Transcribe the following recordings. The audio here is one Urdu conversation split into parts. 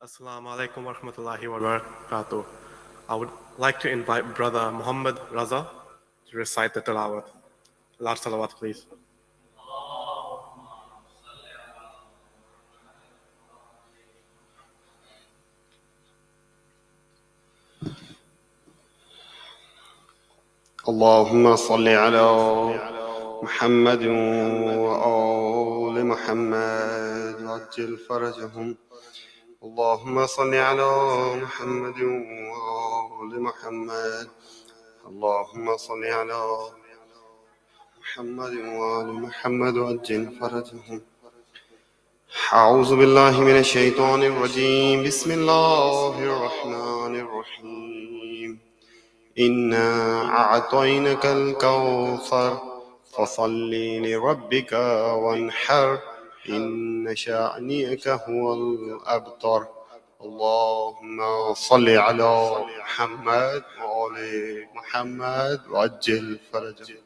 Assalamu alaikum wa rahmatullahi wa barakatuh. I would like to invite Brother Muhammad Raza to recite the tilawat. Lord salawat, please. اللهم صل على محمد وآل محمد وعجل فرجهم. اللهم صل على محمد وآل محمد. اللهم صل على محمد وآل محمد وعجل فرجهم. أعوذ بالله من الشيطان الرجيم. بسم الله الرحمن الرحيم. إنا أعطيناك الكوثر فصل لربك وانحر إن شانئك هو الأبتر. اللهم صل على محمد وآل محمد وعجل فرجهم.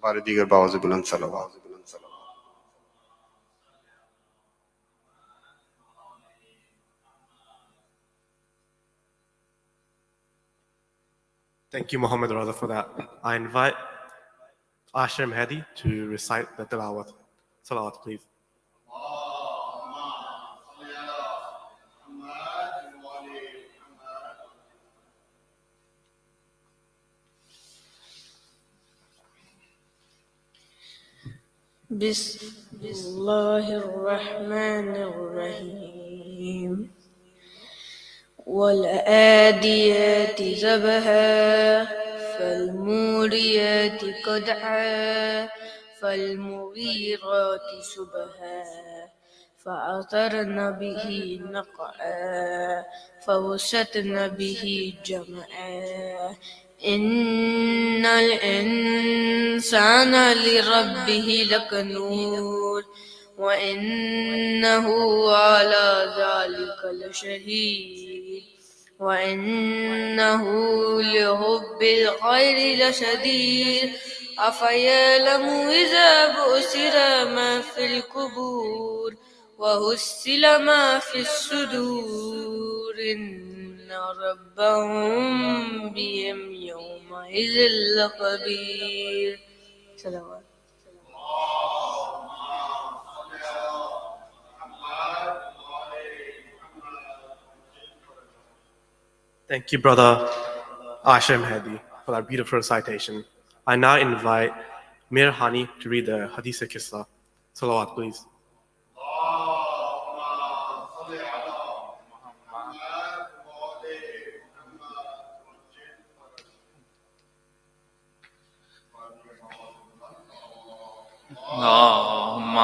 بار دیگر با آواز بلند صلوات. Thank you, Muhammad Raza, for that. I invite Ashram Hadi to recite the tilawat. Salawat, please. بسم الله الرحمن الرحيم. والآديات ذبحا فالموريات قدحا فالمغيرات صبحا فأثرن به نقعا فوسطن به جمعا إن الإنسان لربه لكنود وإنه على ذلك لشهيد وإنه لحب الخير لشديد أفيعلم إذا بؤسر ما في القبور وحصل ما في الصدور إن ربهم بهم يومئذ لخبير. صلوات. Thank you, Brother Ashram Hadi, for that beautiful recitation. I now invite Mir Hani to read the Hadith Kissa. Salawat, please. اللهم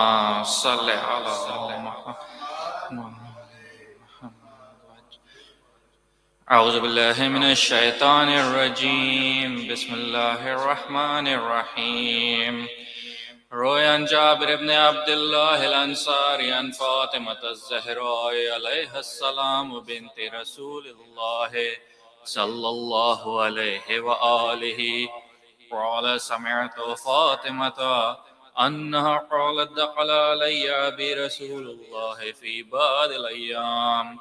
صل على محمد. أعوذ بالله من الشيطان الرجيم. بسم الله الرحمن الرحيم. روي عن جابر بن عبد الله الأنصاري عن فاطمة الزهراء عليها السلام بنت رسول الله صلى الله عليه وآله قال سمعت فاطمة أنها قالت دخل علي أبي رسول الله في بعض الأيام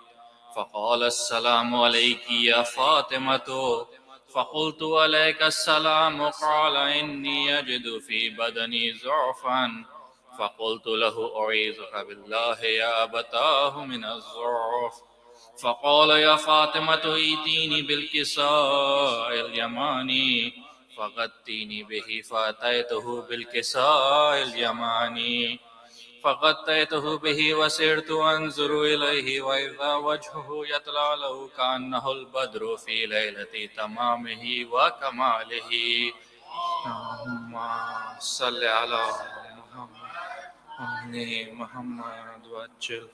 فقال السلام عليك يا فاطمة فقلت عليك السلام قال إني أجد في بدني ضعفا فقلت له أعيذك بالله يا أبتاه من الضعف فقال يا فاطمة ائتيني بالكساء اليماني فغطيني به فأتيته بالكساء اليماني فغطيته به وسرت أنظر إليه وإذا وجهه يطلع له كأنه البدر في ليلة تمامه وكماله. اللهم صل على محمد وعجل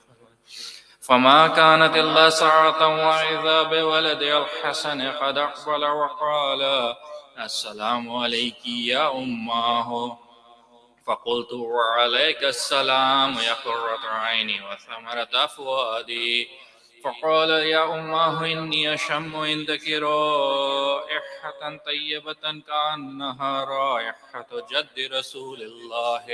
فما كانت إلا ساعة وإذا بولد الحسن قد أقبل وقال السلام عليك يا أماه فقلت وعليك السلام يا قرة عيني وثمرة فؤادي فقال يا أماه إني أشم عندك رائحة طيبة كأنها رائحة جد رسول الله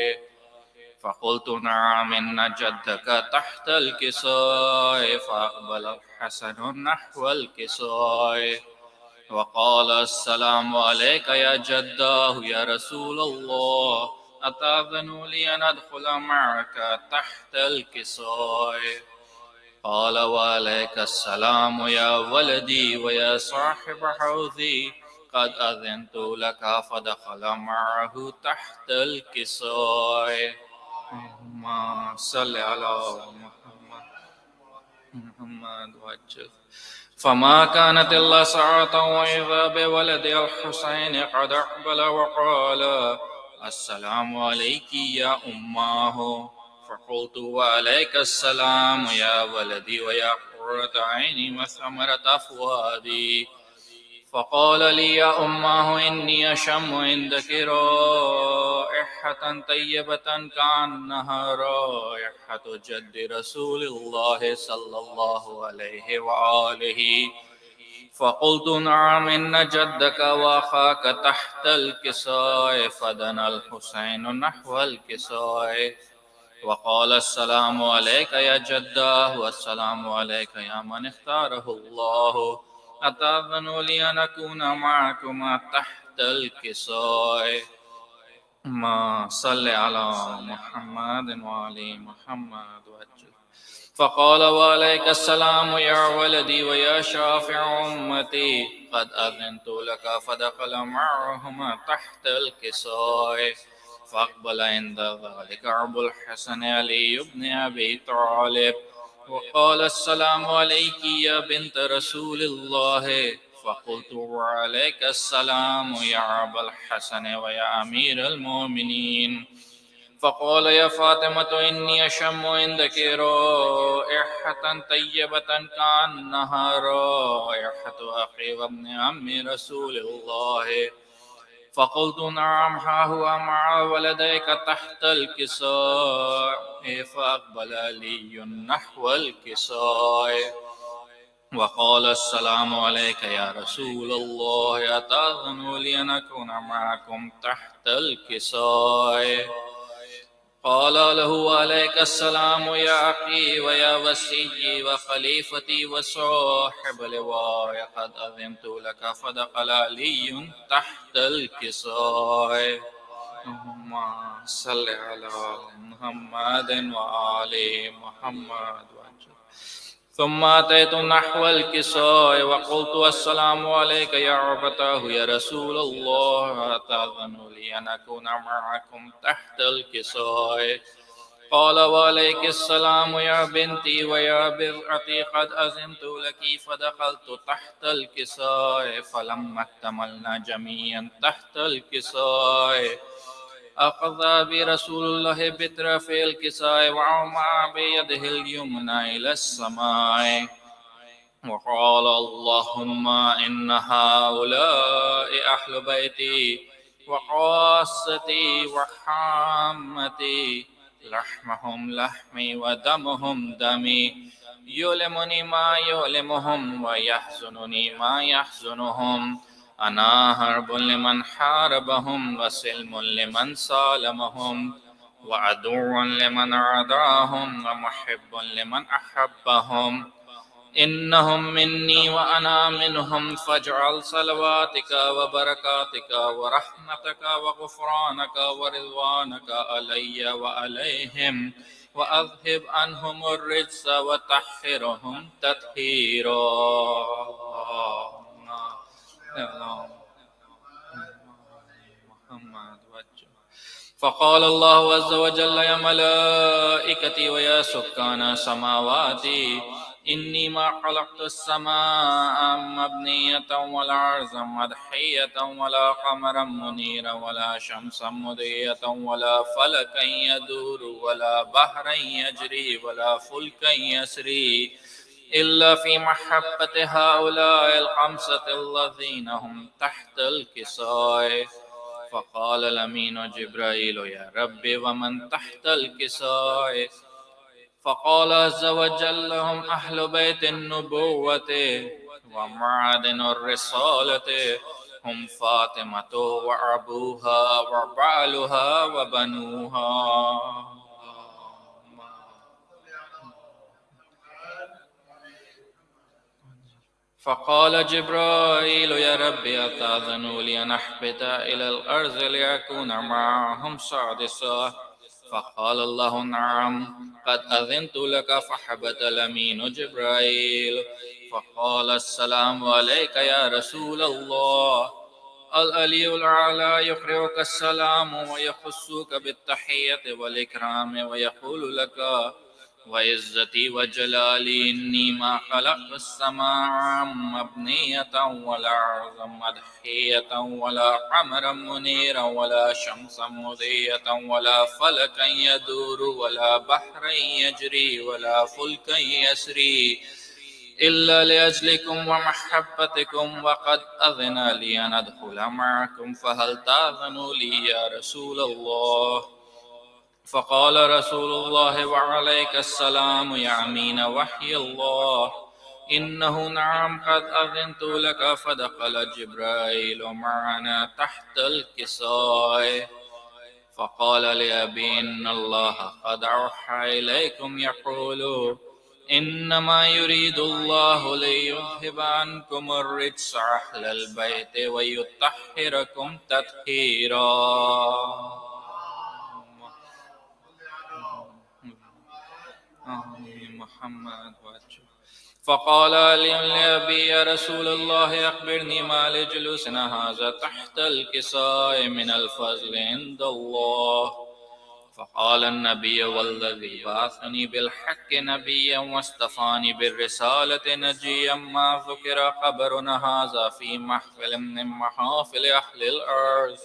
فقلت نعم إن جدك تحت الكساء. فأقبل الحسن نحو الكساء وقال السلام عليك يا جداه يا رسول الله، أتأذن لي أن أدخل معك تحت الكساء؟ قال وعليك السلام يا ولدي ويا صاحب حوضي، قد أذنت لك. فدخل معه تحت الكساء. اللهم صل على محمد وجل. فما كانت إلا ساعة وإذا بولد الحسين قد أقبل وقال السلام عليك يا أماه. فقلت وعليك السلام يا ولدي ويا قرة عيني وثمرة فؤادي. فقال لي يا أماه إني أشم عندك رائحة طيبة كأنها رائحة جد رسول الله صلى الله عليه وآله. فقلت نعم إن جدك وأخاك تحت الكساء. فدنا الحسين نحو الكساء وقال السلام عليك يا جداه والسلام عليك يا من اختاره الله، أتأذن لي أن أكون معكما تحت الكساء؟ ما صل على محمد وعلى محمد وجل. فقال وعليك السلام يا ولدي ويا شافع أمتي، قد أذنت لك. فدخل معهما تحت الكساء. فأقبل عند ذلك أبو الحسن علي بن أبي طالب وقال السلام عليك يا بنت رسول الله. فقلت وعليك السلام يا أبا الحسن ويا أمير المؤمنين. فقال يا فاطمة إني أشم عندك رائحة طيبة كأنها رائحة أخي وابن عم رسول الله. فقلت نعم ها هو مع ولديك تحت الكساء. فأقبل علي نحو الكساء وقال السلام عليك يا رسول الله، أتأذن لي أن أكون معكم تحت الكساء؟ قال له عليك السلام يا أخي ويا وسيي وخليفتي وصاحب لواء، قد أذنت لك. فدخل علي تحت الكساء. اللهم صل على محمد وآل محمد وجل. ثم أتيت نحو الكساء وقلت السلام عليك يا أبتاه يا رسول الله، أتأذن لي أن أكون معكم تحت الكساء؟ قال وعليك السلام يا بنتي ويا بضعتي، قد أذنت لك. فدخلت تحت الكساء. فلما اكتملنا جميعا تحت الكساء أخذ برسول الله بطرف الكساء وأومأ بيده اليمنى إلى السماء وقال اللهم إن هؤلاء أهل بيتي وخاصتي وحامتي، لحمهم لحمي ودمهم دمي، يؤلمني ما يؤلمهم ويحزنني ما يحزنهم. أنا حرب لمن حاربهم وسلم لمن سالمهم وعدو لمن عاداهم ومحب لمن أحبهم. إنهم مني وأنا منهم، فاجعل صلواتك وبركاتك ورحمتك وغفرانك ورضوانك علي وعليهم، وأذهب عنهم الرجس وطهرهم تطهيرا. محمد وجه. فقال الله عز وجل يا ملائكتي ويا سكان سماواتي، إني ما خلقت السماء مبنية والأرض مدحية ولا قمرا منيرا ولا شمسا مضيئة ولا فلكا يدور ولا بحرا يجري ولا فلكا يسري إلا في محبة هؤلاء الخمسة الذين هم تحت الكساء. فقال الأمين جبرائيل يا رب ومن تحت الكساء؟ فقال عز وجل هم أهل بيت النبوة ومعادن الرسالة، هم فاطمة وأبوها وبعلها وبنوها. فقال جبرائيل يا ربي أتأذن لي أن أحبط إلى الأرض ليكون معهم سادسا فقال الله نعم قد أذنت لك فحبط الأمين جبرائيل فقال السلام عليك يا رسول الله العلي الأعلى يقرئك السلام ويخصك بالتحية والإكرام ويقول لك وعزتي وجلالي إني ما خلقت السماء مبنية ولا عرضا مدحية ولا قمرا منيرا ولا شمسا مضية ولا فلكا يدور ولا بحرا يجري ولا فلكا يسري إلا لأجلكم ومحبتكم وقد أذن لي أن أدخل معكم فهل تأذن لي يا رسول الله فقال رسول الله وعليك السلام يا أمين وحي الله إنه نعم قد أذنت لك فدخل جبرائيل معنا تحت الكساء فقال لأبي إن الله قد أوحى إليكم يقول إنما يريد الله ليذهب عنكم الرجس أهل البيت ويطهركم تطهيرا محمد فقال لأبي يا رسول الله أخبرني ما لجلوسنا هذا تحت الكساء من الفضل عند الله فقال النبي والذي بعثني بالحق نبيا واصطفاني بالرسالة نجيا ما ذكر قبرنا هذا في محفل من محافل أهل الأرض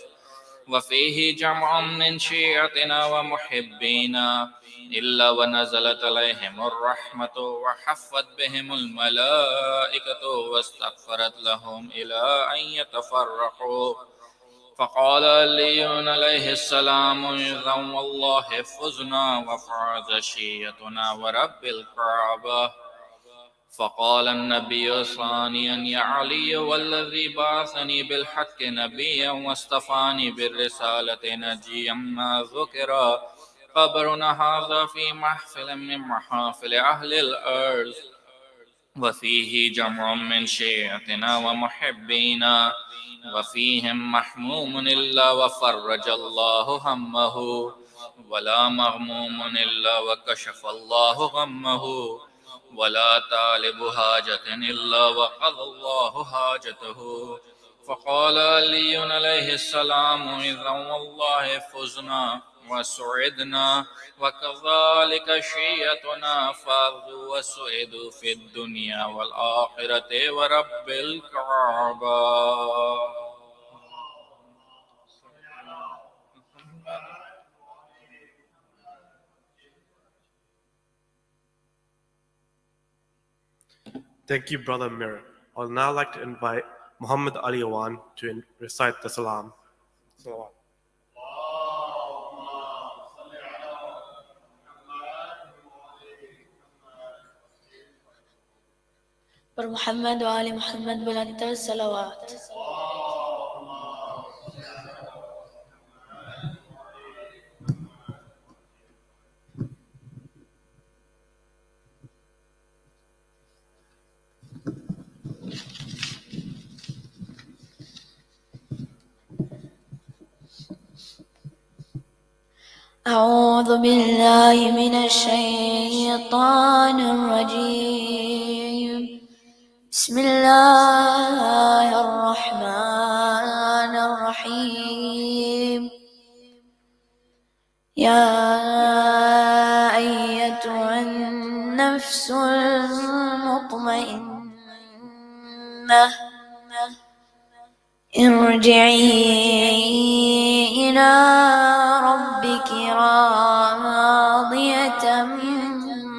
وفيه جمع من شيعتنا ومحبينا إلا ونزلت عليهم الرحمة وحفت بهم الملائكة واستغفرت لهم إلى أن يتفرقوا فقال علي عليه السلام إذا والله فزنا وفاز شيعتنا ورب الكعبة فقال النبي ثانيا يا علي والذي بعثني بالحق نبيا واصطفاني بالرسالة نجيا ما ذكر قبرنا هذا في محفل من محافل أهل الأرض وفيه جمع من شيعتنا ومحبينا وفيهم محموم إلا وفرج الله همه ولا مغموم إلا وكشف الله غمه ولا طالب حاجة إلا وقضى الله حاجته فقال علي عليه السلام إذا والله فزنا وسعدنا وكذلك شيعتنا فازوا وسعدوا في الدنيا والآخرة ورب الكعبة. Thank you, Brother Mir. I would now like to invite Muhammad Ali Awan to recite the Salam. Salawat. پر محمد و آل محمد بلندتر صلوات. أعوذ بالله من الشيطان الرجيم. بسم الله الرحمن الرحيم. يا أيتها النفس المطمئنة ارجعي إلى ربك راضية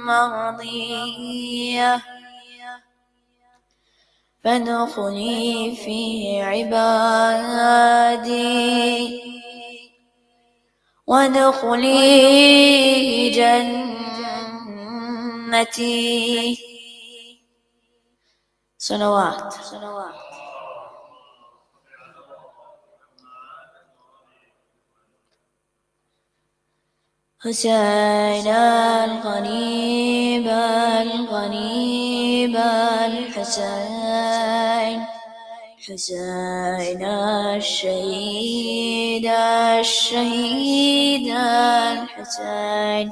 مرضية فادخلي في عبادي وادخلي جنتي. صلوات. حسين القريب القريب الحسين Hussein, Hussein al-Shaheed, al-Shaheed al-Hussein.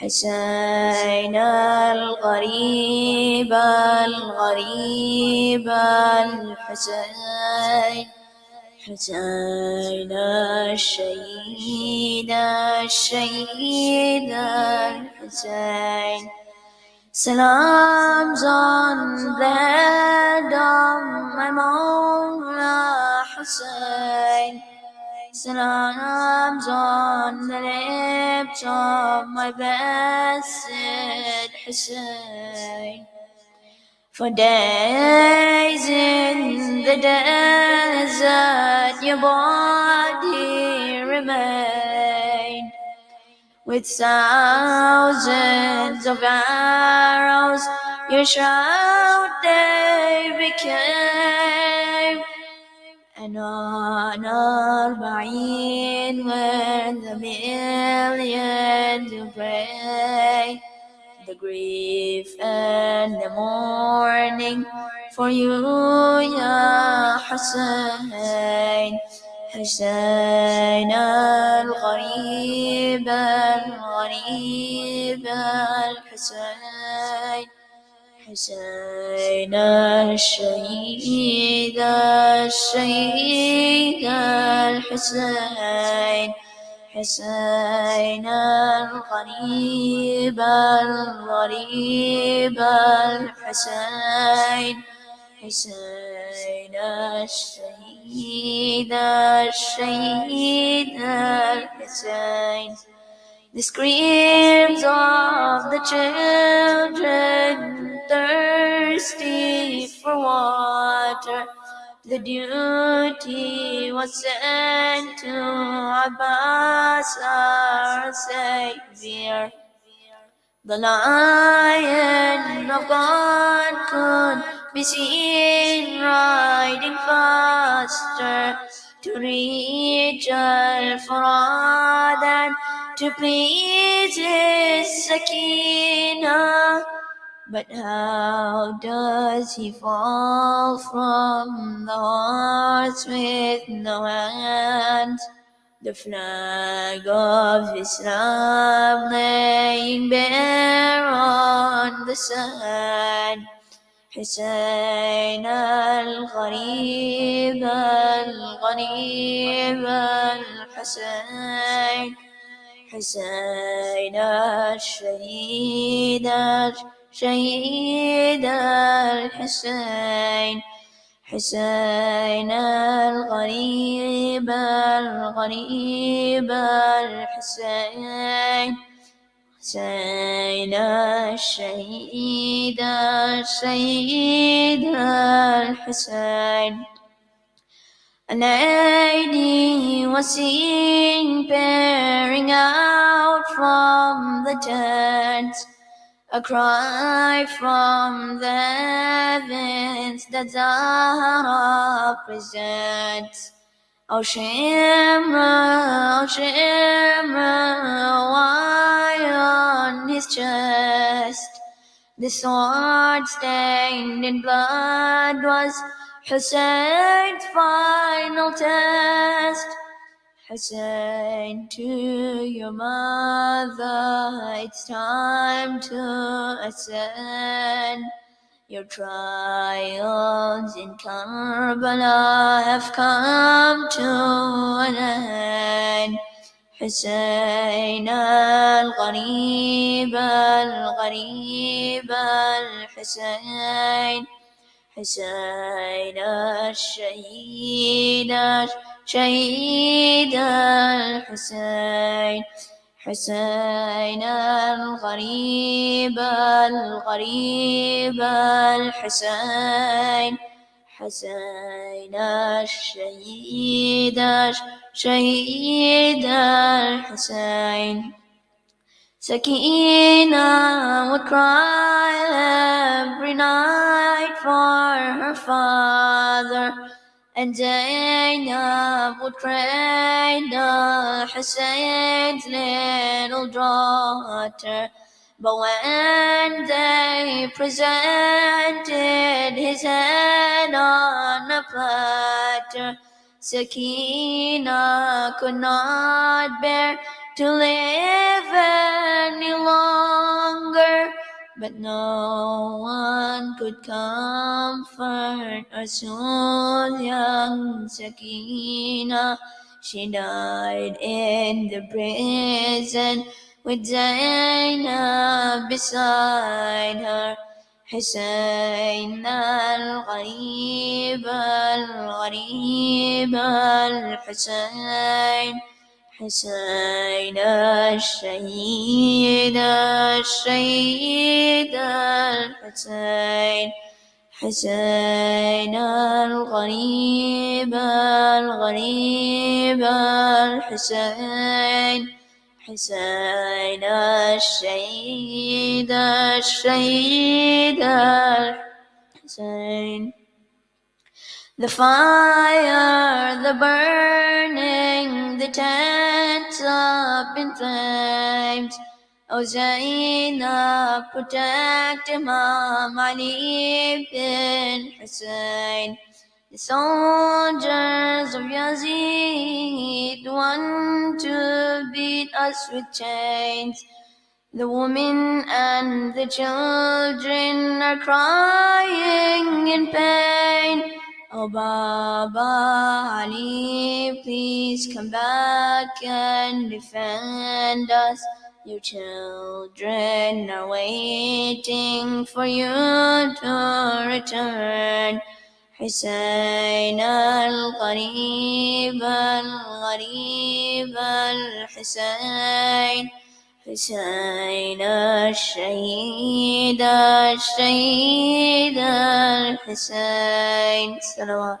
Hussain الغريب الغريب Alhussain Hussain الشهيد الشهيد Alhussain. Salams on the head of my Mawla Hussein. Salams on the lips of my blessed Hussein. For days in the desert your body remained. With thousands of arrows your shroud they became. And on Arba'in when the millions who pray, the grief and the mourning for you, Ya Hussein. Hussain الغريب الغريب Alhussain Hussain الشهيد الشهيد Alhussain Hussain الغريب الغريب Alhussain Hussain الشهيد الشهيد Alhussain. The screams of the children thirsty for water, the duty was sent to Abbas our Savior. The Lion of God could be seen riding faster to reach Al-Farad and to please his Sakina. But how does he fall from the horse with no hands? The flag of Islam laying bare on the sand. Hussain الغريب الغريب Alhussain Hussain الشهيد الشهيد Alhussain Hussain الغريب الغريب Alhussain Hussain الشهيد الشهيد Alhussain. A lady was seen peering out from the tent, a cry from the heavens that Zahra presents. Oh Shimra, why on his chest the sword stained in blood was Hussein's final test. Hussein, to your mother it's time to ascend. Your trials in Karbala have come to an end. Hussain الغريب الغريب Alhussain Hussain الشهيد الشهيد Alhussain Hussain الغريب الغريب Alhussain Hussain الشهيد الشهيد Alhussain. Sakina would cry every night for her father, and Zainab would cradle Hussein's little daughter. But when they presented his head on a platter, Sakina could not bear to live any longer. But no one could comfort or soothe young Sakina. She died in the prison with Zainab beside her. Hussain الغريب الغريب Alhussain Hussain الشهيد الشهيد Alhussain Hussain الغريب الغريب Alhussain Hussain الشهيد الشهيد Alhussain. The fire, the burning, the tents up in flames. O Zainab, protect Imam Ali bin Hussein. The soldiers of Yazid want to beat us with chains. The women and the children are crying in pain. Oh Baba Ali, please come back and defend us. Your children are waiting for you to return. حسين الغريب الغريب الحسين حسين الشهيد الشهيد الحسين. صلوات.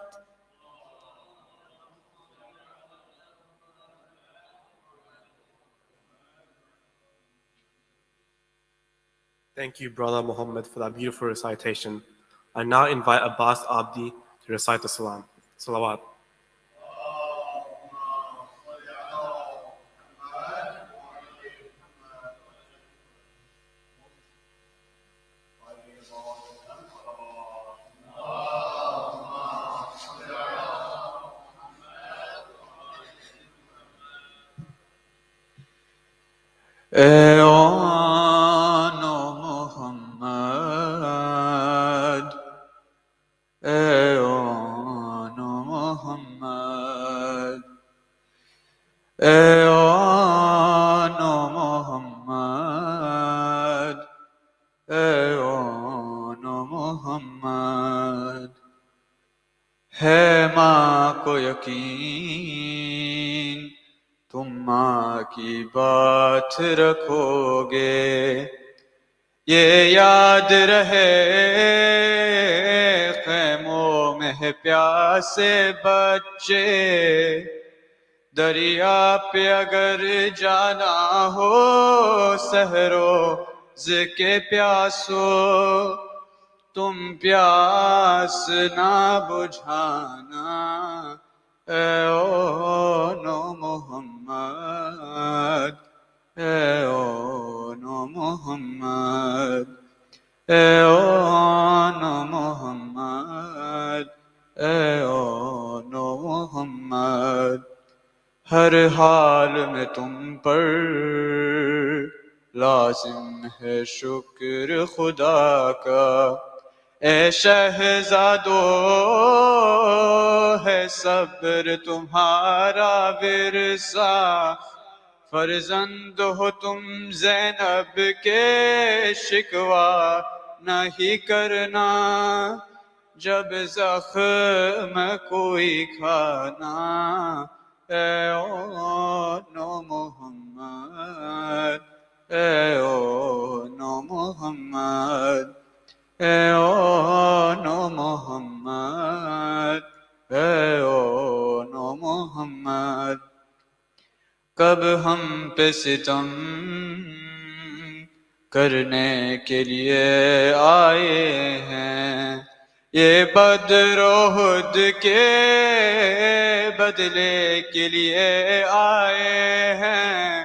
Thank you, Brother Muhammad, for that beautiful recitation. I now invite Abbas Abdi to recite the Salam. Salawat. Aun Muhammad, Aun Muhammad, Aun Muhammad, Aun Muhammad. ہے ماں کو یقین تم ماں کی بات رکھو گے، یہ یاد رہے خیموں میں ہے پیاسے بچے، دریا پہ اگر جانا ہو سحروز کے پیاسو، تم پیاس نہ بجھانا، اے اون محمد، اے اون محمد، اے اون محمد، اے اون محمد. ہر حال میں تم پر لازم ہے شکر خدا کا، اے شہزادو ہے صبر تمہارا ورثہ، فرزند ہو تم زینب کے شکوہ نہیں کرنا، جب زخم کوئی کھانا، اے اون محمد، اے اون محمد، اے اون محمد، اے اون محمد. کب ہم پہ ستم کرنے کے لیے آئے ہیں، یہ بدر و احد کے بدلے کے لیے آئے ہیں،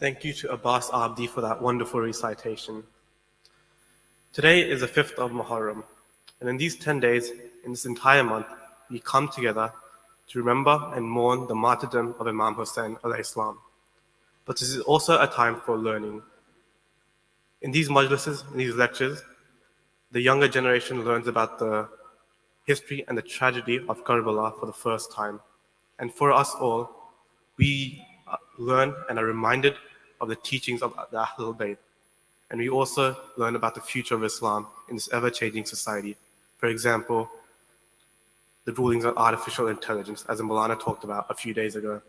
Thank you to Abbas Abdi for that wonderful recitation. Today is the 5th of Muharram, and in these 10 days, in this entire month, we come together to remember and mourn the martyrdom of Imam Hussain alayhi salam. But this is also a time for learning. In these majlises, in these lectures, the younger generation learns about the history and the tragedy of Karbala for the first time. And for us all, we learn and are reminded of the teachings of the Ahlul Bayt. And we also learn about the future of Islam in this ever-changing society. For example, the rulings on artificial intelligence, as Maulana talked about a few days ago.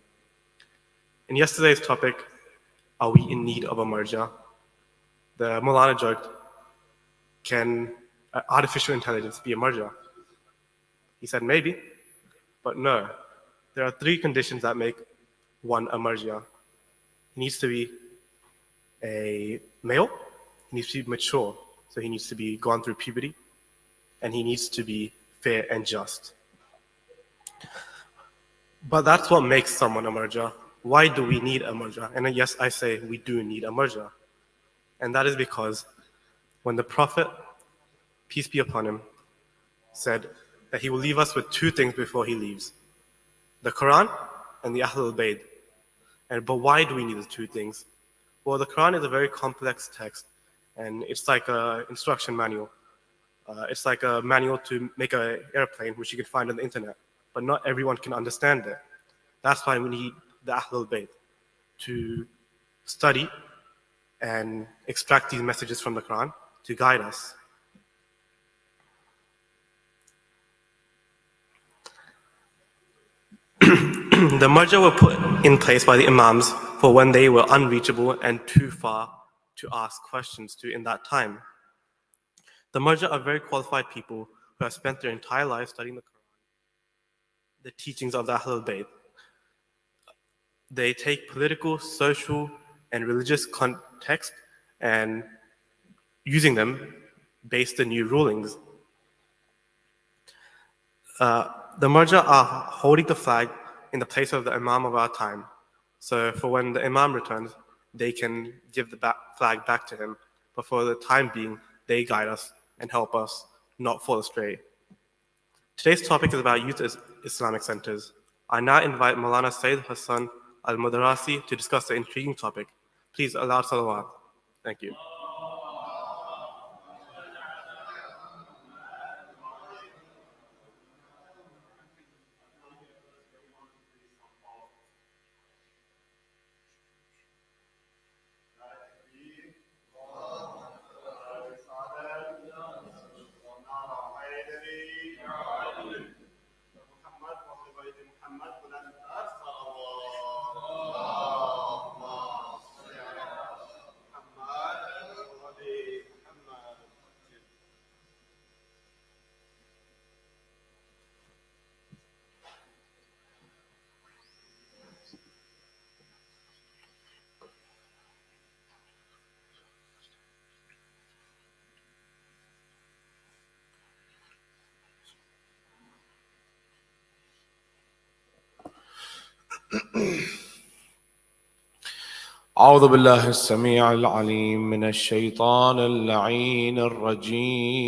In yesterday's topic, are we in need of a marja? The Maulana joked, can artificial intelligence be a marja? He said maybe, but no. There are 3 conditions that make one a marja. He needs to be a male, he needs to be mature, so he needs to be gone through puberty, and he needs to be fair and just. But that's what makes someone a marja. Why do we need a marja? And yes, I say we do need a marja. And that is because when the Prophet, peace be upon him, said that he will leave us with 2 things before he leaves, the Quran and the Ahlul Bayt. But why do we need the 2 things? Well, the Quran is a very complex text, and it's like an instruction manual. It's like a manual to make an airplane, which you can find on the internet. But not everyone can understand it. That's why we need the Ahlul Bayt to study and extract these messages from the Quran to guide us. The marja were put in place by the Imams for when they were unreachable and too far to ask questions to in that time. The marja are very qualified people who have spent their entire life studying the Quran, the teachings of the Ahlul Bayt. They take political, social, and religious context and using them base the new rulings. The marja are holding the flag in the place of the Imam of our time. So for when the Imam returns, they can give the flag back to him. But for the time being, they guide us and help us not fall astray. Today's topic is about youth as Islamic centers. I now invite Maulana Sayyid Hassan Al-Madarasi to discuss the intriguing topic. Please allow salawat. Thank you. أعوذ بالله السميع العليم من الشيطان اللعين الرجيم.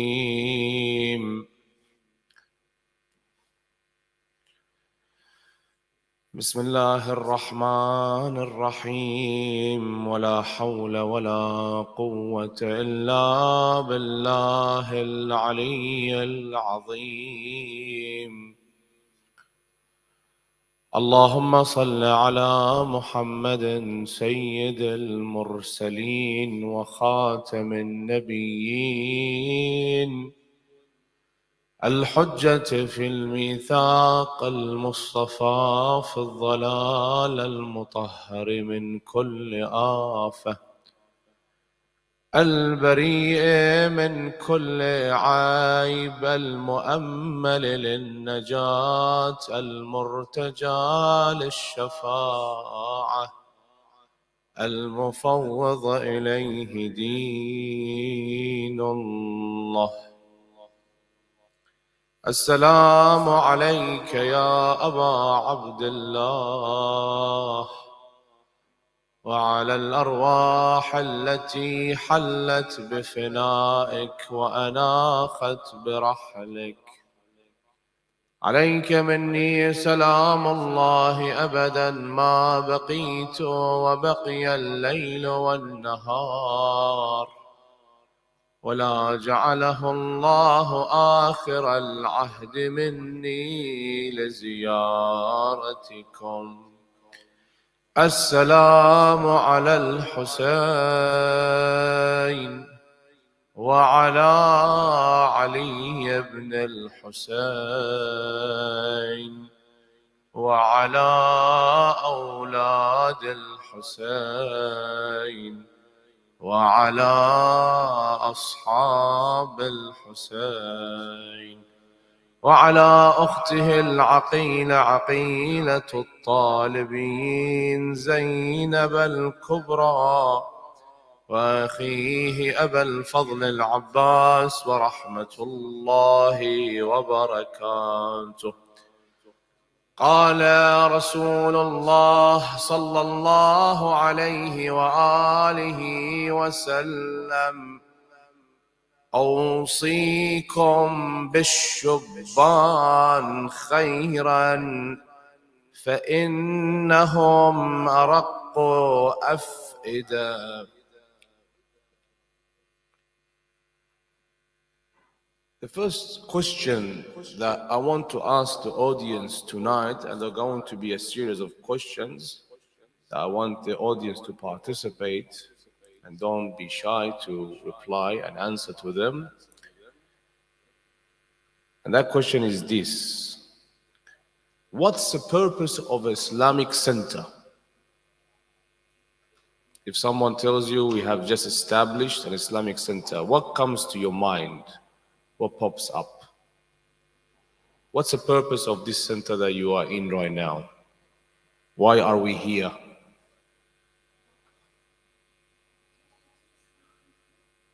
بسم الله الرحمن الرحيم. ولا حول ولا قوة إلا بالله العلي العظيم. اللهم صل على محمد سيد المرسلين وخاتم النبيين، الحجة في الميثاق، المصطفى في الضلال، المطهر من كل آفة، البريء من كل عيب، المؤمل للنجاة، المرتجى للشفاعة، المفوض إليه دين الله. السلام عليك يا أبا عبد الله، وعلى الأرواح التي حلت بفنائك وأناخت برحلك. عليك مني سلام الله أبدا ما بقيت وبقي الليل والنهار، ولا جعله الله آخر العهد مني لزيارتكم. السلام على الحسين وعلى علي بن الحسين وعلى أولاد الحسين وعلى أصحاب الحسين وعلى أخته العقيلة عقيلة الطالبين زينب الكبرى، وأخيه أبا الفضل العباس ورحمة الله وبركاته. قال رسول الله صلى الله عليه وآله وسلم: أوصيكم بالشبان خيرا فإنهم أرق أفئدة. The first question that I want to ask the audience tonight, and there are going to be a series of questions that I want the audience to participate, and don't be shy to reply and answer to them. And that question is this: what's the purpose of Islamic Center? If someone tells you we have just established an Islamic Center, what comes to your mind? What pops up? What's the purpose of this center that you are in right now? Why are we here?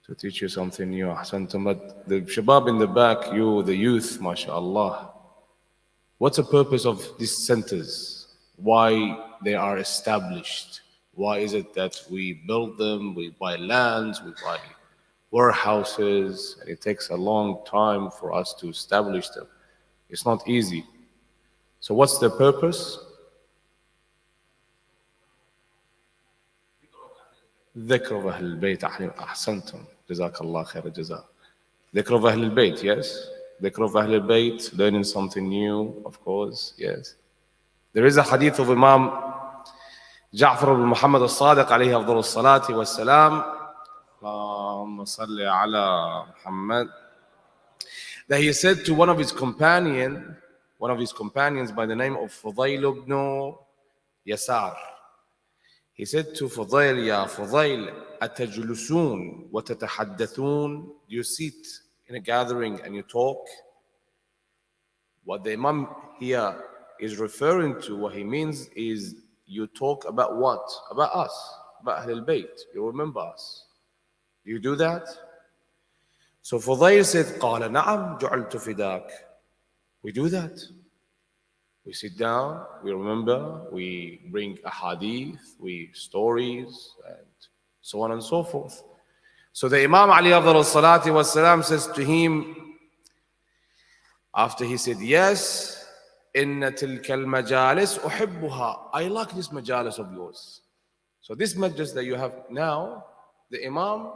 To teach you something new. Ahsantum. But the shabab in the back, you, the youth, mashallah. What's the purpose of these centers? Why they are established? Why is it that we build them, we buy lands, we buy warehouses, and it takes a long time for us to establish them? It's not easy. So what's the purpose? ذكر أهل البيت. أحسنتم. جزاك الله خير الجزاء. ذكر أهل البيت, yes. ذكر أهل البيت, learning something new, of course, yes. There is a hadith of Imam Ja'far ibn Muhammad al-Sadiq alayhi afdal al-salati wa-salam. Allahumma salli ala Muhammad. That he said to one of his companions by the name of Fudayl ibn Yasar. He said to Fudayl, Ya Fudayl, atajlusun wa tatahaddathun? Do you sit in a gathering and you talk? What the Imam here is referring to, what he means is, you talk about what? About us, about Ahlul Bayt. You remember us. Do you do that? So Fudayl said, قال نعم جعلت فداك. We do that. We sit down, we remember, we bring a hadith, we stories, and so on and so forth. So the Imam Ali afdal salati was salam says to him, after he said, yes, إن تلك المجالس أحبها. I like this majalis of yours. So this majlis that you have now, the Imam,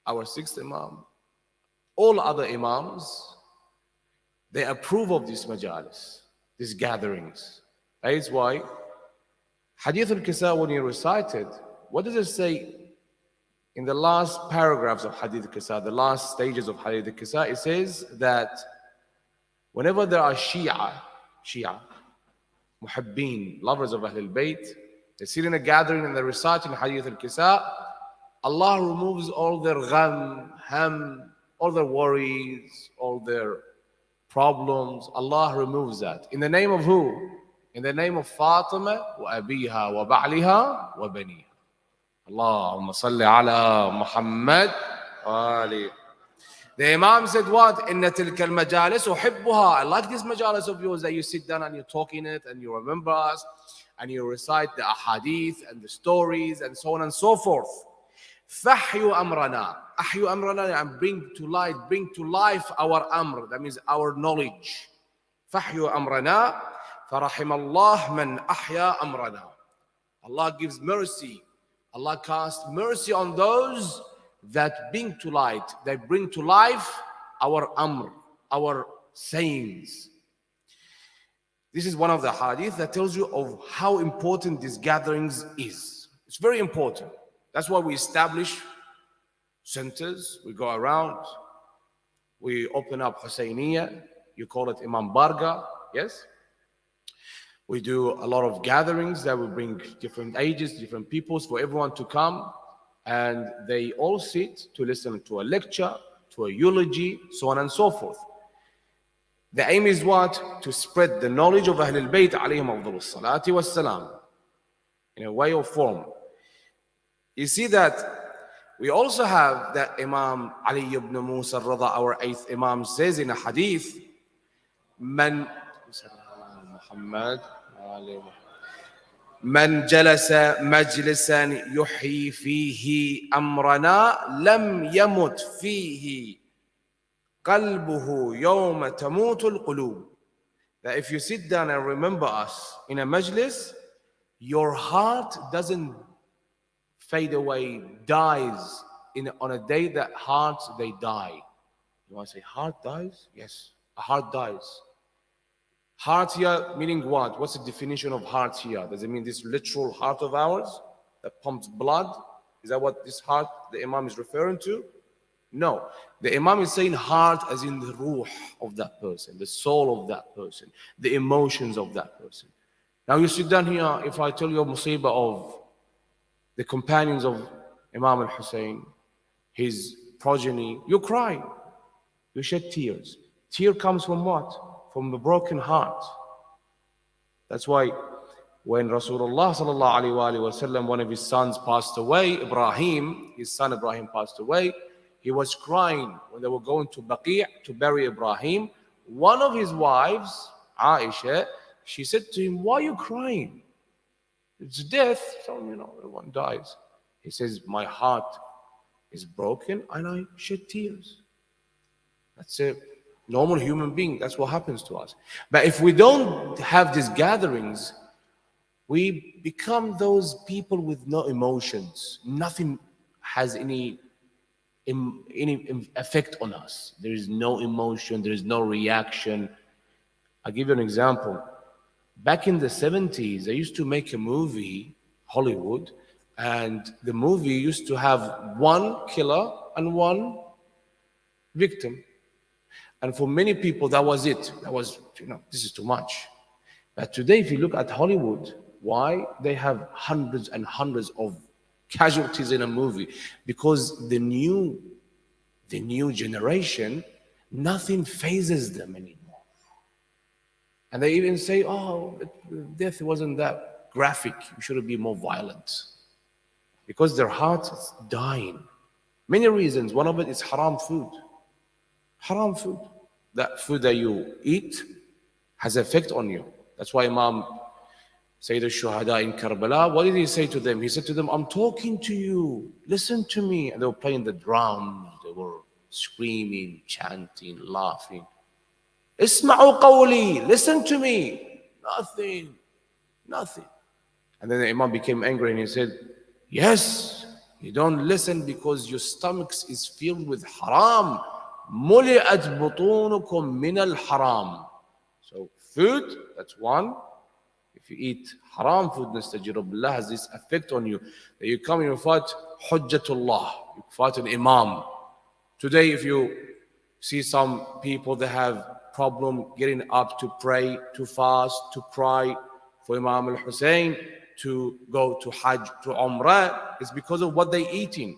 our sixth Imam, all other Imams, they approve of this majalis, these gatherings. That is why Hadith al-Kisa, when you recite it, what does it say in the last paragraphs of Hadith al-Kisa, the last stages of Hadith al-Kisa? It says that whenever there are Shia, Muhabbin, lovers of Ahlul Bayt, they sit in a gathering and they're reciting Hadith al-Kisa, Allah removes all their gham, ham, all their worries, all their problems. Allah removes that. In the name of who? In the name of Fatima wa abiha wa ba'liha wa baniha. Allahumma salli ala Muhammad wa ali. The Imam said what? Inna tilka al-majalis uhibbuha. I like this majalis of yours that you sit down and you talk in it and you remember us and you recite the ahadith and the stories and so on and so forth. Fahyu amrana. Ahyu amrana, and bring to life our amr. That means our knowledge. Fahyu amrana. Farahim Allah man ahya amrana. Allah gives mercy. Allah casts mercy on those that bring to life our amr, our sayings. This is one of the hadith that tells you of how important these gatherings is. It's very important. That's why we establish centers. We go around. We open up Husayniyah. You call it Imam Barga. Yes? We do a lot of gatherings that will bring different ages, different peoples, for everyone to come. And they all sit to listen to a lecture, to a eulogy, so on and so forth. The aim is what? To spread the knowledge of Ahlul Bayt alayhim afdalu salati was salam in a way or form. You see that we also have that Imam Ali ibn Musa al-Rada, our eighth Imam, says in a hadith, Man جلس مجلسا يحيي فيه أمرنا لم يمت فيه قلبه يوم تموت القلوب. That if you sit down and remember us in a majlis, your heart doesn't fade away, dies on a day that hearts, they die. You want to say heart dies? Yes, a heart dies. Heart here meaning what? What's the definition of heart here? Does it mean this literal heart of ours that pumps blood? Is that what this heart the Imam is referring to? No. The Imam is saying heart as in the ruh of that person, the soul of that person, the emotions of that person. Now you sit down here, if I tell you a musibah of the companions of Imam al-Hussein, his progeny, you cry, you shed tears. Tear comes from what? From the broken heart. That's why when Rasulullah sallallahu alaihi wasallam, one of his sons passed away, Ibrahim, his son Ibrahim passed away, he was crying when they were going to Baqi' to bury Ibrahim. One of his wives, Aisha, she said to him, why are you crying? It's death, so everyone dies. He says, my heart is broken and I shed tears. That's it. Normal human being, that's what happens to us. But if we don't have these gatherings, we become those people with no emotions. Nothing has any effect on us. There is no emotion, there is no reaction. I'll give you an example. Back in the 70s, they used to make a movie, Hollywood, and the movie used to have one killer and one victim. And for many people, that was it. That was, this is too much. But today, if you look at Hollywood, why? They have hundreds and hundreds of casualties in a movie. Because the new generation, nothing phases them anymore. And they even say, oh, death wasn't that graphic. We should be more violent. Because their heart is dying. Many reasons. One of it is haram food. Haram food. That food that you eat has effect on you. That's why Imam Sayyid al-Shahadat in Karbala, what did he say to them? He said to them, I'm talking to you. Listen to me. And they were playing the drums. They were screaming, chanting, laughing. Isma'u qawli, listen to me. Nothing. And then the Imam became angry and he said, yes, you don't listen because your stomach is filled with haram. Muli'at butunukum min al-haram. So food, that's one. If you eat haram food, nastajirullah, has this effect on you. That you come and you fight hujjatullah, you fight an imam. Today, if you see some people that have problem getting up to pray, to fast, to cry for Imam al-Hussein, to go to Hajj, to Umrah, it's because of what they're eating.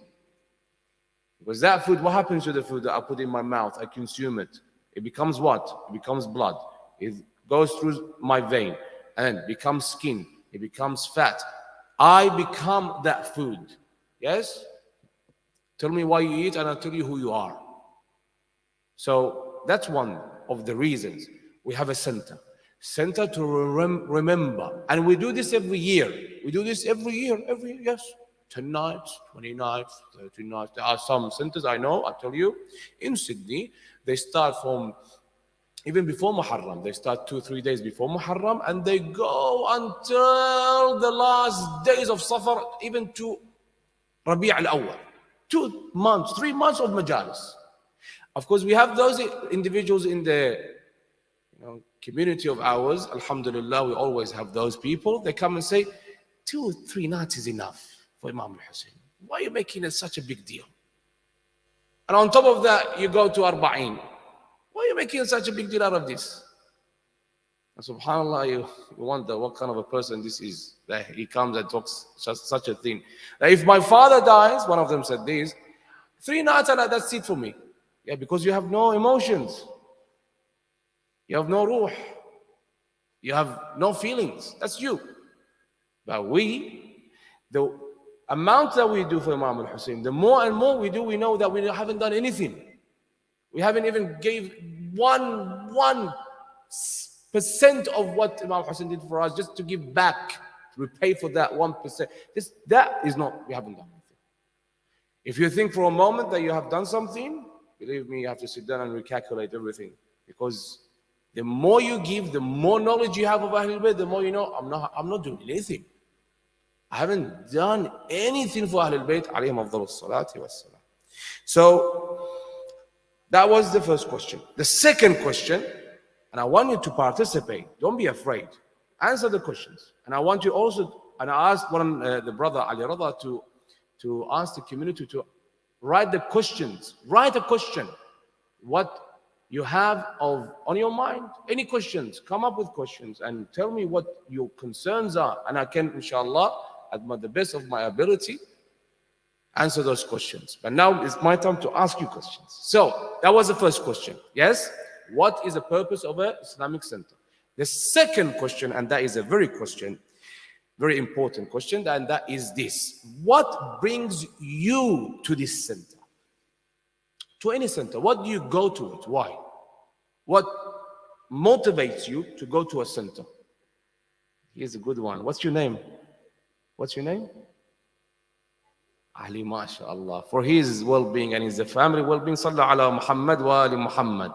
Because that food, what happens to the food that I put in my mouth? I consume it. It becomes what? It becomes blood. It goes through my vein and becomes skin. It becomes fat. I become that food. Yes? Tell me why you eat and I'll tell you who you are. So that's one of the reasons we have a center to remember. And we do this every year. Yes. 10 nights, 20 nights, 30 nights. There are some centers I know, I tell you, in Sydney, they start from even before Muharram. They start 2-3 days before Muharram and they go until the last days of Safar, even to Rabi' al-Awwal. 2 months, 3 months of Majalis. Of course, we have those individuals in the community of ours. Alhamdulillah, we always have those people. They come and say, 2-3 nights is enough for Imam al-Hussein. Why are you making it such a big deal? And on top of that, you go to Arba'in. Why are you making such a big deal out of this? And subhanAllah, you wonder what kind of a person this is, that he comes and talks such a thing. That if my father dies, one of them said this, 3 nights and that's it for me. Yeah, because you have no emotions. You have no ruh. You have no feelings. That's you. But the amount that we do for Imam al-Hussein, the more and more we do, we know that we haven't done anything. We haven't even gave 1% of what Imam Hussein did for us just to give back, to repay for that 1%. That is not, we haven't done anything. If you think for a moment that you have done something, believe me, you have to sit down and recalculate everything. Because the more you give, the more knowledge you have of Ahlul Bayt, the more you know, I'm not doing anything. I haven't done anything for Ahlul Bayt, alayhim afdalus salati wassalam. So, that was the first question. The second question, and I want you to participate. Don't be afraid. Answer the questions. And I want you also, and I asked the brother Ali Rada to ask the community to write the questions. Write a question. What you have on your mind. Any questions? Come up with questions and tell me what your concerns are. And I can, inshallah, at the best of my ability, answer those questions. But now it's my time to ask you questions. So that was the first question. Yes? What is the purpose of an Islamic center? The second question, and that is a very important question, and that is this. What brings you to this center? To any center. What do you go to it? Why? What motivates you to go to a center? Here's a good one. What's your name? What's your name? Ali, mashallah. For his well-being and his family well-being, sallallahu ala Muhammad wa ali Muhammad.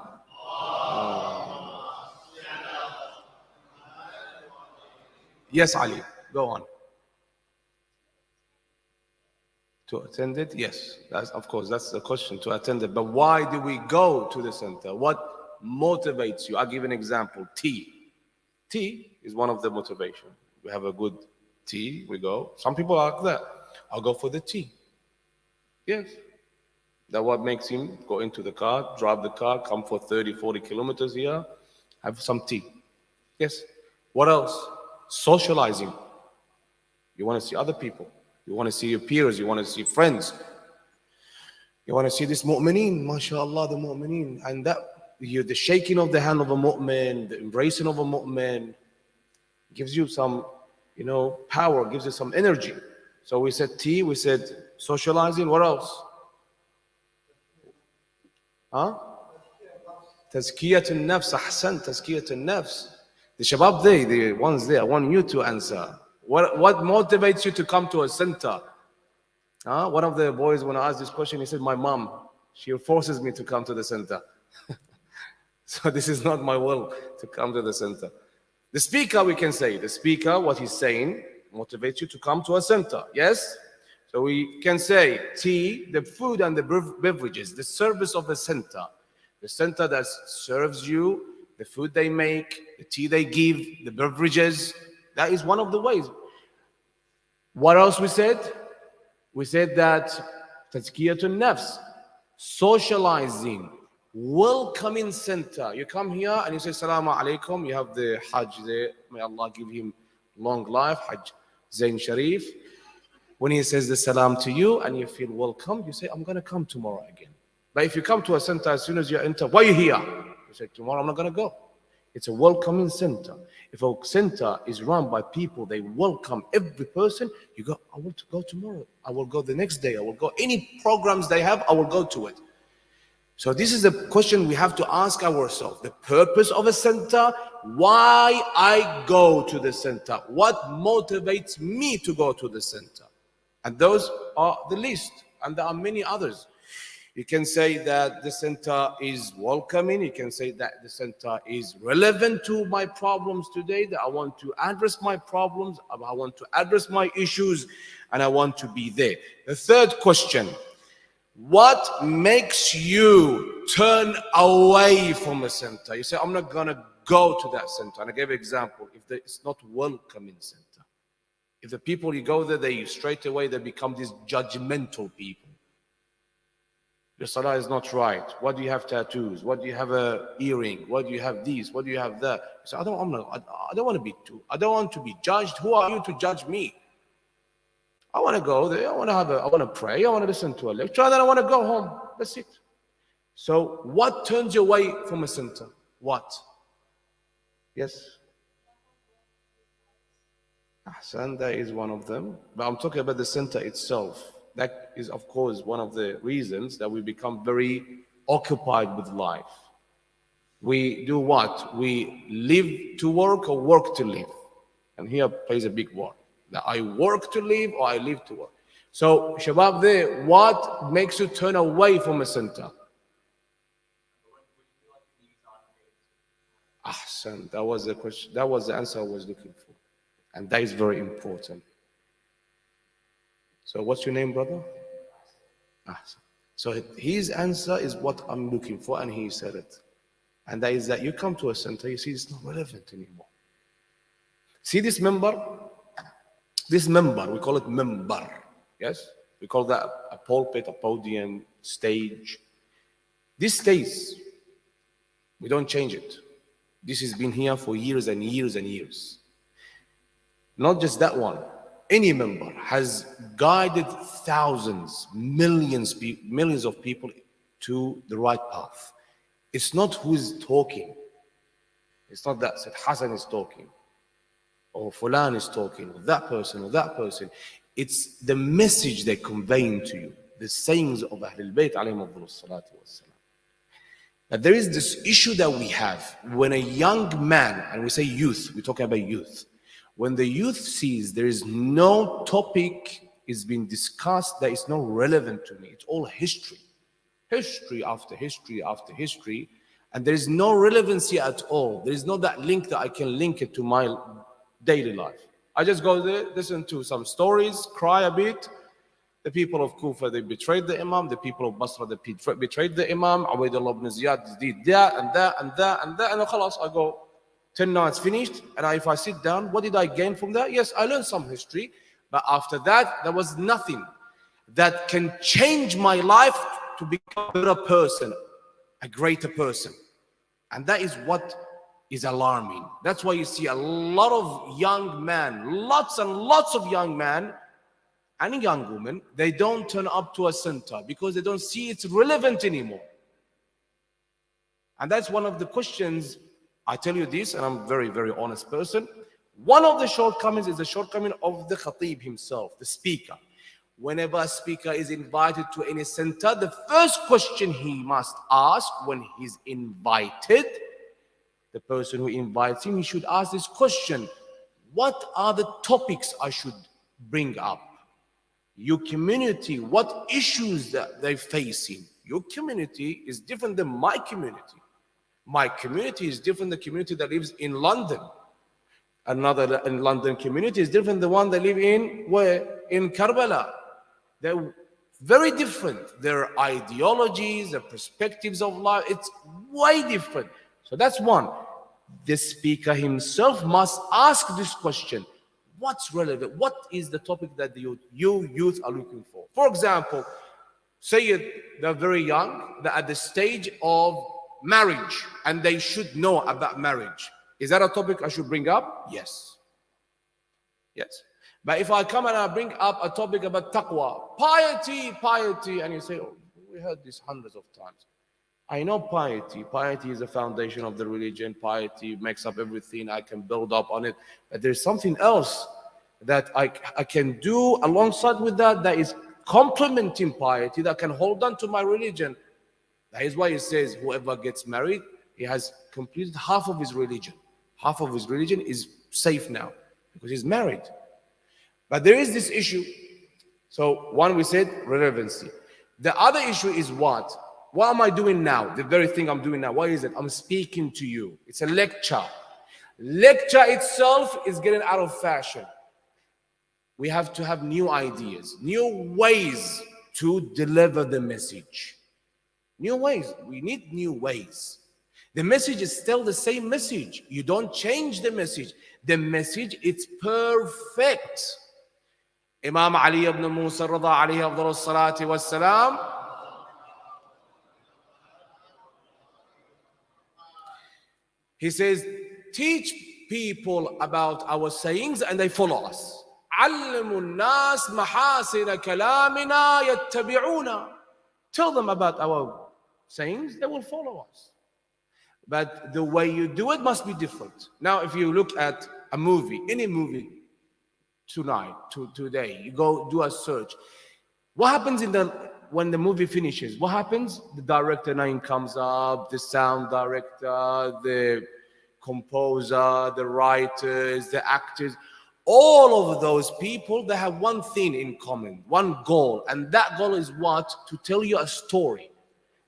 Yes, Ali, go on. To attend it? Yes, that's, of course, that's the question, to attend it. But why do we go to the center? What motivates you? I'll give an example. Tea. Tea is one of the motivation. We have a good tea, we go. Some people are like that. I'll go for the tea. Yes. That what makes him go into the car, drive the car, come for 30, 40 kilometers here, have some tea. Yes. What else? Socializing. You want to see other people. You want to see your peers. You want to see friends. You want to see this mu'mineen, mashallah, the mu'mineen. And that, the shaking of the hand of a mu'min, the embracing of a mu'min, gives you some, power, gives you some energy. So we said tea, we said socializing. What else? Huh? Tazkiyat al-nafs, ahsan, tazkiyat al-nafs. The shabab there, the ones there, I want you to answer. What motivates you to come to a center? One of the boys, when I asked this question, he said, my mom, she forces me to come to the center. So this is not my will to come to the center. The speaker, we can say, the speaker, what he's saying, motivates you to come to a center. Yes? So we can say tea, the food and the beverages, the service of the center that serves you, the food they make, the tea they give, the beverages. That is one of the ways. What else we said? We said that tazkiyatun nafs, socializing, welcoming center. You come here and you say, Assalamu alaikum. You have the Hajj there. May Allah give him long life. Hajj Zain Sharif. When he says the salam to you and you feel welcome, you say, I'm going to come tomorrow again. But if you come to a center, as soon as you enter, why are you here? You say, tomorrow I'm not going to go. It's a welcoming center. If a center is run by people, they welcome every person, you go, I want to go tomorrow. I will go the next day. I will go. Any programs they have, I will go to it. So this is the question we have to ask ourselves. The purpose of a center, why I go to the center. What motivates me to go to the center? And those are the list. And there are many others. You can say that the center is welcoming. You can say that the center is relevant to my problems today, that I want to address my problems, I want to address my issues, and I want to be there. The third question, what makes you turn away from a center? You say, I'm not going to go to that center. And I gave an example. If it's not welcoming center, if the people you go there, they straight away, they become these judgmental people. Your salah is not right. What do you have tattoos? What do you have a earring? What do you have this? What do you have that? You say, I don't want to be judged. Who are you to judge me? I want to go there. I want to pray. I want to listen to a lecture. And then I want to go home. That's it. So what turns you away from a center? What? Yes? Ahsan, that is one of them. But I'm talking about the center itself. That is, of course, one of the reasons that we become very occupied with life. We do what? We live to work or work to live. And here plays a big word. That I work to live or I live to work. So, Shabab there, what makes you turn away from a center? Ahsan, that was the question. That was the answer I was looking for. And that is very important. So what's your name, brother? Ahsan. So his answer is what I'm looking for, and he said it. And that is that you come to a center, you see it's not relevant anymore. See this member? This member, we call it member. Yes? We call that a pulpit, a podium, stage. This stays. We don't change it. This has been here for years and years and years. Not just that one. Any member has guided thousands, millions of people to the right path. It's not who is talking. It's not that Said Hassan is talking, or Fulan is talking, or that person. It's the message they're conveying to you, the sayings of Ahlul Bayt alayhim salatu wassalam. But there is this issue that we have when a young man, and we say youth, we're talking about youth. When the youth sees there is no topic is being discussed that is not relevant to me, it's all history. History after history after history, and there is no relevancy at all. There is not that link that I can link it to my daily life. I just go there, listen to some stories, cry a bit. The people of Kufa, they betrayed the Imam. The people of Basra, they betrayed the Imam. Ubaidullah ibn Ziyad did that and that and that and that. And then khalas, I go, 10 nights finished. And if I sit down, what did I gain from that? Yes, I learned some history. But after that, there was nothing that can change my life to become a better person, a greater person. And that is what is alarming. That's why you see a lot of young men, lots and lots of young men and young women, they don't turn up to a center because they don't see it's relevant anymore. And that's one of the questions. I tell you this, and I'm a very, very honest person. One of the shortcomings is the shortcoming of the khatib himself, the speaker. Whenever a speaker is invited to any center, the first question he must ask when he's invited, the person who invites him, he should ask this question: what are the topics I should bring up? Your community, what issues that they're facing? Your community is different than my community. My community is different than the community that lives in London. Another in London community is different than the one that live in where? In Karbala. They're very different. Their ideologies, their perspectives of life, it's way different. So that's one. The speaker himself must ask this question: what's relevant? What is the topic that you youth are looking for? For example, say they're very young, they're at the stage of marriage, and they should know about marriage. Is that a topic I should bring up? Yes. Yes. But if I come and I bring up a topic about taqwa, piety, and you say, oh, we heard this hundreds of times. I know piety. Piety is the foundation of the religion. Piety makes up everything. I can build up on it. But there's something else that I can do alongside with that is complementing piety, that can hold on to my religion. That is why it says whoever gets married, he has completed half of his religion. Half of his religion is safe now because he's married. But there is this issue. So one, we said relevancy. The other issue is what? What am I doing now? The very thing I'm doing now. What is it? I'm speaking to you. It's a lecture. Lecture itself is getting out of fashion. We have to have new ideas, new ways to deliver the message. New ways. We need new ways. The message is still the same message. You don't change the message. The message, it's perfect. Imam Ali ibn Musa Rada alayhi afdal salati was salam, he says, teach people about our sayings and they follow us. علموا الناس محاسن كلامنا يتبعونا. Tell them about our sayings, they will follow us. But the way you do it must be different. Now, if you look at a movie, any movie tonight, today, you go do a search. What happens when the movie finishes? What happens? The director name comes up, the sound director, the composer, the writers, the actors. All of those people, they have one thing in common, one goal. And that goal is what? To tell you a story.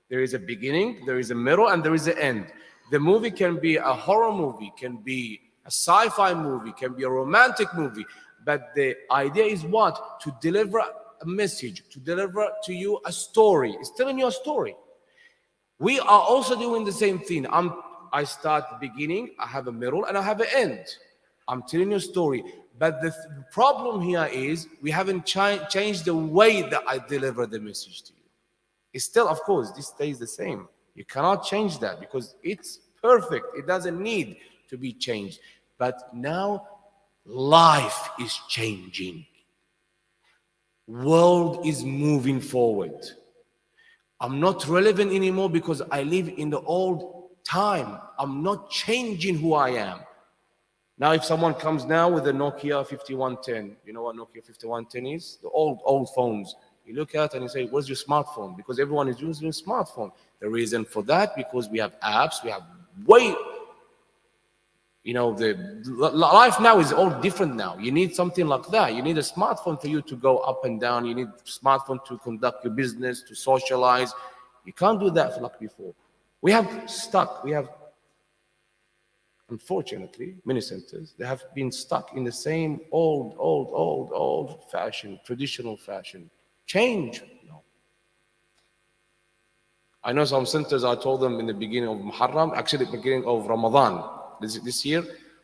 There is a beginning, there is a middle, and there is an end. The movie can be a horror movie, can be a sci-fi movie, can be a romantic movie. But the idea is what? To deliver a message, to deliver to you a story. It's telling you a story. We are also doing the same thing. I start the beginning, I have a middle, and I have an end. I'm telling you a story. But the problem here is we haven't changed the way that I deliver the message to you. It's still, of course, this stays the same. You cannot change that because it's perfect. It doesn't need to be changed. But now life is changing. World is moving forward. I'm not relevant anymore because I live in the old time. I'm not changing who I am. Now, if someone comes now with a Nokia 5110, you know what Nokia 5110 is? The old phones. You look at it and you say, where's your smartphone? Because everyone is using a smartphone. The reason for that, because we have apps, we have the life now is all different now. You need something like that. You need a smartphone for you to go up and down. You need a smartphone to conduct your business, to socialize. You can't do that like before. We have Unfortunately, many centers, they have been stuck in the same old fashion, traditional fashion. Change, no. I know some centers, I told them in the beginning of Muharram, actually the beginning of Ramadan, this year,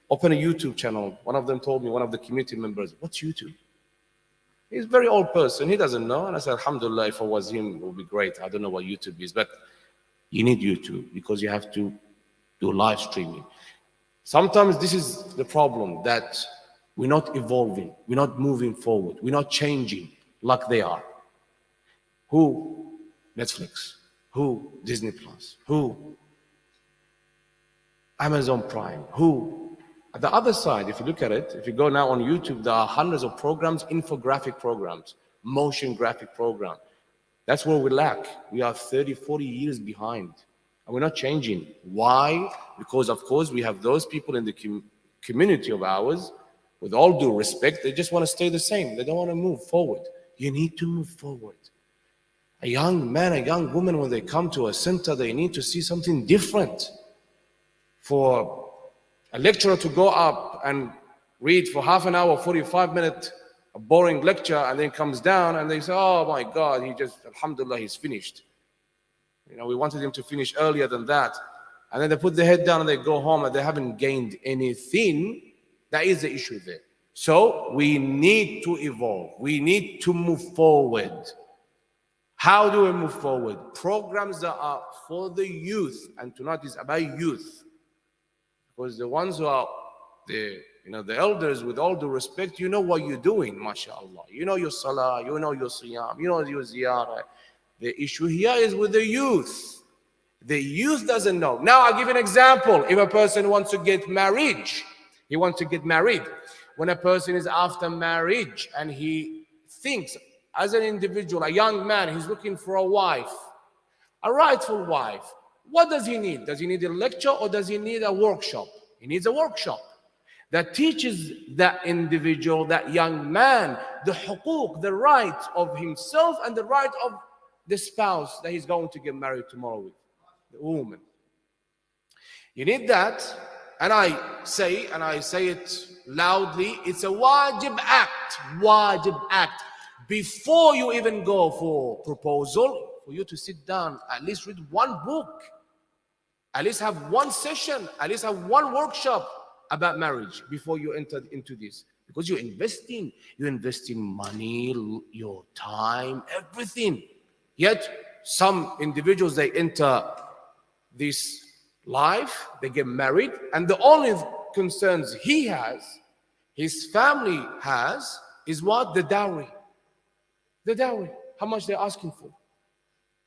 open a YouTube channel. One of them told me, one of the community members, what's YouTube? He's a very old person, he doesn't know. And I said, Alhamdulillah, if I was him, it would be great. I don't know what YouTube is, but you need YouTube because you have to do live streaming. Sometimes this is the problem, that we're not evolving, we're not moving forward, we're not changing like they are. Who? Netflix. Who? Disney Plus. Who? Amazon Prime. Who? At the other side, if you look at it, if you go now on YouTube, there are hundreds of programs, infographic programs, motion graphic program. That's where we lack. We are 30, 40 years behind. And we're not changing. Why? Because, of course, we have those people in the community of ours, with all due respect, they just want to stay the same. They don't want to move forward. You need to move forward. A young man, a young woman, when they come to a center, they need to see something different. For a lecturer to go up and read for half an hour, 45 minutes, a boring lecture, and then comes down and they say, oh my God, he just, alhamdulillah, he's finished. You know, we wanted him to finish earlier than that. And then they put their head down and they go home and they haven't gained anything. That is the issue there. So we need to evolve. We need to move forward. How do we move forward? Programs that are for the youth, and tonight is about youth. Because the ones who are the elders, with all due respect, you know what you're doing, mashallah. You know your salah, you know your siyam, you know your ziyarah. The issue here is with the youth. The youth doesn't know. Now I'll give an example. If a person wants to get married, he wants to get married. When a person is after marriage and he thinks, as an individual, a young man, he's looking for a wife, a rightful wife. What does he need? Does he need a lecture or does he need a workshop? He needs a workshop that teaches that individual, that young man, the huquq, the right of himself and the right of the spouse that he's going to get married tomorrow with, the woman. You need that, and I say it loudly, it's a wajib act. Before you even go for proposal, for you to sit down, at least read one book, at least have one session, at least have one workshop about marriage before you enter into this. Because you're investing money, your time, everything. Yet some individuals, they enter this life, they get married, and the only concerns he has, his family has, is what? The dowry. The dowry, how much they're asking for.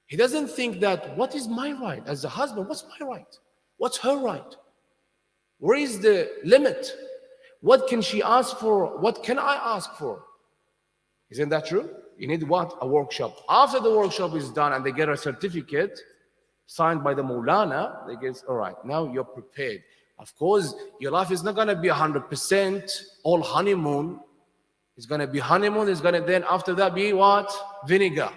He doesn't think that, what is my right as a husband? What's my right? What's her right? Where is the limit? What can she ask for? What can I ask for? Isn't that true? You need what? A workshop. After the workshop is done and they get a certificate signed by the Maulana, they get, all right, now you're prepared. Of course, your life is not going to be 100% all honeymoon. It's going to be honeymoon. It's going to then after that be what? Vinegar.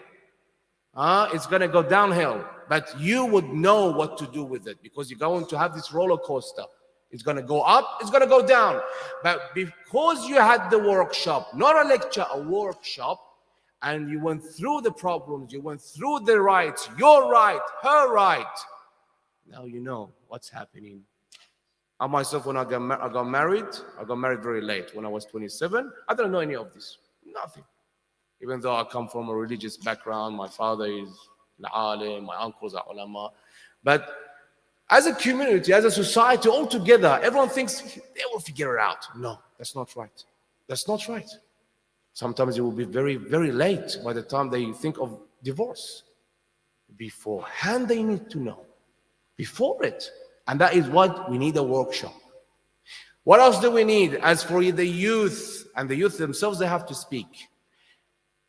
It's going to go downhill. But you would know what to do with it because you're going to have this roller coaster. It's going to go up, it's going to go down. But because you had the workshop, not a lecture, a workshop, and you went through the problems, you went through the rights, your right, her right, now you know what's happening. I myself, when I got married very late, when I was 27. I didn't know any of this, nothing. Even though I come from a religious background, my father is al-alim, my uncles are ulama. But as a community, as a society, all together, everyone thinks they will figure it out. No, that's not right. That's not right. Sometimes it will be very, very late by the time they think of divorce. Beforehand, they need to know. Before it. And that is what we need, a workshop. What else do we need? As for the youth, and the youth themselves, they have to speak.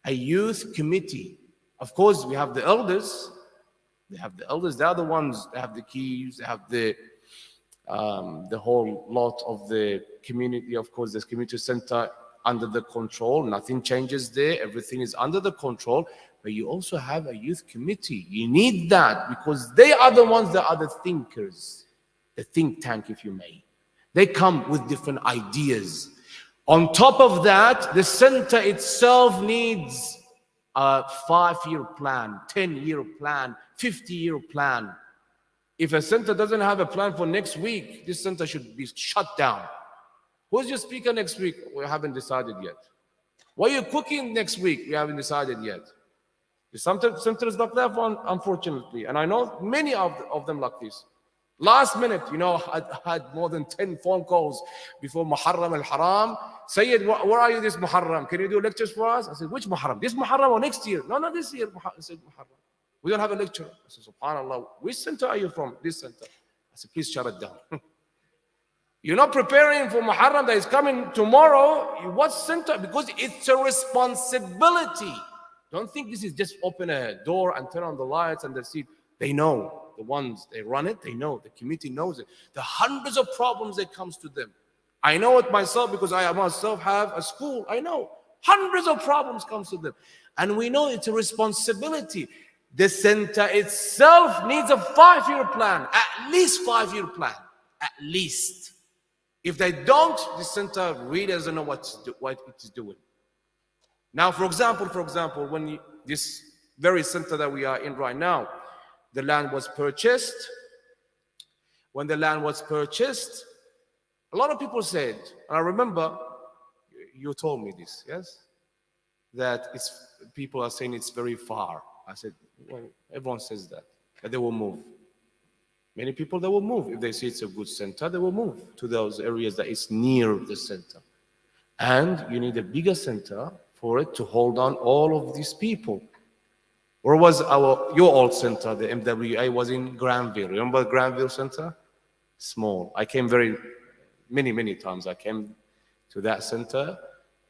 A youth committee. Of course, we have the elders. They have the elders. They are the ones that have the keys. They have the whole lot of the community. Of course, this community center under the control. Nothing changes there. Everything is under the control. But you also have a youth committee. You need that because they are the ones that are the thinkers. The think tank, if you may. They come with different ideas. On top of that, the center itself needs a 5-year plan, 10-year plan, 50-year plan. If a center doesn't have a plan for next week, this center should be shut down. Who's your speaker next week? We haven't decided yet. What are you cooking next week? We haven't decided yet. The center is like that one, unfortunately. And I know many of them like this. Last minute, I had more than 10 phone calls before Muharram-al-Haram. Sayyid, where are you this Muharram? Can you do lectures for us? I said, which Muharram? This Muharram or next year? No, not this year. I said, Muharram. We don't have a lecture. I said, subhanAllah, which center are you from? This center. I said, please shut it down. You're not preparing for Muharram that is coming tomorrow. What center? Because it's a responsibility. Don't think this is just open a door and turn on the lights and that's it. They know. The ones, they run it, they know. The committee knows it. The hundreds of problems that comes to them. I know it myself because I myself have a school. I know. Hundreds of problems comes to them. And we know it's a responsibility. The center itself needs a 5-year plan. At least 5-year plan. At least. If they don't, the center really doesn't know what it is doing. Now, for example, when this very center that we are in right now, the land was purchased. When the land was purchased, a lot of people said, and I remember you told me this, yes? That people are saying it's very far. I said, well, everyone says that they will move. Many people, they will move. If they see it's a good center, they will move to those areas that is near the center. And you need a bigger center for it to hold on all of these people. Where was your old center? The MWA was in Granville. Remember Granville Center? Small. I came many times. I came to that center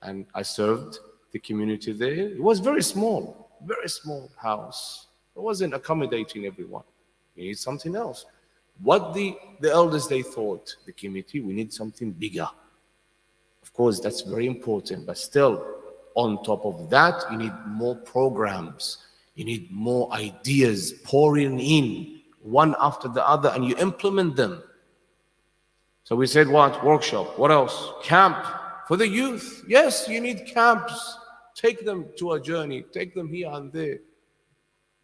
and I served the community there. It was very small house. It wasn't accommodating everyone. You need something else. What the elders, they thought, the committee, we need something bigger. Of course, that's very important, but still, on top of that, you need more programs. You need more ideas pouring in, one after the other, and you implement them. So we said what? Workshop. What else? Camp for the youth. Yes, you need camps. Take them to a journey. Take them here and there.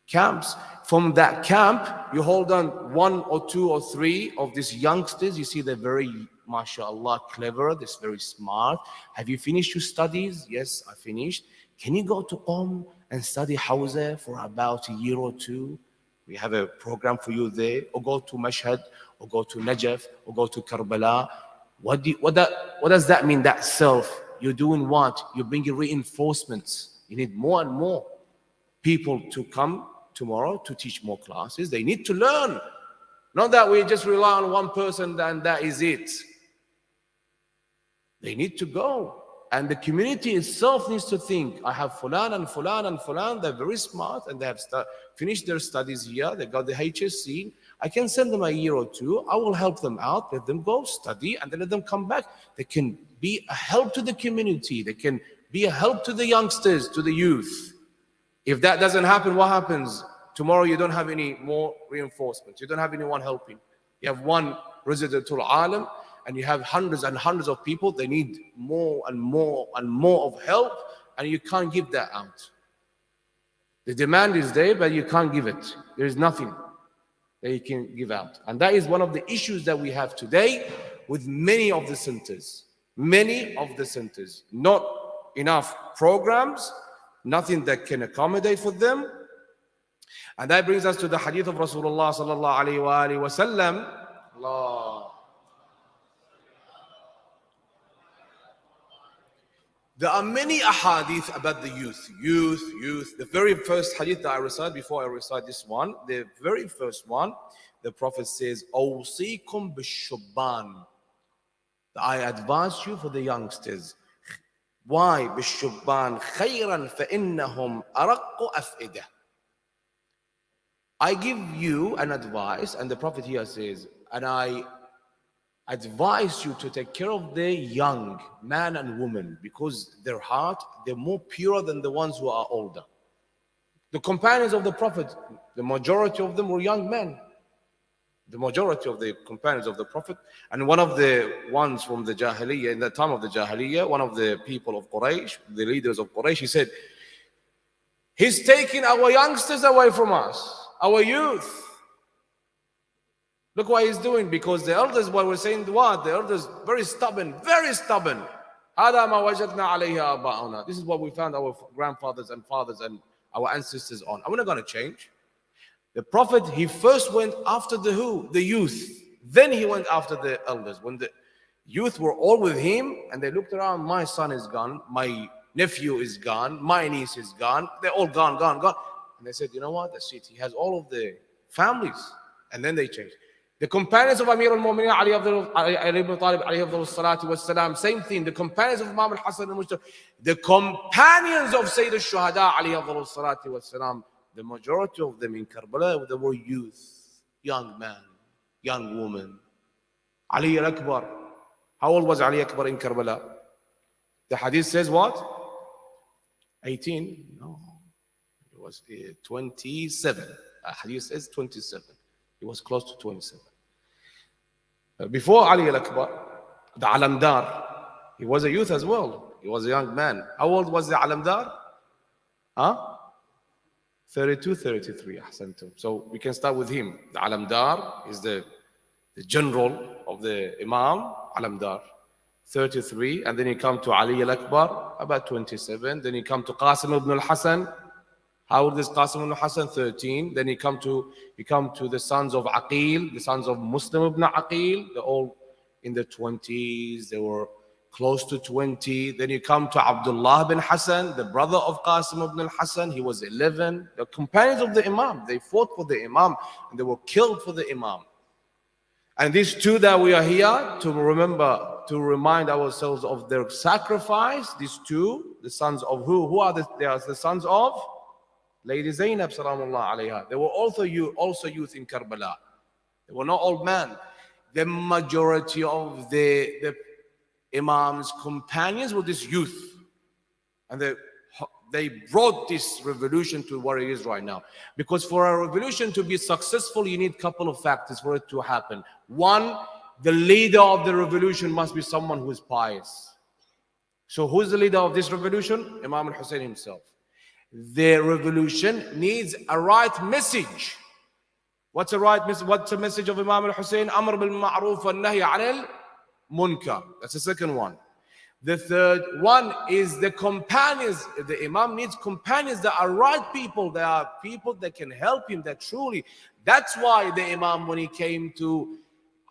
Camps. From that camp, you hold on 1 or 2 or 3 of these youngsters. You see they're very, mashallah, clever. They're very smart. Have you finished your studies? Yes, I finished. Can you go to and study Hawza for about a year or 2? We have a program for you there. Or go to Mashhad, or go to Najaf, or go to Karbala. What does that mean, that self? You're doing what? You're bringing reinforcements. You need more and more people to come tomorrow to teach more classes. They need to learn. Not that we just rely on one person and that is it. They need to go. And the community itself needs to think, I have Fulan and Fulan and Fulan, they're very smart and they have finished their studies here, they got the HSC. I can send them a year or 2, I will help them out, let them go study and then let them come back. They can be a help to the community, they can be a help to the youngsters, to the youth. If that doesn't happen, what happens? Tomorrow you don't have any more reinforcements, you don't have anyone helping. You have one Residentul Alam, and you have hundreds and hundreds of people, they need more and more and more of help, and you can't give that out. The demand is there, but you can't give it. There is nothing that you can give out. And that is one of the issues that we have today with many of the centers. Many of the centers. Not enough programs, nothing that can accommodate for them. And that brings us to the hadith of Rasulullah sallallahu alayhi wa sallam. Allah. There are many ahadith about the youth. The very first hadith that I recite, before I recite this one, the very first one, the Prophet says, "Awsikum bishubban." I advise you for the youngsters. Why? Bishubban khayran fa innahum araqqu af'idah. I give you an advice, and the Prophet here says, and I advise you to take care of the young man and woman, because their heart, they're more pure than the ones who are older. The companions of the Prophet, the majority of them were young men. the majority of the companions of the Prophet. And one of the ones from the Jahiliyyah, in the time of the Jahiliyyah, one of the people of Quraysh, the leaders of Quraysh, he said, he's taking our youngsters away from us, our youth. Look what he's doing, because the elders, what we're saying, what? The elders, very stubborn, very stubborn. This is what we found our grandfathers and fathers and our ancestors on. And we're not going to change. The Prophet, he first went after the who? The youth. Then he went after the elders. When the youth were all with him and they looked around, my son is gone, my nephew is gone, my niece is gone, they're all gone. And they said, you know what? That's it. He has all of the families. And then they changed. The companions of Amir al-Mu'mineen, Ali ibn Talib, alayhi salatu wassalam, same thing. The companions of Imam al-Hasan al-Mujtaba, the companions of Sayyid al-Shuhada, alayhi salatu wassalam, the majority of them in Karbala, they were youth, young man, young woman. Ali al-Akbar. How old was Ali Akbar in Karbala? The hadith says what? 18? No. It was 27. Hadith says 27. He was close to 27. Before Ali al-Akbar, the Alamdar, he was a youth as well. He was a young man. How old was the Alamdar? 32, 33. Ahsantum. So we can start with him. The Alamdar is the general of the Imam, Alamdar. 33. And then you come to Ali al-Akbar, about 27. Then you come to Qasim ibn al-Hasan. How old is Qasim ibn Hassan? 13. Then you come to the sons of Aqil, the sons of Muslim ibn Aqil. They're all in their 20s. They were close to 20. Then you come to Abdullah bin Hassan, the brother of Qasim ibn al-Hassan. He was 11. The companions of the Imam. They fought for the Imam and they were killed for the Imam. And these two that we are here to remember, to remind ourselves of their sacrifice. These two, the sons of who? Who are they are the sons of Lady Zainab salamullah alayha. They were also youth in Karbala. They were not old men. The majority of the Imam's companions were this youth. And they brought this revolution to what it is right now. Because for a revolution to be successful, you need a couple of factors for it to happen. One, the leader of the revolution must be someone who is pious. So who's the leader of this revolution? Imam al-Hussein himself. The revolution needs a right message. What's a right message? What's the message of Imam al-Hussein? Amr bil ma'roof wa nahy anil munkar. That's the second one. The third one is the companions. The Imam needs companions that are right people. They are people that can help him. That truly. That's why the Imam, when he came to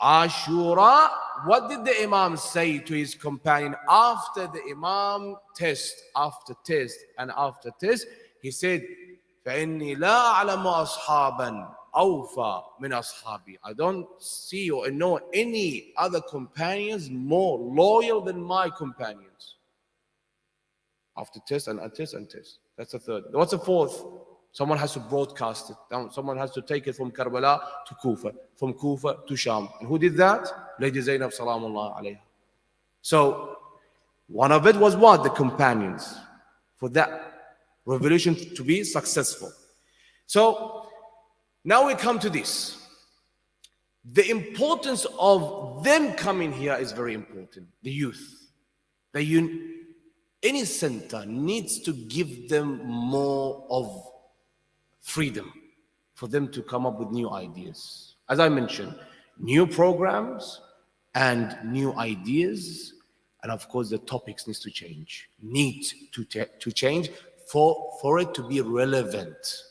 Ashura, what did the Imam say to his companion after the Imam test, after test, and after test? He said, فَإِنِّي لَا أَعْلَمُ أَصْحَابًا أَوْفَى مِنْ أَصْحَابِي. I don't see or know any other companions more loyal than my companions. After test and test and test. That's the third. What's the fourth? Someone has to broadcast it down. Someone has to take it from Karbala to Kufa, from Kufa to Sham. And who did that? Lady Zainab salamullah alayha. So one of it was what? The companions. For that revolution to be successful. So now we come to this. The importance of them coming here is very important. The youth. Any center needs to give them more of freedom for them to come up with new ideas. As I mentioned, new programs and new ideas, and of course the topics need to change. Need to change for it to be relevant.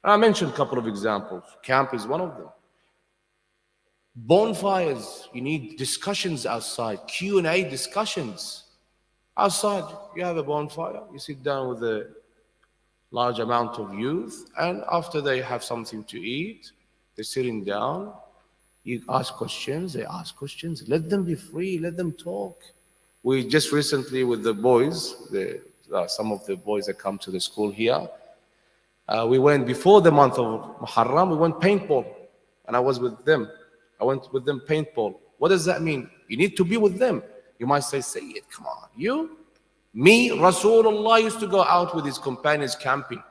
And I mentioned a couple of examples. Camp is one of them. Bonfires, you need discussions outside, Q&A discussions. Outside, you have a bonfire, you sit down with a large amount of youth, and after they have something to eat, they're sitting down, you ask questions, they ask questions, let them be free, let them talk. We just recently with the boys, some of the boys that come to the school here, we went before the month of Muharram, we went paintball, and I was with them. I went with them paintball. What does that mean? You need to be with them. You might say it, come on, you? Me, Rasulullah used to go out with his companions camping.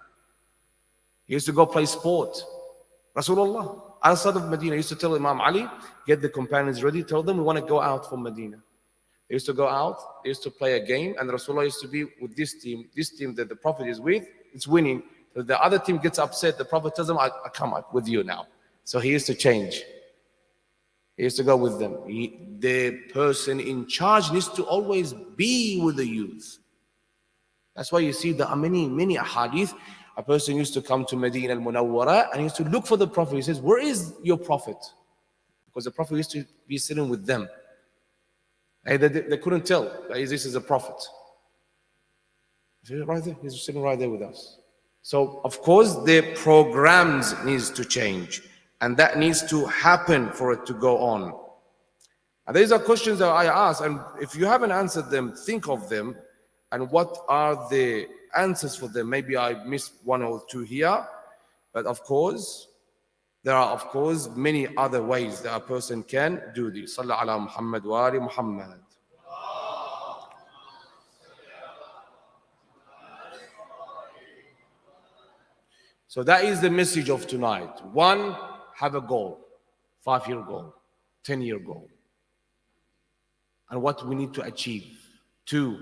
He used to go play sport. Rasulullah, outside of Medina. He used to tell Imam Ali, get the companions ready, tell them we want to go out from Medina. They used to go out, they used to play a game, and Rasulullah used to be with this team that the Prophet is with, it's winning. So the other team gets upset, the Prophet tells them, I come up with you now. So he used to change. He used to go with them. The person in charge needs to always be with the youth. That's why you see there are many ahadith. A person used to come to Medina al-Munawwara and he used to look for the Prophet. He says, where is your Prophet? Because the Prophet used to be sitting with them. And they couldn't tell that this is a Prophet. Right there, he's sitting right there with us. So, of course, the programs needs to change. And that needs to happen for it to go on. And these are questions that I ask. And if you haven't answered them, think of them. And what are the answers for them? Maybe I missed one or two here. But of course, there are, of course, many other ways that a person can do this. Sallallahu ala Muhammad wa ali Muhammad. So that is the message of tonight. One, have a goal, 5-year goal, 10-year goal. And what we need to achieve. 2,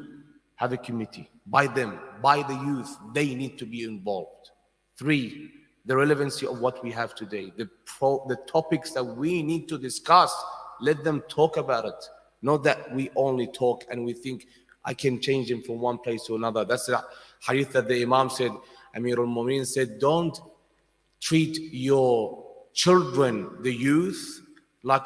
have a committee. By them, by the youth, they need to be involved. 3, the relevancy of what we have today, the topics that we need to discuss, let them talk about it. Not that we only talk and we think, I can change them from one place to another. That's the hadith that the Imam said, Amir al-Mu'mineen said, don't treat your children, the youth, like,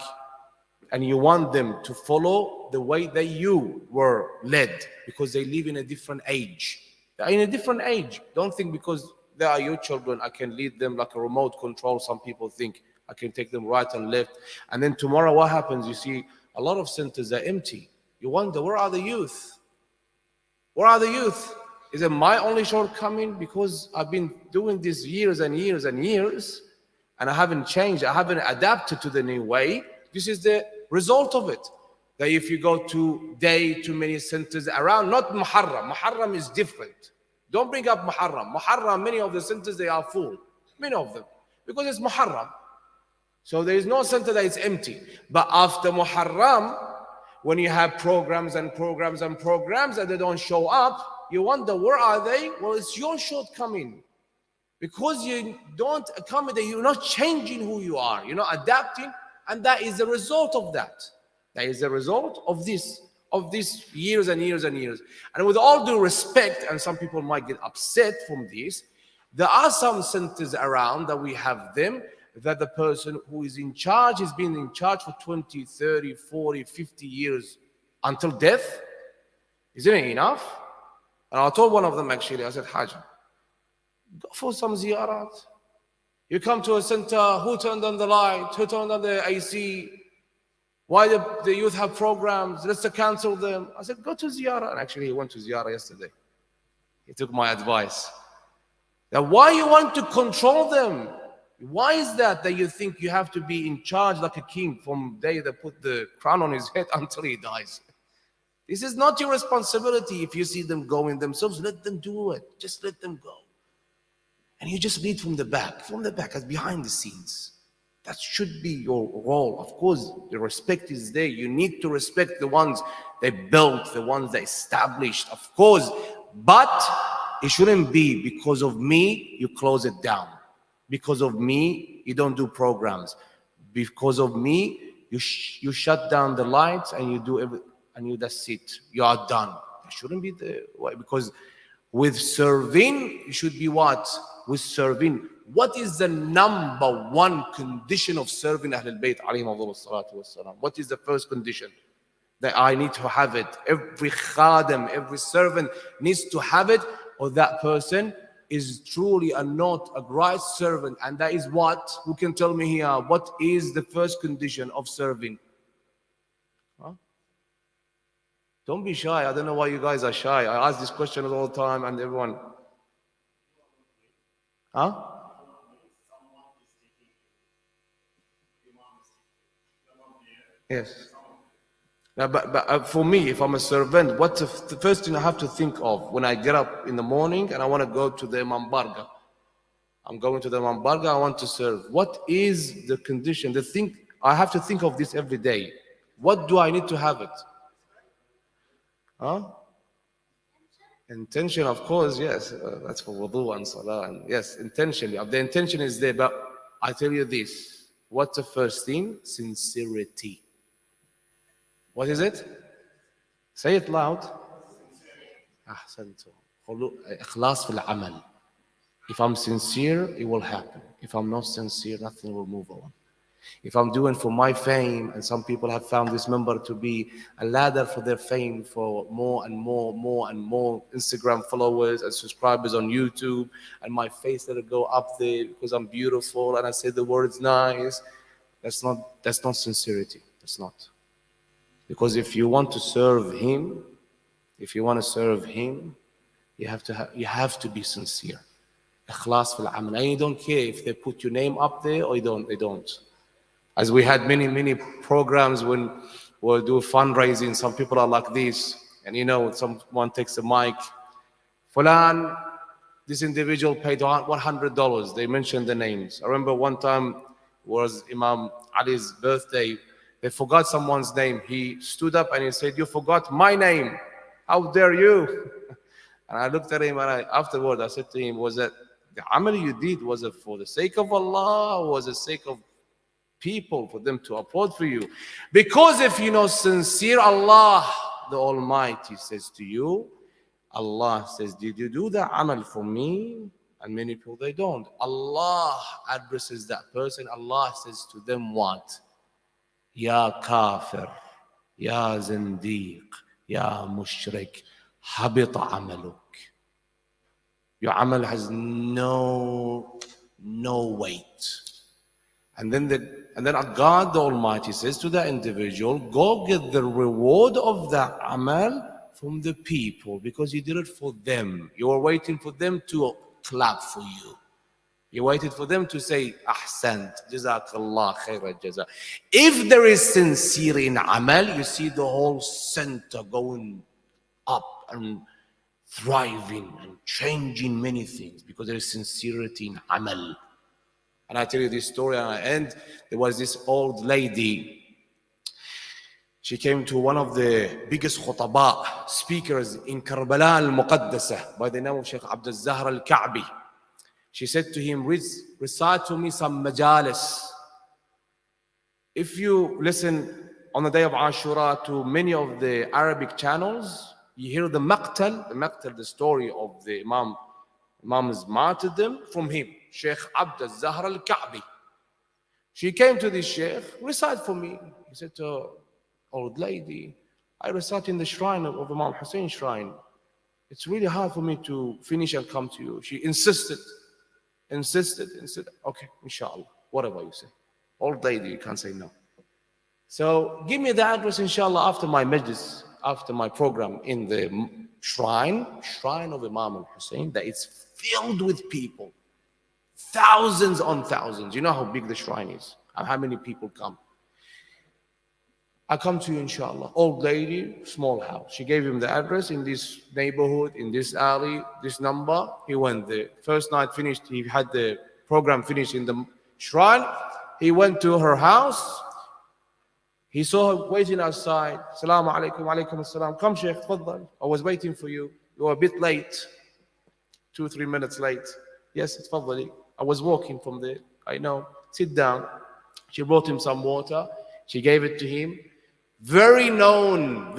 and you want them to follow the way that you were led, because they live in a different age. They're in a different age. Don't think because they are your children, I can lead them like a remote control. Some people think I can take them right and left. And then tomorrow what happens? You see a lot of centers are empty. You wonder, where are the youth? Where are the youth? Is it my only shortcoming? Because I've been doing this years and years and years, and I haven't changed. I haven't adapted to the new way. This is the result of it. That if you go today to many centers around, not Muharram. Muharram is different. Don't bring up Muharram. Muharram, many of the centers, they are full. Many of them. Because it's Muharram. So there is no center that is empty. But after Muharram, when you have programs and programs and programs and they don't show up, you wonder, where are they? Well, it's your shortcoming. Because you don't accommodate, you're not changing who you are. You're not adapting. And that is the result of that. That is the result of this years and years and years. And with all due respect, and some people might get upset from this, there are some centers around that we have them, that the person who is in charge has been in charge for 20, 30, 40, 50 years until death. Isn't it enough? And I told one of them actually, I said, Hajj, go for some ziyarat. You come to a center, who turned on the light, who turned on the AC, why the youth have programs, let's cancel them. I said, go to ziyarah. And actually he went to ziyarah yesterday. He took my advice. Now why you want to control them? Why is that you think you have to be in charge like a king from the day they put the crown on his head until he dies? This is not your responsibility. If you see them going themselves, let them do it. Just let them go. And you just lead from the back as behind the scenes. That should be your role. Of course, the respect is there. You need to respect the ones they built, the ones they established, of course. But it shouldn't be because of me, you close it down. Because of me, you don't do programs. Because of me, you shut down the lights and you do everything. And that's it. You are done. It shouldn't be the way. Because with serving, it should be what? With serving. What is the number one condition of serving Ahlul Bayt alayhim salatu wassalam? What is the first condition? That I need to have it. Every khadim, every servant needs to have it, or that person is truly not a right servant. And that is what? Who can tell me here? What is the first condition of serving? Huh? Don't be shy. I don't know why you guys are shy. I ask this question all the time and everyone. Huh? Yes. Now, but for me, if I'm a servant, what's the first thing I have to think of when I get up in the morning and I want to go to the Imam Barga? I'm going to the Mambarga, I want to serve. What is the condition? The thing, I have to think of this every day. What do I need to have it? Huh? Intention, of course, yes. That's for wudu and salah. And yes, intention. The intention is there, but I tell you this. What's the first thing? Sincerity. What is it? Say it loud. أحسنتم. إخلاص في العمل. If I'm sincere, it will happen. If I'm not sincere, nothing will move on. If I'm doing for my fame, and some people have found this member to be a ladder for their fame, for more and more Instagram followers and subscribers on YouTube, and my face that'll go up there because I'm beautiful and I say the words nice, that's not sincerity. That's not. Because if you want to serve him, you have to be sincere. Ikhlas fil amal. And you don't care if they put your name up there or they don't. As we had many programs when we'll do fundraising, some people are like this, and someone takes a mic. Fulan, this individual paid $100. They mentioned the names. I remember one time was Imam Ali's birthday. They forgot someone's name. He stood up and he said, "You forgot my name. How dare you?" And I looked at him and afterward I said to him, "Was that the amal you did, was it for the sake of Allah or was it sake of people, for them to applaud for you?" Because if you know sincere, Allah the Almighty says to you, Allah says, "Did you do the amal for me?" And many people, they don't. Allah addresses that person. Allah says to them what? Ya kafir, ya zindiq, ya mushrik, habita amaluk. Your amal has no weight. And then God the Almighty says to that individual, "Go get the reward of that amal from the people, because you did it for them. You were waiting for them to clap for you. You waited for them to say, Ahsant, Jazakallah khairah jaza." If there is sincere in amal, you see the whole center going up and thriving and changing many things, because there is sincerity in amal. And I tell you this story and I end. There was this old lady. She came to one of the biggest khutaba speakers in Karbala al-Muqaddasa by the name of Sheikh Abdul Zahra al-Ka'bi. She said to him, "Recite to me some majalis." If you listen on the day of Ashura to many of the Arabic channels, you hear the maqtal, the story of the Imam's martyrdom from him, Sheikh Abdul Zahra al-Ka'bi. She came to this Sheikh, "Recite for me." He said to her, "Old lady, I recite in the shrine of Imam Hussein's shrine. It's really hard for me to finish and come to you." She insisted. "Okay, inshallah, whatever you say." Old lady, you can't say no. "So give me the address, inshallah, after my majlis, after my program in the shrine of Imam al-Hussein, that it's filled with people. Thousands on thousands. You know how big the shrine is, and how many people come. I come to you, inshallah." Old lady, small house. She gave him the address in this neighborhood, in this alley, this number. He went there. First night finished, he had the program finished in the shrine. He went to her house. He saw her waiting outside. "Assalamu alaikum, alaikum assalam. Come, Sheikh, tfaddal. I was waiting for you. You were a bit late. 2-3 minutes late." "Yes, tfaddali. I was walking from there. I know. Sit down." She brought him some water. She gave it to him. Very known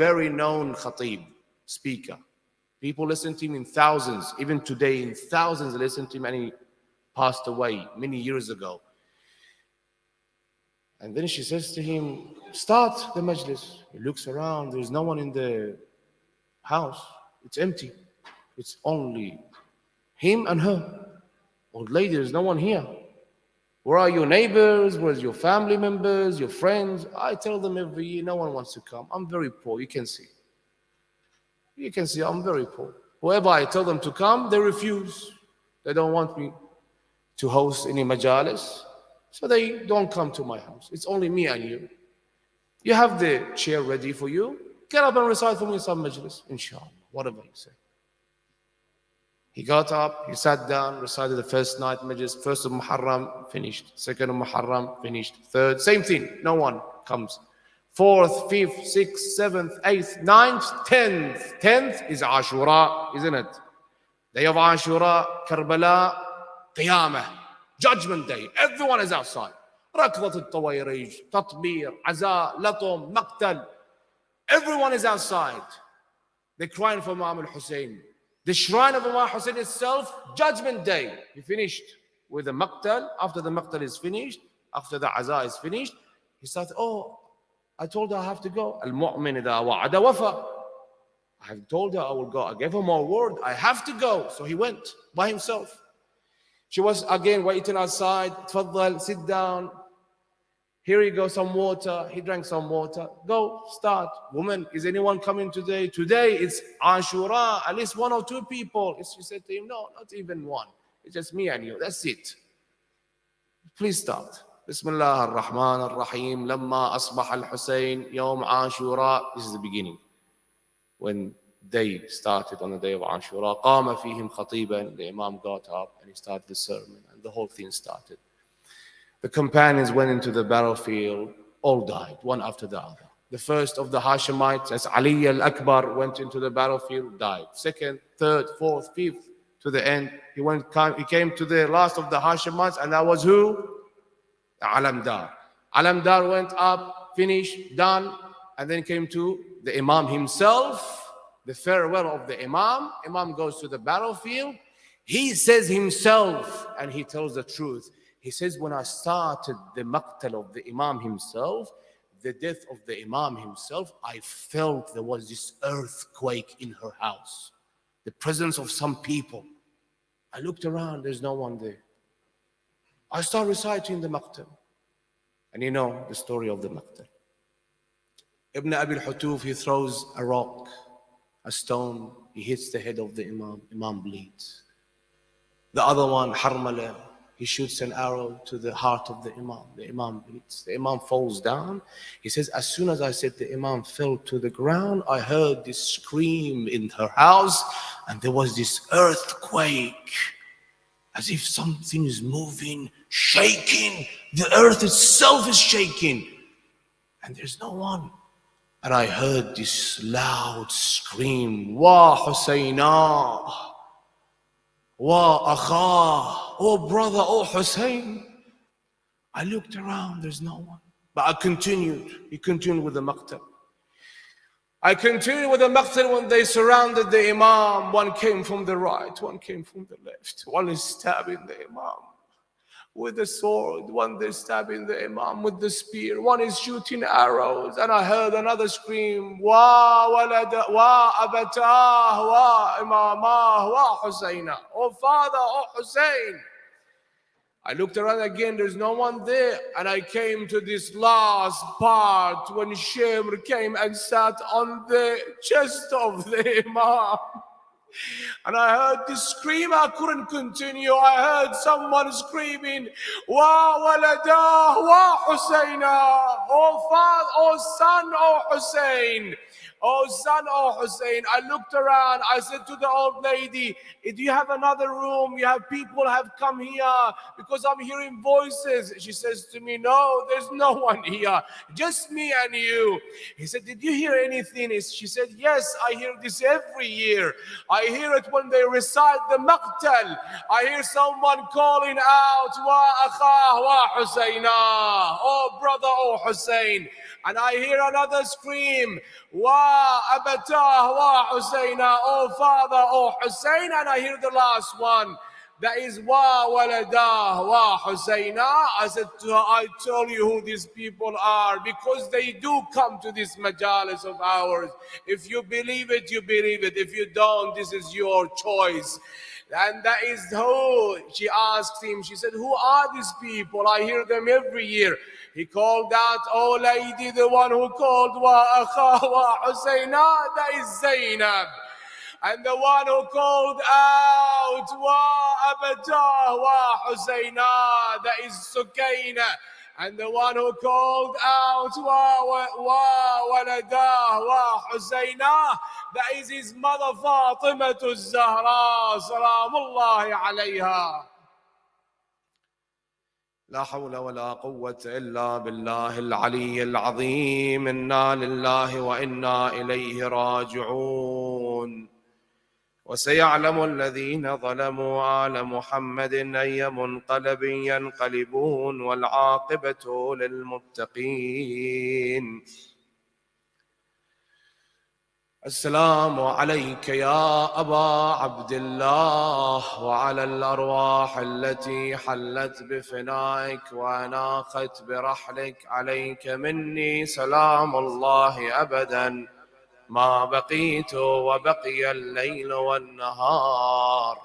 khatib, speaker. People listen to him in thousands. Even today, in thousands listen to him, and he passed away many years ago. And then she says to him, "Start the majlis." He looks around. There's no one in the house. It's empty. It's only him and her. "Old lady, there's no one here. Where are your neighbors? Where's your family members, your friends?" "I tell them every year, no one wants to come. I'm very poor, you can see. I'm very poor. Whoever I tell them to come, they refuse. They don't want me to host any majalis, so they don't come to my house. It's only me and you. You have the chair ready for you. Get up and recite for me some majlis, inshallah, whatever you say." He got up, he sat down, recited the first night Majlis, first of Muharram, finished. Second of Muharram, finished. Third, same thing, no one comes. Fourth, fifth, sixth, seventh, eighth, ninth, 10th. 10th is Ashura, isn't it? Day of Ashura, Karbala, Qiyamah, Judgment Day. Everyone is outside. ركضة الطويريج, تطبير, عزاء, لطم, مقتل. Everyone is outside. They're crying for Imam al-Hussein. The shrine of Imam Hussein itself, Judgment Day. He finished with the maqtal. After the maqtal is finished, after the azaa is finished, he started, oh, I told her I have to go. Al-mu'min idha wa'ada wafa. I have told her I will go. I gave her my word. I have to go. So he went by himself. She was again waiting outside. Tfaddal, sit down. Here you go, some water. He drank some water. Go, start. Woman, is anyone coming today? Today it's Ashura. At least one or two people. She said to him, no, not even one. It's just me and you. That's it. Please start. Bismillah ar-Rahman ar-Rahim. Lamma asbah al-Husayn yawm Ashura. This is the beginning. When they started on the day of Ashura, qama fihim khatiban. The Imam got up and he started the sermon. And the whole thing started. The companions went into the battlefield, all died, one after the other. The first of the Hashemites, as Ali al-Akbar, went into the battlefield, died. Second, third, fourth, fifth, to the end. He came to the last of the Hashemites, and that was who? Alamdar. Alamdar went up, finished, done, and then came to the Imam himself, the farewell of the Imam. Imam goes to the battlefield. He says himself, and he tells the truth. He says, when I started the maqtal of the Imam himself, the death of the Imam himself, I felt there was this earthquake in her house. The presence of some people. I looked around, there's no one there. I start reciting the maqtal. And you know the story of the maqtal. Ibn Abi al-Hutuf, he throws a rock, a stone, he hits the head of the Imam. Imam bleeds. The other one, Harmala, he shoots an arrow to the heart of the Imam. The Imam bleeds. The Imam falls down. He says, as soon as I said the Imam fell to the ground, I heard this scream in her house, and there was this earthquake, as if something is moving, shaking. The earth itself is shaking, and there's no one. And I heard this loud scream, Wa Husayna. Wa akha, oh brother, oh Hussein. I looked around, there's no one. But I continued. He continued with the maqtal. I continued with the maqtal when they surrounded the Imam. One came from the right, one came from the left. One is stabbing the Imam with the sword. One is stabbing the Imam with the spear. One is shooting arrows. And I heard another scream, Wa walada, wa abatah, wa imamah, wa Husayna. Oh father, oh Hussein. I looked around again, there's no one there. And I came to this last part when Shamr came and sat on the chest of the Imam. And I heard this scream, I couldn't continue. I heard someone screaming, Wa waladah, wa Husayna. Oh father, oh son, oh Hussein. Oh son, oh Hussein. I looked around, I said to the old lady, do you have another room? You have people have come here because I'm hearing voices. She says to me, no, there's no one here, just me and you. He said, did you hear anything? She said, yes, I hear this every year. I hear it when they recite the maqtal. I hear someone calling out, Wa akha, wa Husayna. Oh brother, oh Hussein. And I hear another scream, Wa abatah, wa Husayna. Oh father, oh Hussein. And I hear the last one, that is Wa waladah, wa Husayna. I said to her, I tell you who these people are, because they do come to this majalis of ours. If you believe it, you believe it. If you don't, this is your choice. And that is who, she asked him, she said, who are these people? I hear them every year. He called out, oh lady, the one who called Wa akha, wa Husayna, that is Zainab. And the one who called out, Wa abatah, wa Husayna, that is Sukaina. And the one who called out, Wa وولداه وحسيناه. That is his mother Fatima الزهراء سلام الله عليها. لا حول ولا قوة إلا بالله العلي العظيم. إنا لله وإنا إليه راجعون. وسيعلم الذين ظلموا آل محمد أي منقلب ينقلبون والعاقبة للمتقين. السلام عليك يا أبا عبد الله وعلى الأرواح التي حلت بفنائك وأناخت برحلك. عليك مني سلام الله أبدا ما بقيت وبقي الليل والنهار،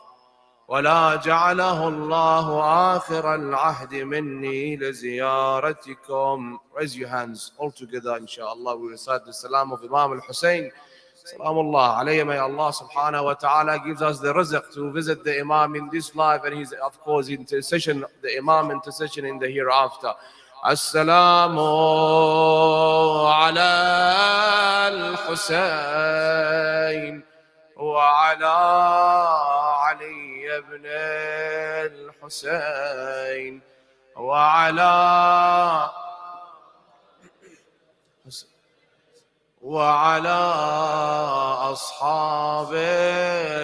ولا جعله الله آخر العهد مني لزيارتكم. Raise your hands all together, inshallah. We recite the salam of Imam al-Hussein. Salamullah alayhi. May Allah subhanahu wa ta'ala gives us the rizq to visit the Imam in this life, and his, of course, intercession, the Imam intercession in the hereafter. Assalamu ala al-Hussein وعلى علي بن الحسين وعلى أصحاب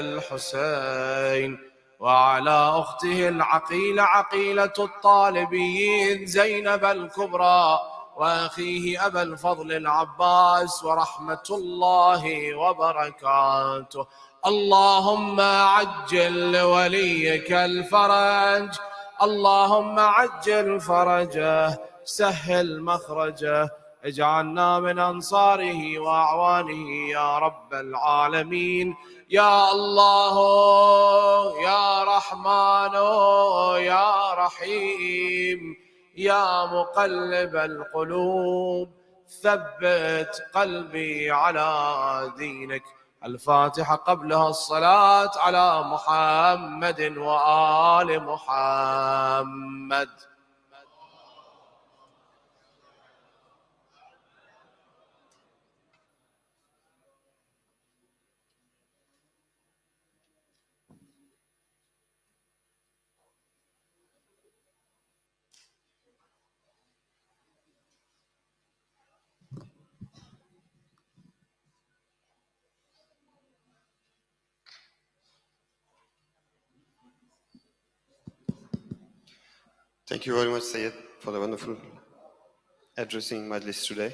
الحسين وعلى أخته العقيلة عقيلة الطالبيين زينب الكبرى وأخيه أبا الفضل العباس ورحمة الله وبركاته. اللهم عجل لوليك الفرج، اللهم عجل فرجه، سهل مخرجه، اجعلنا من أنصاره وأعوانه يا رب العالمين. يا الله يا رحمن يا رحيم يا مقلب القلوب ثبت قلبي على دينك. الفاتحة قبلها الصلاة على محمد وآل محمد. Thank you very much, Sayyid, for the wonderful addressing Majlis today.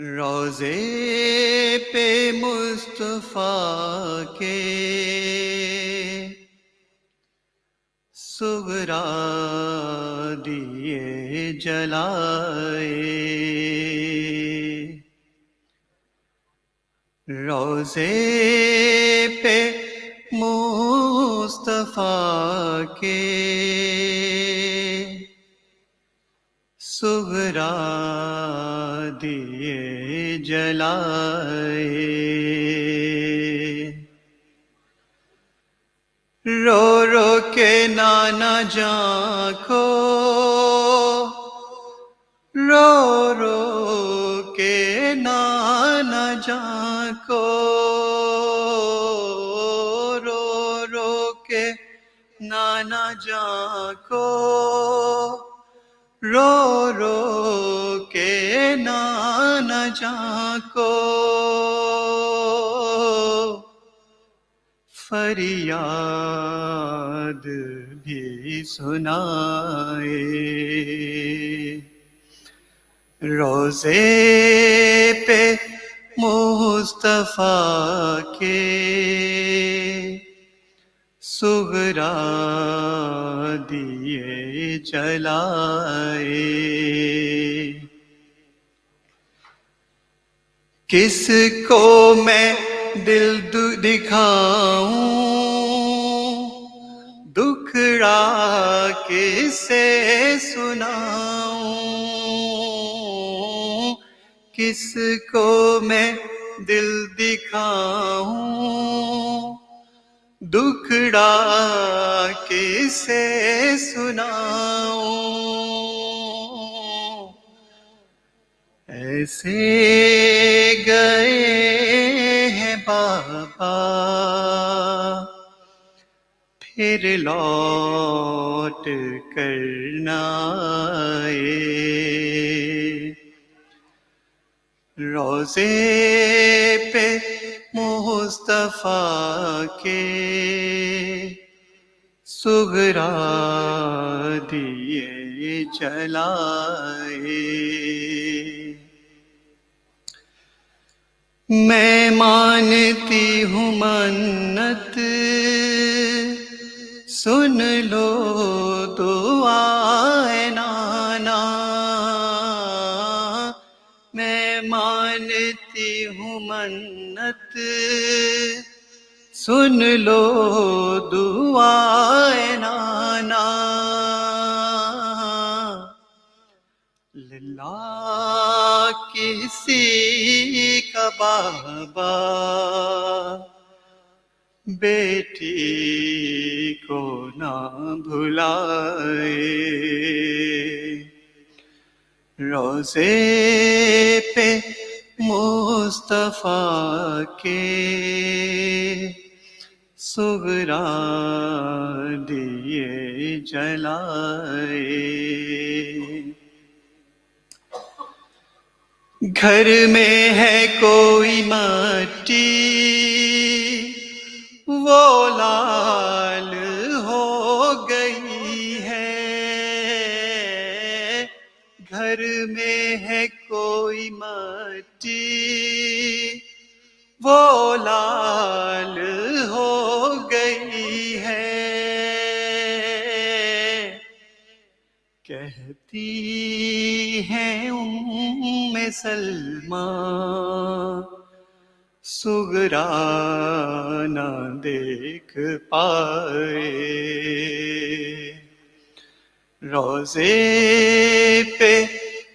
روضے پہ مصطفیٰ کے سغرا دیے جلائے، روضے پہ مصطفیٰ کے سغرا دیے جلائے، رو رو کے نانا جان کو، رو رو کے نانا جان کو، رو رو کے نانا جان کو، رو رو کے نانا جان کو فریاد بھی سنائے، روضے پہ مصطفیٰ کے سغرا دیے جلائے، کس کو میں دل دکھاؤں دکھڑا کسے سناؤں، کس کو میں دل دکھاؤں دکھڑا کسے سناؤں، ایسے گئے ہیں بابا پھر لوٹ کر نہ آئے، روضے پہ مصطفیٰ کے سغرا دیے جلائے، میں مانتی ہوں منت سن لو دعائے نانا، میں مانتی ہوں منت سن لو دعائے نانا، للہ کسی کا بابا بیٹی کو نہ بھلائے، روضے پہ مصطفیٰ کے سغرا دیے جلائے، گھر میں ہے کوئی مٹی وہ لال ہو گئی ہے، گھر میں ہے کوئی مٹی وہ لال ہو گئی ہے، کہتی ہیں سلمہ سغرا نہ دیکھ پائے، روضے پہ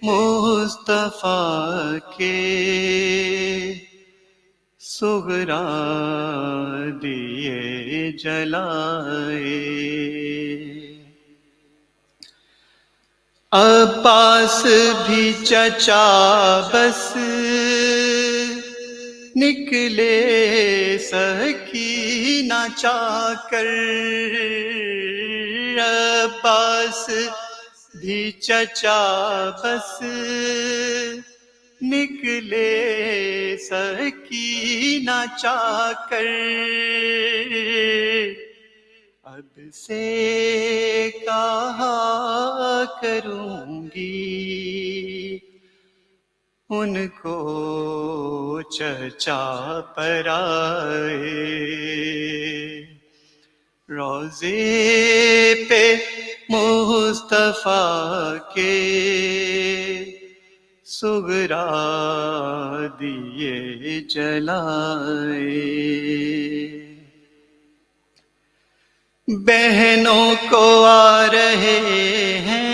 مصطفیٰ کے سغرا دیے جلائے، عباس بھی چچا بس نکلے سکینہ چاہ کر، عباس بھی چچا بس نکلے سکینہ چاہ کر، اب سے کہا کروں گی ان کو چرچا پر آئے، روضے پہ مصطفیٰ کے سغرا دیے جلائے، بہنوں کو آ رہے ہیں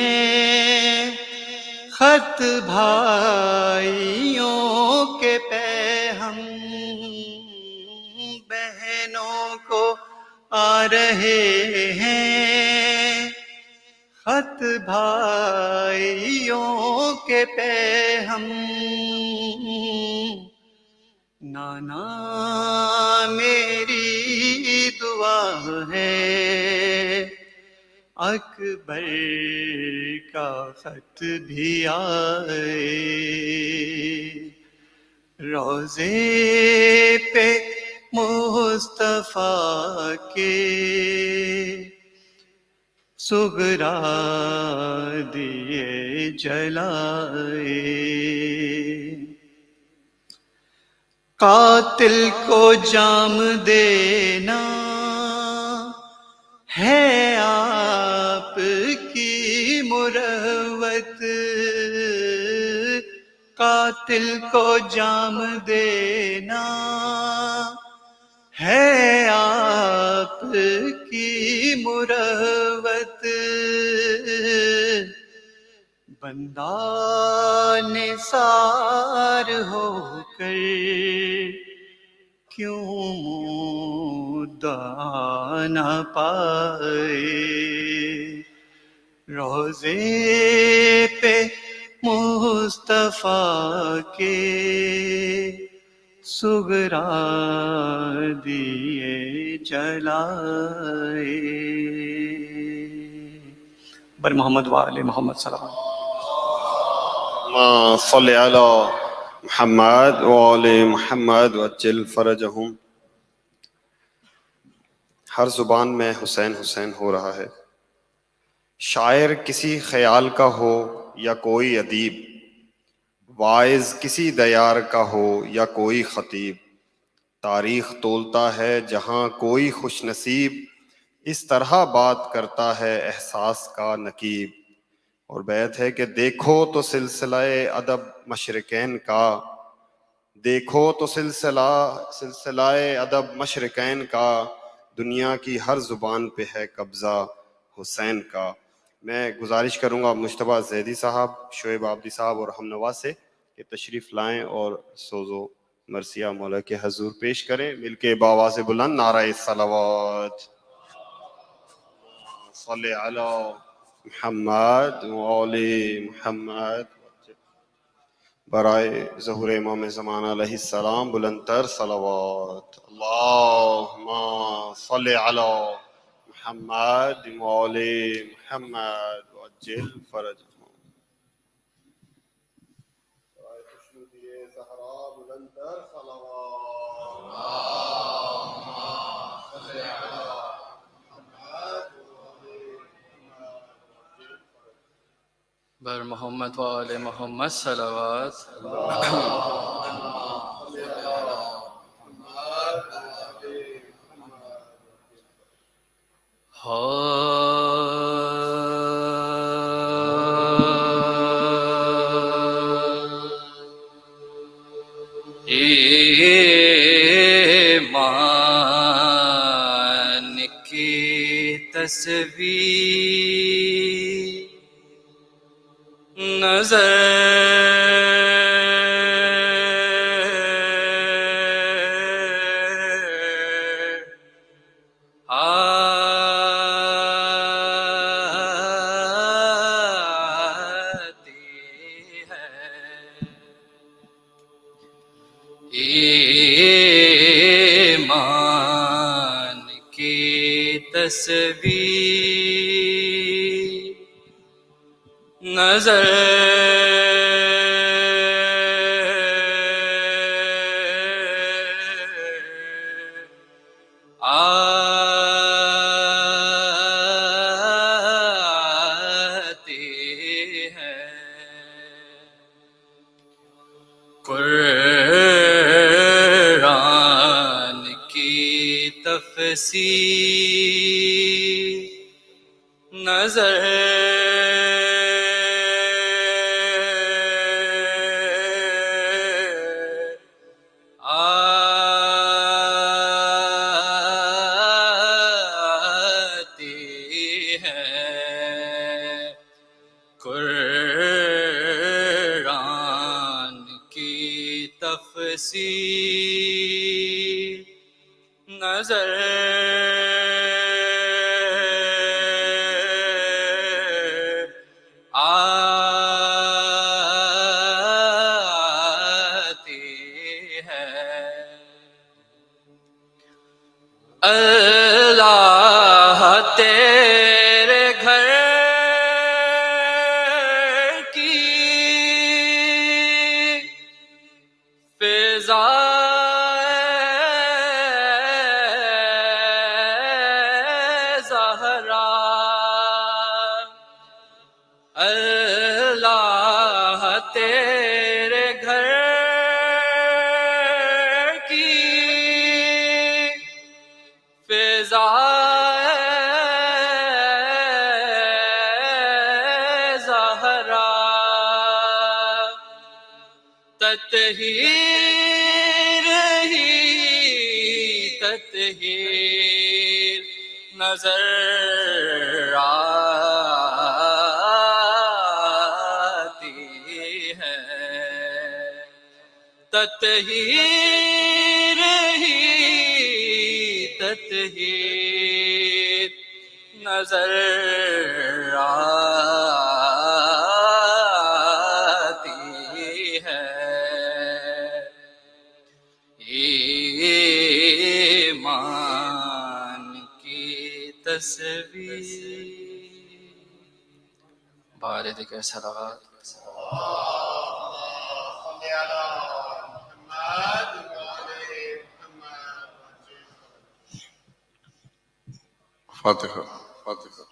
خط بھائیوں کے پیغام، بہنوں کو آ رہے ہیں خط بھائیوں کے پیغام، نانا میری دعا ہے اکبر کا خط بھی آئے، روضے پہ مصطفیٰ کے سغرا دیے جلائے، قاتل کو جام دینا ہے آپ کی مروت، قاتل کو جام دینا ہے آپ کی مروت، بندہ نثار ہو کر کیوں مدعا نہ پائے، روضے پہ مصطفیٰ کے سغرا دیے جلائے، بر محمد وآل محمد صلی اللہ علیہ وسلم۔ اللهم صل على محمد وآل محمد وعجل فرجهم۔ ہر زبان میں حسین حسین ہو رہا ہے، شاعر کسی خیال کا ہو یا کوئی ادیب، واعظ کسی دیار کا ہو یا کوئی خطیب، تاریخ تولتا ہے جہاں کوئی خوش نصیب، اس طرح بات کرتا ہے احساس کا نقیب۔ اور بیت ہے کہ دیکھو تو سلسلہ ادب مشرقین کا، دیکھو تو سلسلہ ادب مشرقین کا، دنیا کی ہر زبان پہ ہے قبضہ حسین کا۔ میں گزارش کروں گا مجتبیٰ زیدی صاحب، شعیب عابدی صاحب اور ہم نوا سے کہ تشریف لائیں اور سوزو مرثیہ مولا کے حضور پیش کریں، مل کے بآواز بلند نعرہ صلوات، صلی علی محمد وآل محمد، برائے ظہور امام زمان علیہ السلام بلند تر صلوات، اللہم صلی علی محمد وآل محمد وعجل فرجهم، برائے خوشنودی زہرا بلند تر صلوات، صلی علی بر محمد و آل محمد صلوات۔ ایمان کی تصویر نظر آتی ہے، ایمان کی تصویر نظر آتی ہے، تفسیر نظر آتی ہے قرآن کی تفسیر نظر آتی ہے اللہ تیرے گھر کی فضا زہرا اللہ تیرے گھر کی فضا زہرا تطہیر ہی تطہیر نظر آتی ہے تطہیر ہی تطہیر نظر آتی ہے ایمان کی تصویر بارد کے صلوات فاتحہ فاتحہ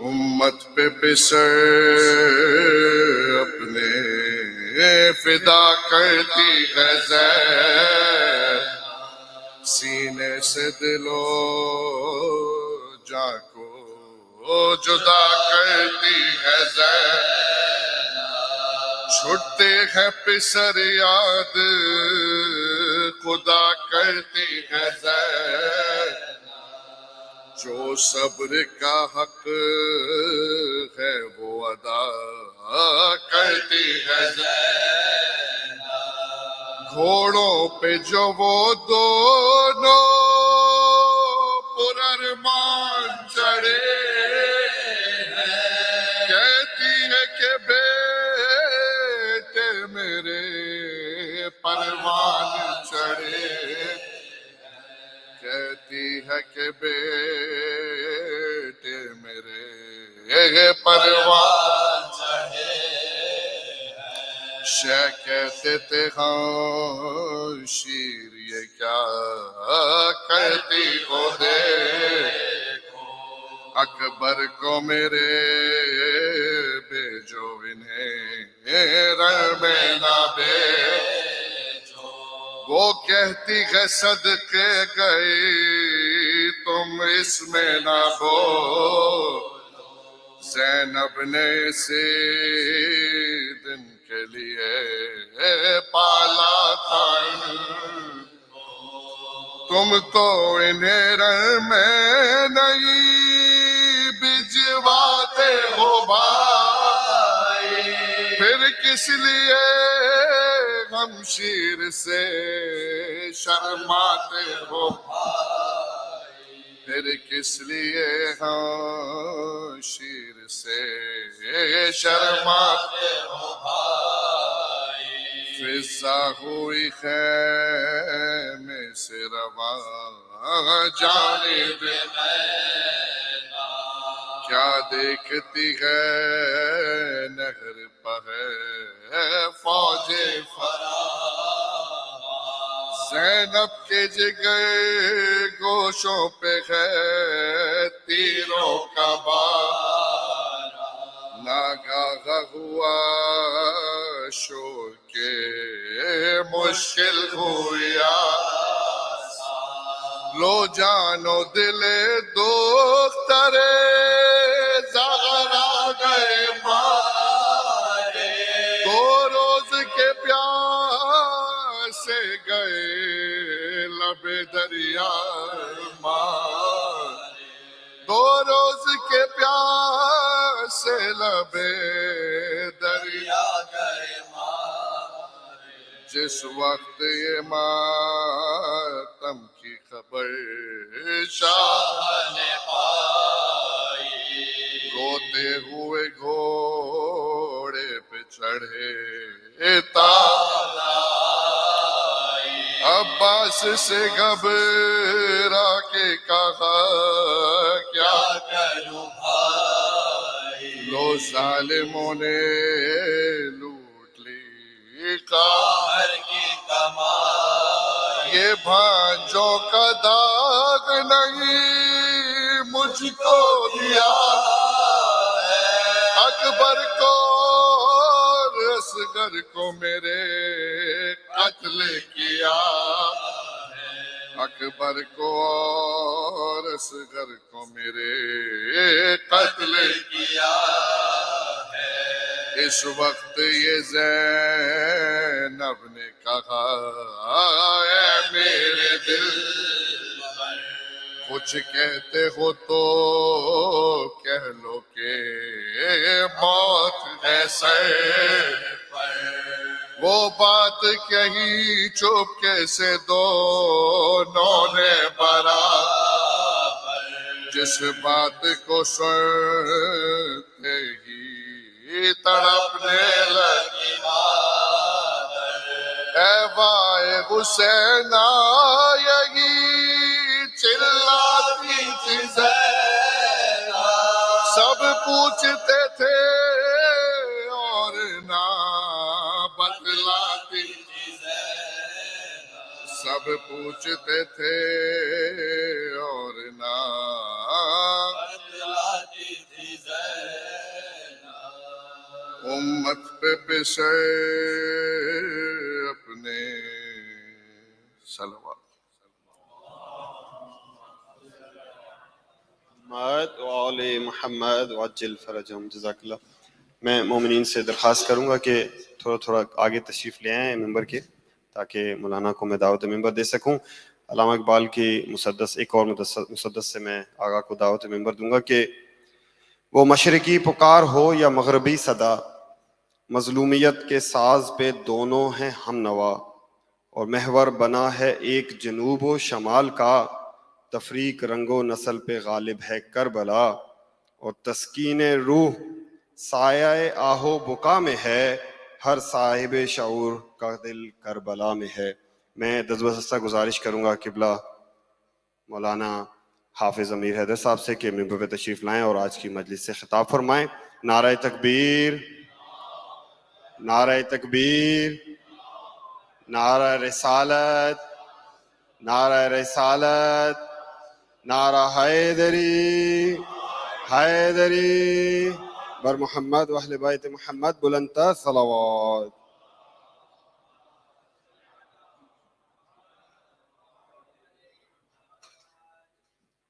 امت پہ بسر اپنے فدا کرتی ہے زید سینے سے دل و جاں کو جدا کرتی ہے زید چھٹتے ہیں پسر یاد خدا کرتی ہے زید جو صبر کا حق ہے وہ ادا کرتی ہے زید گھوڑوں پہ جو وہ دونوں پرارمان چڑھے کہتی ہے کہ بیٹے میرے پروان چڑھے کہتی ہے کہ بیٹے میرے پروان چڑھے شہ کہتے تھے ہاں شیر یہ کیا کرتی ہو دیکھو اکبر کو میرے بھیجو انہیں رن میں نہ بھیجو وہ کہتی ہے صدقے گئی تم اس میں نہ بولو زینب نے اسی دن کے لیے پالا تھا تم تو انہیں رن میں نہیں بھجواتے ہو بھائی پھر کس لیے ہم شیر سے شرماتے ہو پھر کس لیے ہم شیر سے شرماتے ہو فضا ہوئی خیمے سے رواں جانب کیا دیکھتی ہے نہر پہ فوج زینب کے جگر گوشوں پہ ہے تیروں کا بار ناگاہ ہوا شور کے مشکل ہویا لو جانو دل دختر زہرا گئے مارے دو روز کے پیاسے گئے لب دریا مارے دو روز کے پیاسے لب دریا گئے مارے جس وقت یہ ماتم کی خبر شاہ نے پائی روتے ہوئے گھوڑے پہ چڑھے عباس سے گھبرا کے کہا کیا کروں بھائی لو ظالموں نے لوٹ لی قہر کی کمائی یہ بھانجوں کا داغ نہیں مجھ کو دیا اکبر کو اصغر کو میرے قتل کیا اکبر کو اور اصغر کو میرے قتل کیا اس وقت یہ زینب نے کہا اے میرے دل کچھ کہتے ہو تو کہہ لو کہ موت ہے سر پر وہ بات کہی چپکے سے دونوں نے برابر جس بات کو سنتے ہی تڑپنے لگی مادر اے وائے حسین یہی چلاتی تھی زینب سب پوچھتے تھے اور نہ بتلاتی تھی زینب سب پوچھتے تھے اور نہ بتلاتی تھی زینب امت پہ بسے اپنے صلوات محمد وآل محمد وعجل فرجہم جزاک اللہ. میں مومنین سے درخواست کروں گا کہ تھوڑا آگے تشریف لے آئیں ممبر کے تاکہ مولانا کو میں دعوت ممبر دے سکوں. علامہ اقبال کی مسدس ایک اور مسدس سے میں آغا کو دعوت ممبر دوں گا کہ وہ مشرقی پکار ہو یا مغربی صدا مظلومیت کے ساز پہ دونوں ہیں ہم نوا اور محور بنا ہے ایک جنوب و شمال کا تفریق رنگ و نسل پہ غالب ہے کربلا اور تسکین روح سایہ آہو بکا میں ہے ہر صاحب شعور کا دل کربلا میں ہے. میں دستبستہ گزارش کروں گا قبلہ مولانا حافظ امیر حیدر صاحب سے کہ ممبر پہ تشریف لائیں اور آج کی مجلس سے خطاب فرمائیں. نعرہ تکبیر، نعرہ تکبیر، نعرہ رسالت، نعرہ رسالت، نعرہ حیدری حیدری بر محمد و اہل بیت محمد بلندتر صلوات.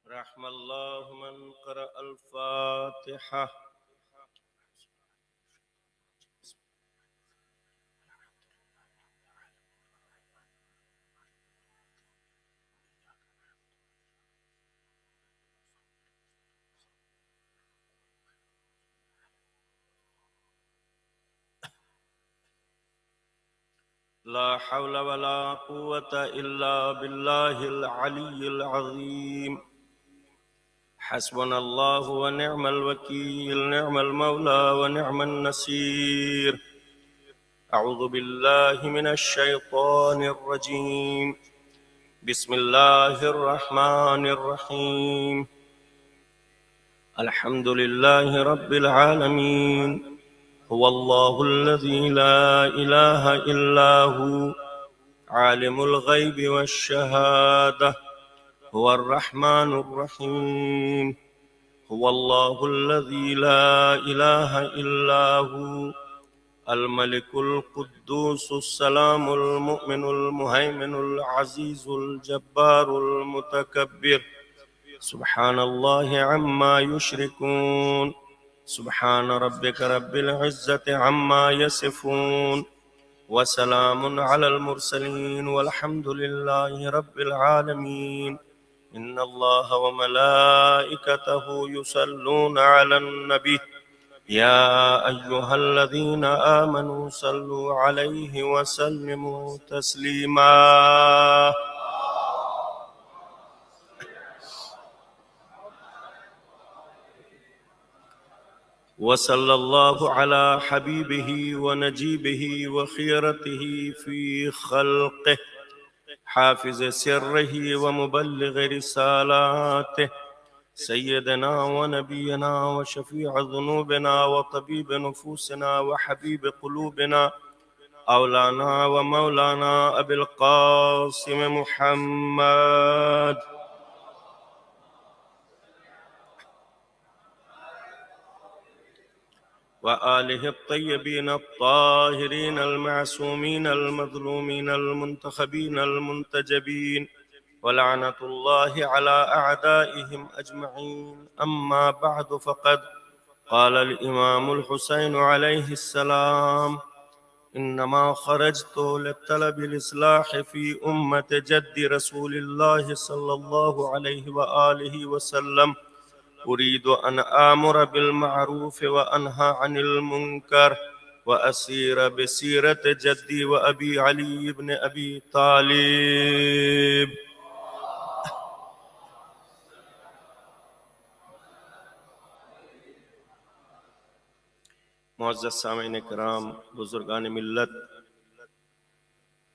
رحم اللہ من قرأ الفاتحہ. لا حول ولا قوة إلا بالله العلي العظيم. حسبنا الله ونعم الوكيل، نعم المولى ونعم النصير. أعوذ بالله من الشيطان الرجيم بسم الله الرحمن الرحيم الحمد لله رب العالمين هو الله الذي لا إله إلا هو عالم الغيب والشهادة هو الرحمن الرحيم هو الله الذي لا إله إلا هو الملك القدوس السلام المؤمن المهيمن العزيز الجبار المتكبر سبحان الله عما يشركون سبحان ربك رب العزة عما يصفون وسلام على المرسلين والحمد لله رب العالمين إن الله وملائكته يصلون على النبي يا أيها الذين آمنوا صلوا عليه وسلموا تسليما وصلى الله على حبيبه ونجيبه وخيرته في خلقه حافظ سره ومبلغ رسالاته سيدنا ونبينا وشفيع ذنوبنا وطبيب نفوسنا وحبيب قلوبنا أولانا ومولانا أبي القاسم محمد وآله الطيبين الطاهرين المعصومين المظلومين المنتخبين المنتجبين ولعنة الله على أعدائهم أجمعين أما بعد فقد قال الإمام الحسين عليه السلام إنما خرجت لطلب الإصلاح في أمة جد رسول الله صلى الله عليه وآله وسلم أريد أن آمر بالمعروف وأنهى عن المنكر وأسير بسيرة جدي وأبي علي بن أبي طالب معزز سامعین کرام، بزرگان ملت،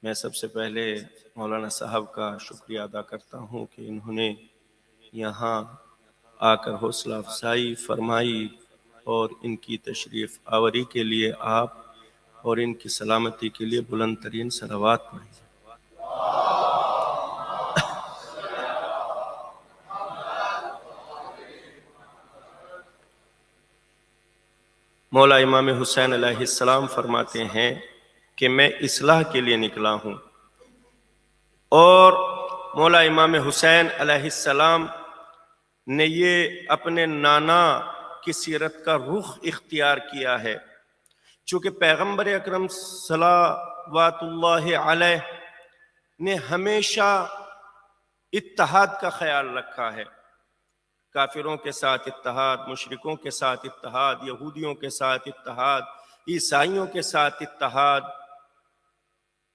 میں سب سے پہلے مولانا صاحب کا شکریہ ادا کرتا ہوں کہ انہوں نے یہاں آ کر حوصلہ افزائی فرمائی اور ان کی تشریف آوری کے لیے آپ اور ان کی سلامتی کے لیے بلند ترین صلوات پڑھی۔ مولا امام حسین علیہ السلام فرماتے ہیں کہ میں اصلاح کے لیے نکلا ہوں، اور مولا امام حسین علیہ السلام نے یہ اپنے نانا کی سیرت کا رخ اختیار کیا ہے، چونکہ پیغمبر اکرم صلوات اللہ علیہ نے ہمیشہ اتحاد کا خیال رکھا ہے، کافروں کے ساتھ اتحاد، مشرکوں کے ساتھ اتحاد، یہودیوں کے ساتھ اتحاد، عیسائیوں کے ساتھ اتحاد،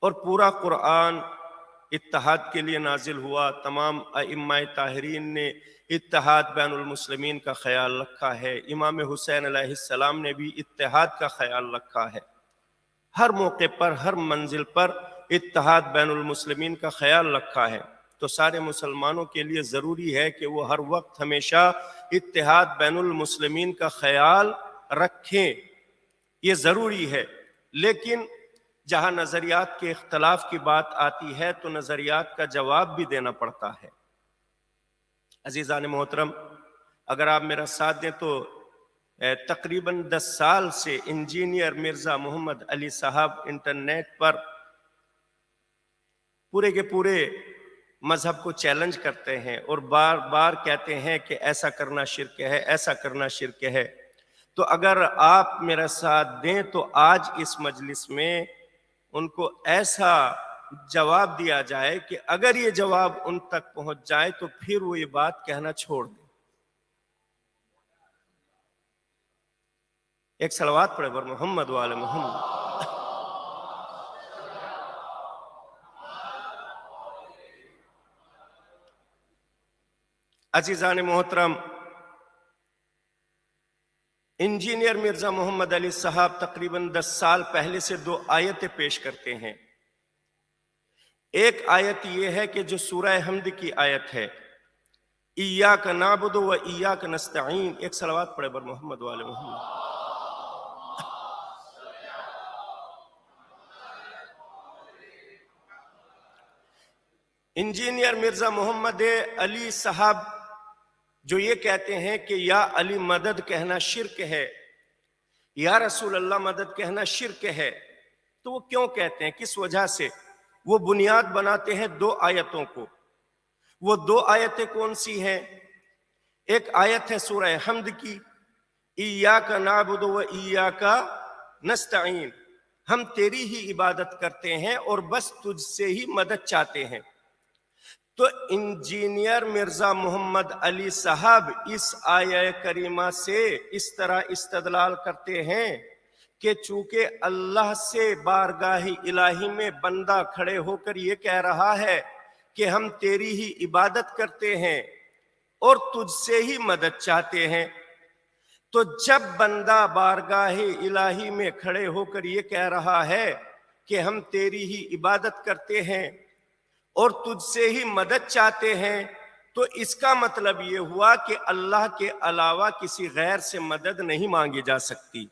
اور پورا قرآن اتحاد کے لیے نازل ہوا۔ تمام ائمہ طاہرین نے اتحاد بین المسلمین کا خیال رکھا ہے، امام حسین علیہ السلام نے بھی اتحاد کا خیال رکھا ہے، ہر موقع پر ہر منزل پر اتحاد بین المسلمین کا خیال رکھا ہے۔ تو سارے مسلمانوں کے لیے ضروری ہے کہ وہ ہر وقت ہمیشہ اتحاد بین المسلمین کا خیال رکھیں، یہ ضروری ہے۔ لیکن جہاں نظریات کے اختلاف کی بات آتی ہے تو نظریات کا جواب بھی دینا پڑتا ہے۔ عزیزان محترم، اگر آپ میرا ساتھ دیں تو تقریباً 10 سال سے انجینئر مرزا محمد علی صاحب انٹرنیٹ پر پورے کے پورے مذہب کو چیلنج کرتے ہیں اور بار بار کہتے ہیں کہ ایسا کرنا شرک ہے، ایسا کرنا شرک ہے۔ تو اگر آپ میرا ساتھ دیں تو آج اس مجلس میں ان کو ایسا جواب دیا جائے کہ اگر یہ جواب ان تک پہنچ جائے تو پھر وہ یہ بات کہنا چھوڑ دیں۔ ایک صلوات پڑھے بر محمد وآل محمد۔ عزیزان محترم، انجینئر مرزا محمد علی صاحب تقریباً 10 سال پہلے سے 2 آیتیں پیش کرتے ہیں. ایک آیت یہ ہے کہ جو سورہ حمد کی آیت ہے، ایاک نعبد و ایاک نستعین. ایک صلوات پڑھے بر محمد وآل محمد. انجینئر مرزا محمد علی صاحب جو یہ کہتے ہیں کہ یا علی مدد کہنا شرک ہے، یا رسول اللہ مدد کہنا شرک ہے، تو وہ کیوں کہتے ہیں، کس وجہ سے؟ وہ بنیاد بناتے ہیں 2 آیتوں کو. وہ 2 آیتیں کون سی ہیں؟ ایک آیت ہے سورہ حمد کی، ایاک نعبد و ایاک نستعین، ہم تیری ہی عبادت کرتے ہیں اور بس تجھ سے ہی مدد چاہتے ہیں. تو انجینئر مرزا محمد علی صاحب اس آیہ کریمہ سے اس طرح استدلال کرتے ہیں کہ چونکہ اللہ سے بارگاہ الہی میں بندہ کھڑے ہو کر یہ کہہ رہا ہے کہ ہم تیری ہی عبادت کرتے ہیں اور تجھ سے ہی مدد چاہتے ہیں، تو جب بندہ بارگاہ الہی میں کھڑے ہو کر یہ کہہ رہا ہے کہ ہم تیری ہی عبادت کرتے ہیں اور تجھ سے ہی مدد چاہتے ہیں، تو اس کا مطلب یہ ہوا کہ اللہ کے علاوہ کسی غیر سے مدد نہیں مانگی جا سکتی.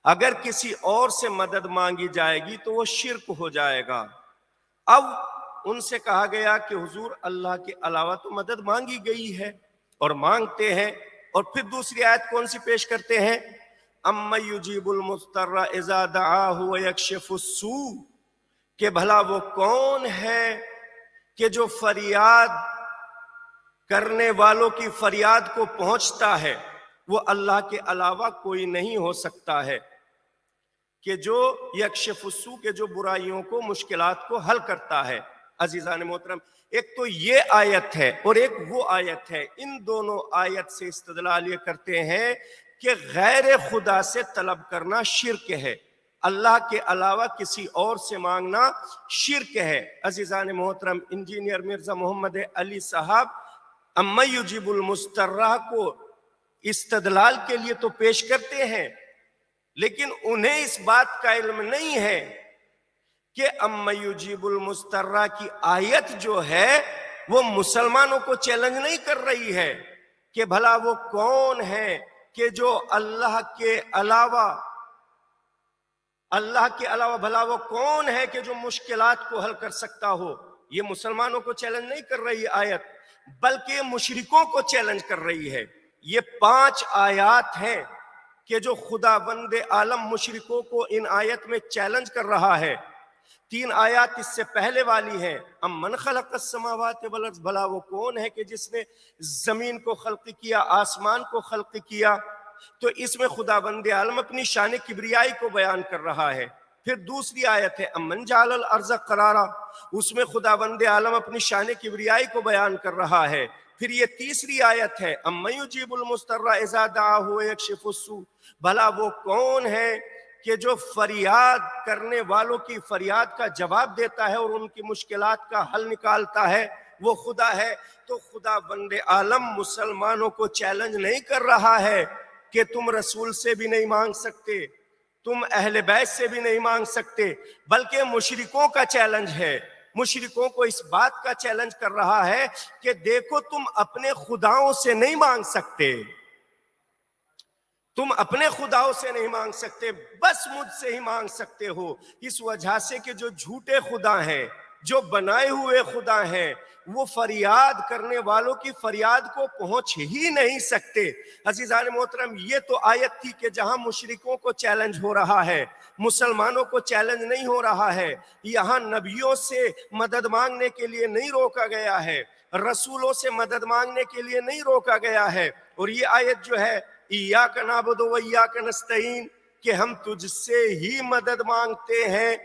اگر کسی اور سے مدد مانگی جائے گی تو وہ شرک ہو جائے گا. اب ان سے کہا گیا کہ حضور اللہ کے علاوہ تو مدد مانگی گئی ہے اور مانگتے ہیں، اور پھر دوسری آیت کون سی پیش کرتے ہیں؟ اَمَّن يُجِيبُ الْمُضْطَرَّ إِذَا دَعَاهُ وَيَكْشِفُ السُّوءَ، کہ بھلا وہ کون ہے کہ جو فریاد کرنے والوں کی فریاد کو پہنچتا ہے. وہ اللہ کے علاوہ کوئی نہیں ہو سکتا ہے کہ جو یکشف السوء، کے جو برائیوں کو، مشکلات کو حل کرتا ہے. عزیزان محترم، ایک تو یہ آیت ہے اور ایک وہ آیت ہے. ان دونوں آیت سے استدلال یہ کرتے ہیں کہ غیر خدا سے طلب کرنا شرک ہے، اللہ کے علاوہ کسی اور سے مانگنا شرک ہے. عزیزان محترم، انجینئر مرزا محمد علی صاحب اَمَّن يُجِيبُ الْمُضْطَرَّ کو استدلال کے لیے تو پیش کرتے ہیں، لیکن انہیں اس بات کا علم نہیں ہے کہ اَمَّن يُجِيبُ الْمُضْطَرَّ کی آیت جو ہے وہ مسلمانوں کو چیلنج نہیں کر رہی ہے کہ بھلا وہ کون ہے کہ جو اللہ کے علاوہ بھلا وہ کون ہے کہ جو مشکلات کو حل کر سکتا ہو. یہ مسلمانوں کو چیلنج نہیں کر رہی آیت، بلکہ یہ مشرکوں کو چیلنج کر رہی ہے. یہ 5 آیات ہیں کہ جو خدا بند عالم مشرکوں کو ان آیت میں چیلنج کر رہا ہے. 3 آیات اس سے پہلے والی ہیں، امن خلق السماوات والارض، بھلا وہ کون ہے کہ جس نے زمین کو خلق کیا، آسمان کو خلق کیا. تو اس میں خدا بند عالم اپنی شان کبریائی کو بیان کر رہا ہے. پھر دوسری آیت ہے امن جعل الارض قرارا، اس میں خدا بند عالم اپنی شان کبریائی کو بیان کر رہا ہے. پھر یہ تیسری آیت ہے امن یجیب المضطر اذا دعاہ ویکشف السوء، بھلا وہ کون ہے کہ جو فریاد کرنے والوں کی فریاد کا جواب دیتا ہے اور ان کی مشکلات کا حل نکالتا ہے، وہ خدا ہے. تو خدا بند عالم مسلمانوں کو چیلنج نہیں کر رہا ہے کہ تم رسول سے بھی نہیں مانگ سکتے، تم اہل بیت سے بھی نہیں مانگ سکتے، بلکہ مشرکوں کا چیلنج ہے. مشرکوں کو اس بات کا چیلنج کر رہا ہے کہ دیکھو تم اپنے خداؤں سے نہیں مانگ سکتے، تم اپنے خداؤں سے نہیں مانگ سکتے، بس مجھ سے ہی مانگ سکتے ہو. اس وجہ سے کہ جو جھوٹے خدا ہیں، جو بنائے ہوئے خدا ہیں، وہ فریاد کرنے والوں کی فریاد کو پہنچ ہی نہیں سکتے. عزیزان محترم، یہ تو آیت تھی کہ جہاں مشرکوں کو چیلنج ہو رہا ہے، مسلمانوں کو چیلنج نہیں ہو رہا ہے. یہاں نبیوں سے مدد مانگنے کے لیے نہیں روکا گیا ہے، رسولوں سے مدد مانگنے کے لیے نہیں روکا گیا ہے. اور یہ آیت جو ہے ایاک نعبد و ایاک نستعین، کہ ہم تجھ سے ہی مدد مانگتے ہیں.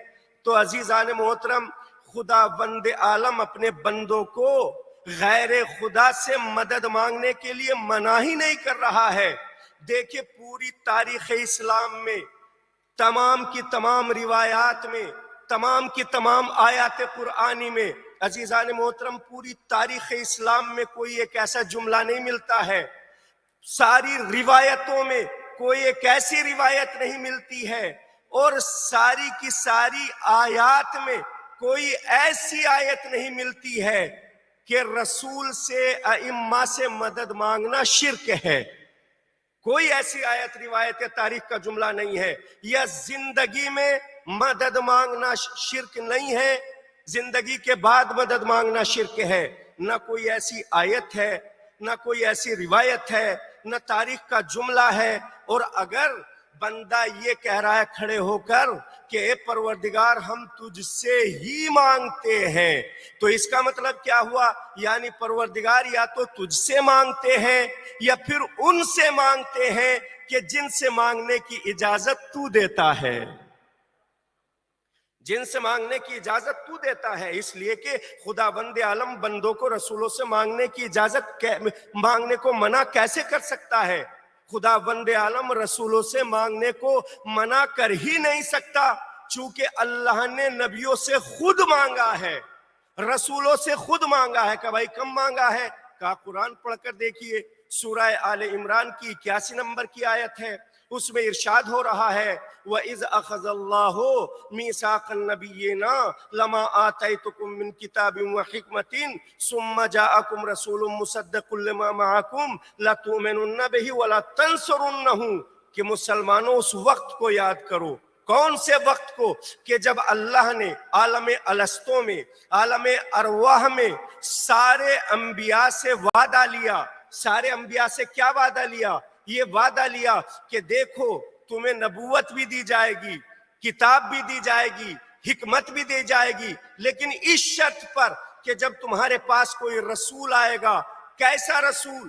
تو عزیزان محترم، خدا بند عالم اپنے بندوں کو غیر خدا سے مدد مانگنے کے لیے منع ہی نہیں کر رہا ہے. دیکھیں پوری تاریخ اسلام میں، تمام کی تمام روایات میں، تمام کی تمام آیات قرآنی میں، عزیزان محترم پوری تاریخ اسلام میں کوئی ایک ایسا جملہ نہیں ملتا ہے، ساری روایتوں میں کوئی ایک ایسی روایت نہیں ملتی ہے اور ساری کی ساری آیات میں کوئی ایسی آیت نہیں ملتی ہے کہ رسول سے ائمہ سے مدد مانگنا شرک ہے. کوئی ایسی آیت روایت تاریخ کا جملہ نہیں ہے. یا زندگی میں مدد مانگنا شرک نہیں ہے, زندگی کے بعد مدد مانگنا شرک ہے. نہ کوئی ایسی آیت ہے, نہ کوئی ایسی روایت ہے, نہ تاریخ کا جملہ ہے. اور اگر بندہ یہ کہہ رہا ہے کھڑے ہو کر کہ اے پروردگار ہم تجھ سے ہی مانگتے ہیں, تو اس کا مطلب کیا ہوا؟ یعنی پروردگار یا تو تجھ سے مانگتے ہیں یا پھر ان سے مانگتے ہیں کہ جن سے مانگنے کی اجازت تو دیتا ہے, جن سے مانگنے کی اجازت تو دیتا ہے. اس لیے کہ خدا بند عالم بندوں کو رسولوں سے مانگنے کی اجازت مانگنے کو منع کیسے کر سکتا ہے؟ خدا بند عالم رسولوں سے مانگنے کو منع کر ہی نہیں سکتا, چونکہ اللہ نے نبیوں سے خود مانگا ہے, رسولوں سے خود مانگا ہے. کہ بھائی کم مانگا ہے؟ کہا قرآن پڑھ کر دیکھیے, سورہ آل عمران کی 81 نمبر کی آیت ہے, اس میں ارشاد ہو رہا ہے وَإِذْ أَخَذَ اللَّهُ مِيثَاقَ النَّبِيِّينَ لَمَا آتَيْتُكُم مِّن كِتَابٍ وَحِكْمَةٍ ثُمَّ جَاءَكُمْ رَسُولٌ مُصَدِّقٌ لِّمَا مَعَكُمْ لَتُؤْمِنُنَّ بِهِ وَلَتَنصُرُنَّهُ. کہ مسلمانوں اس وقت کو یاد کرو. کون سے وقت کو؟ کہ جب اللہ نے عالم الستوں میں, عالم ارواح میں سارے انبیاء سے وعدہ لیا. سارے انبیاء سے کیا وعدہ لیا؟ یہ وعدہ لیا کہ دیکھو تمہیں نبوت بھی دی جائے گی, کتاب بھی دی جائے گی, حکمت بھی دی جائے گی, لیکن اس شرط پر کہ جب تمہارے پاس کوئی رسول آئے گا. کیسا رسول؟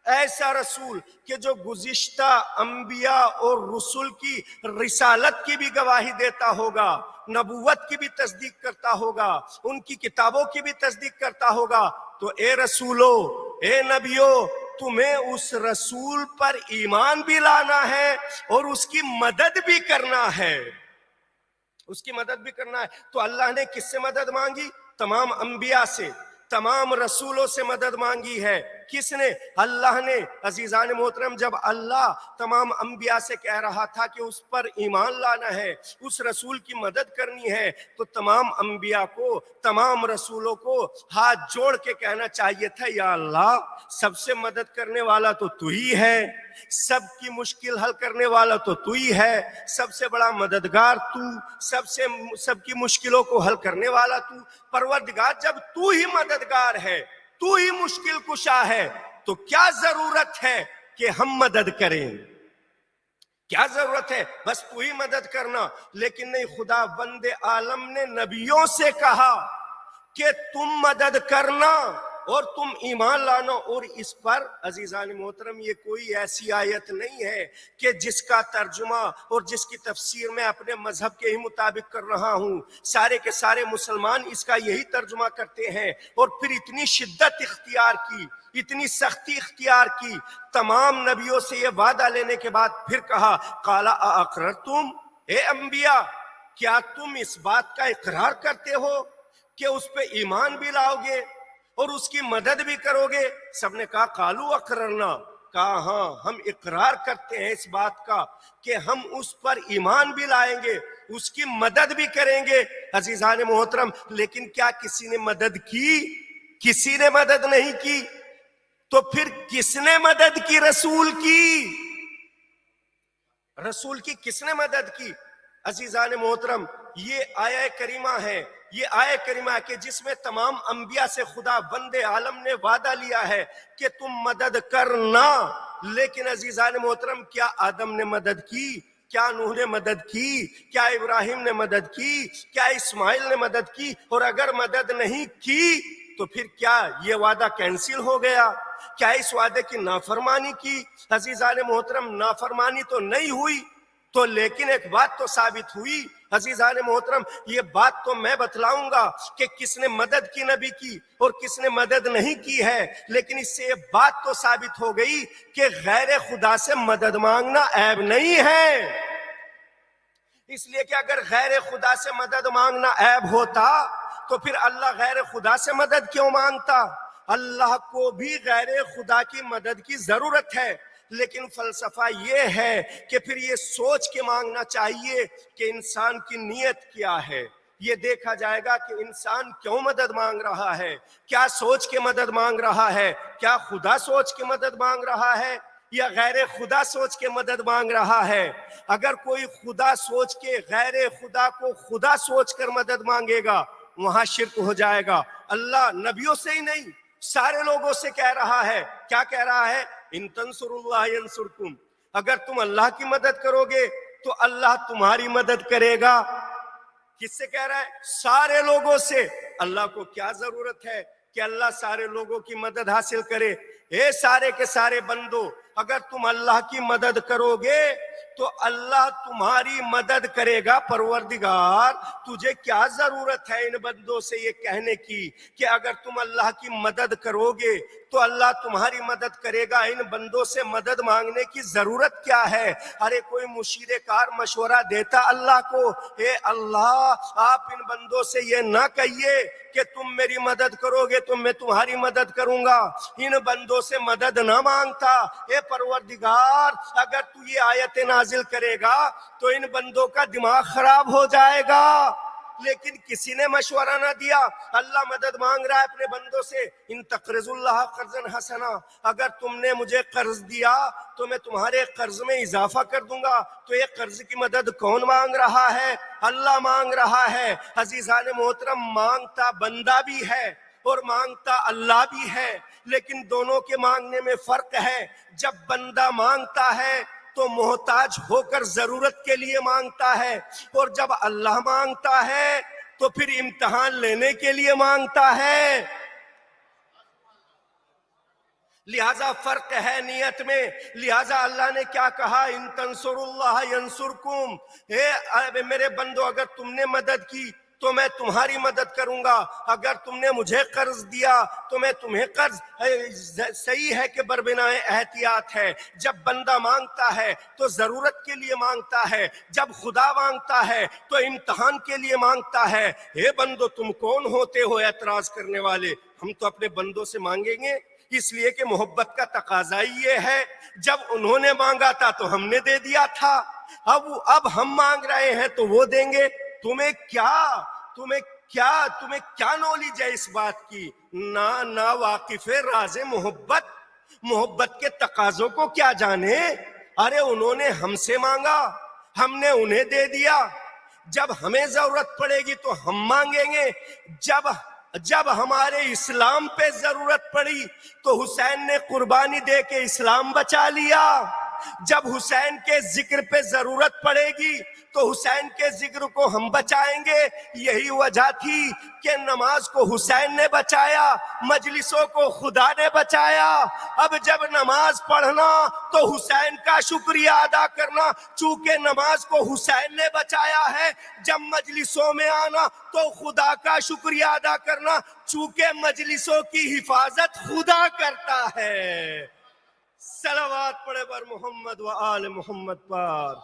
ایسا رسول کہ جو گزشتہ انبیاء اور رسول کی رسالت کی بھی گواہی دیتا ہوگا, نبوت کی بھی تصدیق کرتا ہوگا, ان کی کتابوں کی بھی تصدیق کرتا ہوگا. تو اے رسولو, اے نبیو, تمہیں اس رسول پر ایمان بھی لانا ہے اور اس کی مدد بھی کرنا ہے, اس کی مدد بھی کرنا ہے. تو اللہ نے کس سے مدد مانگی؟ تمام انبیاء سے, تمام رسولوں سے مدد مانگی ہے. کس نے؟ اللہ نے. عزیزان محترم, جب اللہ تمام انبیاء سے کہہ رہا تھا کہ اس پر ایمان لانا ہے, اس رسول کی مدد کرنی ہے, تو تمام انبیاء کو, تمام رسولوں کو ہاتھ جوڑ کے کہنا چاہیے تھا یا اللہ سب سے مدد کرنے والا تو تو ہی ہے, سب کی مشکل حل کرنے والا تو تو ہی ہے, سب سے بڑا مددگار تو, سب کی مشکلوں کو حل کرنے والا تو. پروردگار جب تو ہی مددگار ہے, تو ہی مشکل کشا ہے, تو کیا ضرورت ہے کہ ہم مدد کریں؟ کیا ضرورت ہے؟ بس تو ہی مدد کرنا. لیکن نہیں, خدا بند عالم نے نبیوں سے کہا کہ تم مدد کرنا اور تم ایمان لانا. اور اس پر عزیزان محترم یہ کوئی ایسی آیت نہیں ہے کہ جس کا ترجمہ اور جس کی تفسیر میں اپنے مذہب کے ہی مطابق کر رہا ہوں. سارے کے سارے مسلمان اس کا یہی ترجمہ کرتے ہیں, اور پھر اتنی شدت اختیار کی, اتنی سختی اختیار کی. تمام نبیوں سے یہ وعدہ لینے کے بعد پھر کہا قَالَ أَأَقْرَرْتُمْ, اے انبیاء کیا تم اس بات کا اقرار کرتے ہو کہ اس پہ ایمان بھی لاؤ گے اور اس کی مدد بھی کرو گے؟ سب نے کہا قالوا اقررنا, کہا ہاں ہم اقرار کرتے ہیں اس بات کا کہ ہم اس پر ایمان بھی لائیں گے, اس کی مدد بھی کریں گے. عزیزان محترم, لیکن کیا کسی نے مدد کی؟ کسی نے مدد نہیں کی. تو پھر کس نے مدد کی؟ رسول کی. رسول کی کس نے مدد کی؟ عزیزان محترم, یہ آیہ کریمہ ہے, یہ آیہ کریمہ ہے کہ جس میں تمام انبیاء سے خدا بند عالم نے وعدہ لیا ہے کہ تم مدد کرنا. لیکن عزیزان محترم, کیا آدم نے مدد کی؟ کیا نوح نے مدد کی؟ کیا ابراہیم نے مدد کی؟ کیا اسماعیل نے مدد کی؟ اور اگر مدد نہیں کی تو پھر کیا یہ وعدہ کینسل ہو گیا؟ کیا اس وعدے کی نافرمانی کی؟ عزیزان محترم, نافرمانی تو نہیں ہوئی, تو لیکن ایک بات تو ثابت ہوئی. عزیزان محترم, یہ بات تو میں بتلاؤں گا کہ کس نے مدد کی نبی کی اور کس نے مدد نہیں کی ہے, لیکن اس سے یہ بات تو ثابت ہو گئی کہ غیر خدا سے مدد مانگنا عیب نہیں ہے. اس لیے کہ اگر غیر خدا سے مدد مانگنا عیب ہوتا تو پھر اللہ غیر خدا سے مدد کیوں مانگتا؟ اللہ کو بھی غیر خدا کی مدد کی ضرورت ہے. لیکن فلسفہ یہ ہے کہ پھر یہ سوچ کے مانگنا چاہیے کہ انسان کی نیت کیا ہے. یہ دیکھا جائے گا کہ انسان کیوں مدد مانگ رہا ہے, کیا سوچ کے مدد مانگ رہا ہے, کیا خدا سوچ کے مدد مانگ رہا ہے یا غیر خدا سوچ کے مدد مانگ رہا ہے. اگر کوئی خدا سوچ کے غیر خدا کو خدا سوچ کر مدد مانگے گا وہاں شرک ہو جائے گا. اللہ نبیوں سے ہی نہیں سارے لوگوں سے کہہ رہا ہے, کیا کہہ رہا ہے, ان تنصروا اللہ ینصرکم, اگر تم اللہ کی مدد کرو گے تو اللہ تمہاری مدد کرے گا. کس سے کہہ رہا ہے؟ سارے لوگوں سے. اللہ کو کیا ضرورت ہے کہ اللہ سارے لوگوں کی مدد حاصل کرے؟ اے سارے کے سارے بندو, اگر تم اللہ کی مدد کرو گے تو اللہ تمہاری مدد کرے گا. پروردگار تجھے کیا ضرورت ہے ان بندوں سے یہ کہنے کی کہ اگر تم اللہ کی مدد کرو گے تو اللہ تمہاری مدد کرے گا؟ ان بندوں سے مدد مانگنے کی ضرورت کیا ہے؟ ارے کوئی مشیر کار مشورہ دیتا اللہ کو, اے اللہ آپ ان بندوں سے یہ نہ کہیے کہ تم میری مدد کرو گے تو میں تمہاری مدد کروں گا. ان بندوں سے مدد نہ مانگتا, اے پروردگار اگر تو یہ آیت نازل کرے گا تو ان بندوں کا دماغ خراب ہو جائے گا. لیکن کسی نے مشورہ نہ دیا. اللہ مدد مانگ رہا ہے اپنے بندوں سے, ان تقرضوا اللہ قرضا حسنا, اگر تم نے مجھے قرض دیا تو میں تمہارے قرض میں اضافہ کر دوں گا. تو یہ قرض کی مدد کون مانگ رہا ہے؟ اللہ مانگ رہا ہے. عزیزان محترم, مانگتا بندہ بھی ہے اور مانگتا اللہ بھی ہے, لیکن دونوں کے مانگنے میں فرق ہے. جب بندہ مانگتا ہے تو محتاج ہو کر ضرورت کے لیے مانگتا ہے, اور جب اللہ مانگتا ہے تو پھر امتحان لینے کے لیے مانگتا ہے. لہذا فرق ہے نیت میں. لہذا اللہ نے کیا کہا, ان تنصروا اللہ ینصرکم, اے میرے بندو اگر تم نے مدد کی تو میں تمہاری مدد کروں گا. اگر تم نے مجھے قرض دیا تو میں تمہیں قرض. صحیح ہے کہ بربناء احتیاط ہے. جب بندہ مانگتا ہے تو ضرورت کے لیے مانگتا ہے, جب خدا مانگتا ہے تو امتحان کے لیے مانگتا ہے. اے بندو تم کون ہوتے ہو اعتراض کرنے والے؟ ہم تو اپنے بندوں سے مانگیں گے, اس لیے کہ محبت کا تقاضا یہ ہے. جب انہوں نے مانگا تھا تو ہم نے دے دیا تھا, اب ہم مانگ رہے ہیں تو وہ دیں گے. تمہیں کیا نالج ہے اس بات کی؟ نا واقف راز محبت کے تقاضوں کو کیا جانے. ارے انہوں نے ہم سے مانگا, ہم نے انہیں دے دیا. جب ہمیں ضرورت پڑے گی تو ہم مانگیں گے. جب ہمارے اسلام پہ ضرورت پڑی تو حسین نے قربانی دے کے اسلام بچا لیا. جب حسین کے ذکر پہ ضرورت پڑے گی تو حسین کے ذکر کو ہم بچائیں گے. یہی وجہ تھی کہ نماز کو حسین نے بچایا, مجلسوں کو خدا نے بچایا. اب جب نماز پڑھنا تو حسین کا شکریہ ادا کرنا, چونکہ نماز کو حسین نے بچایا ہے. جب مجلسوں میں آنا تو خدا کا شکریہ ادا کرنا, چونکہ مجلسوں کی حفاظت خدا کرتا ہے. صلوات پڑھے بر محمد و آل محمد پر.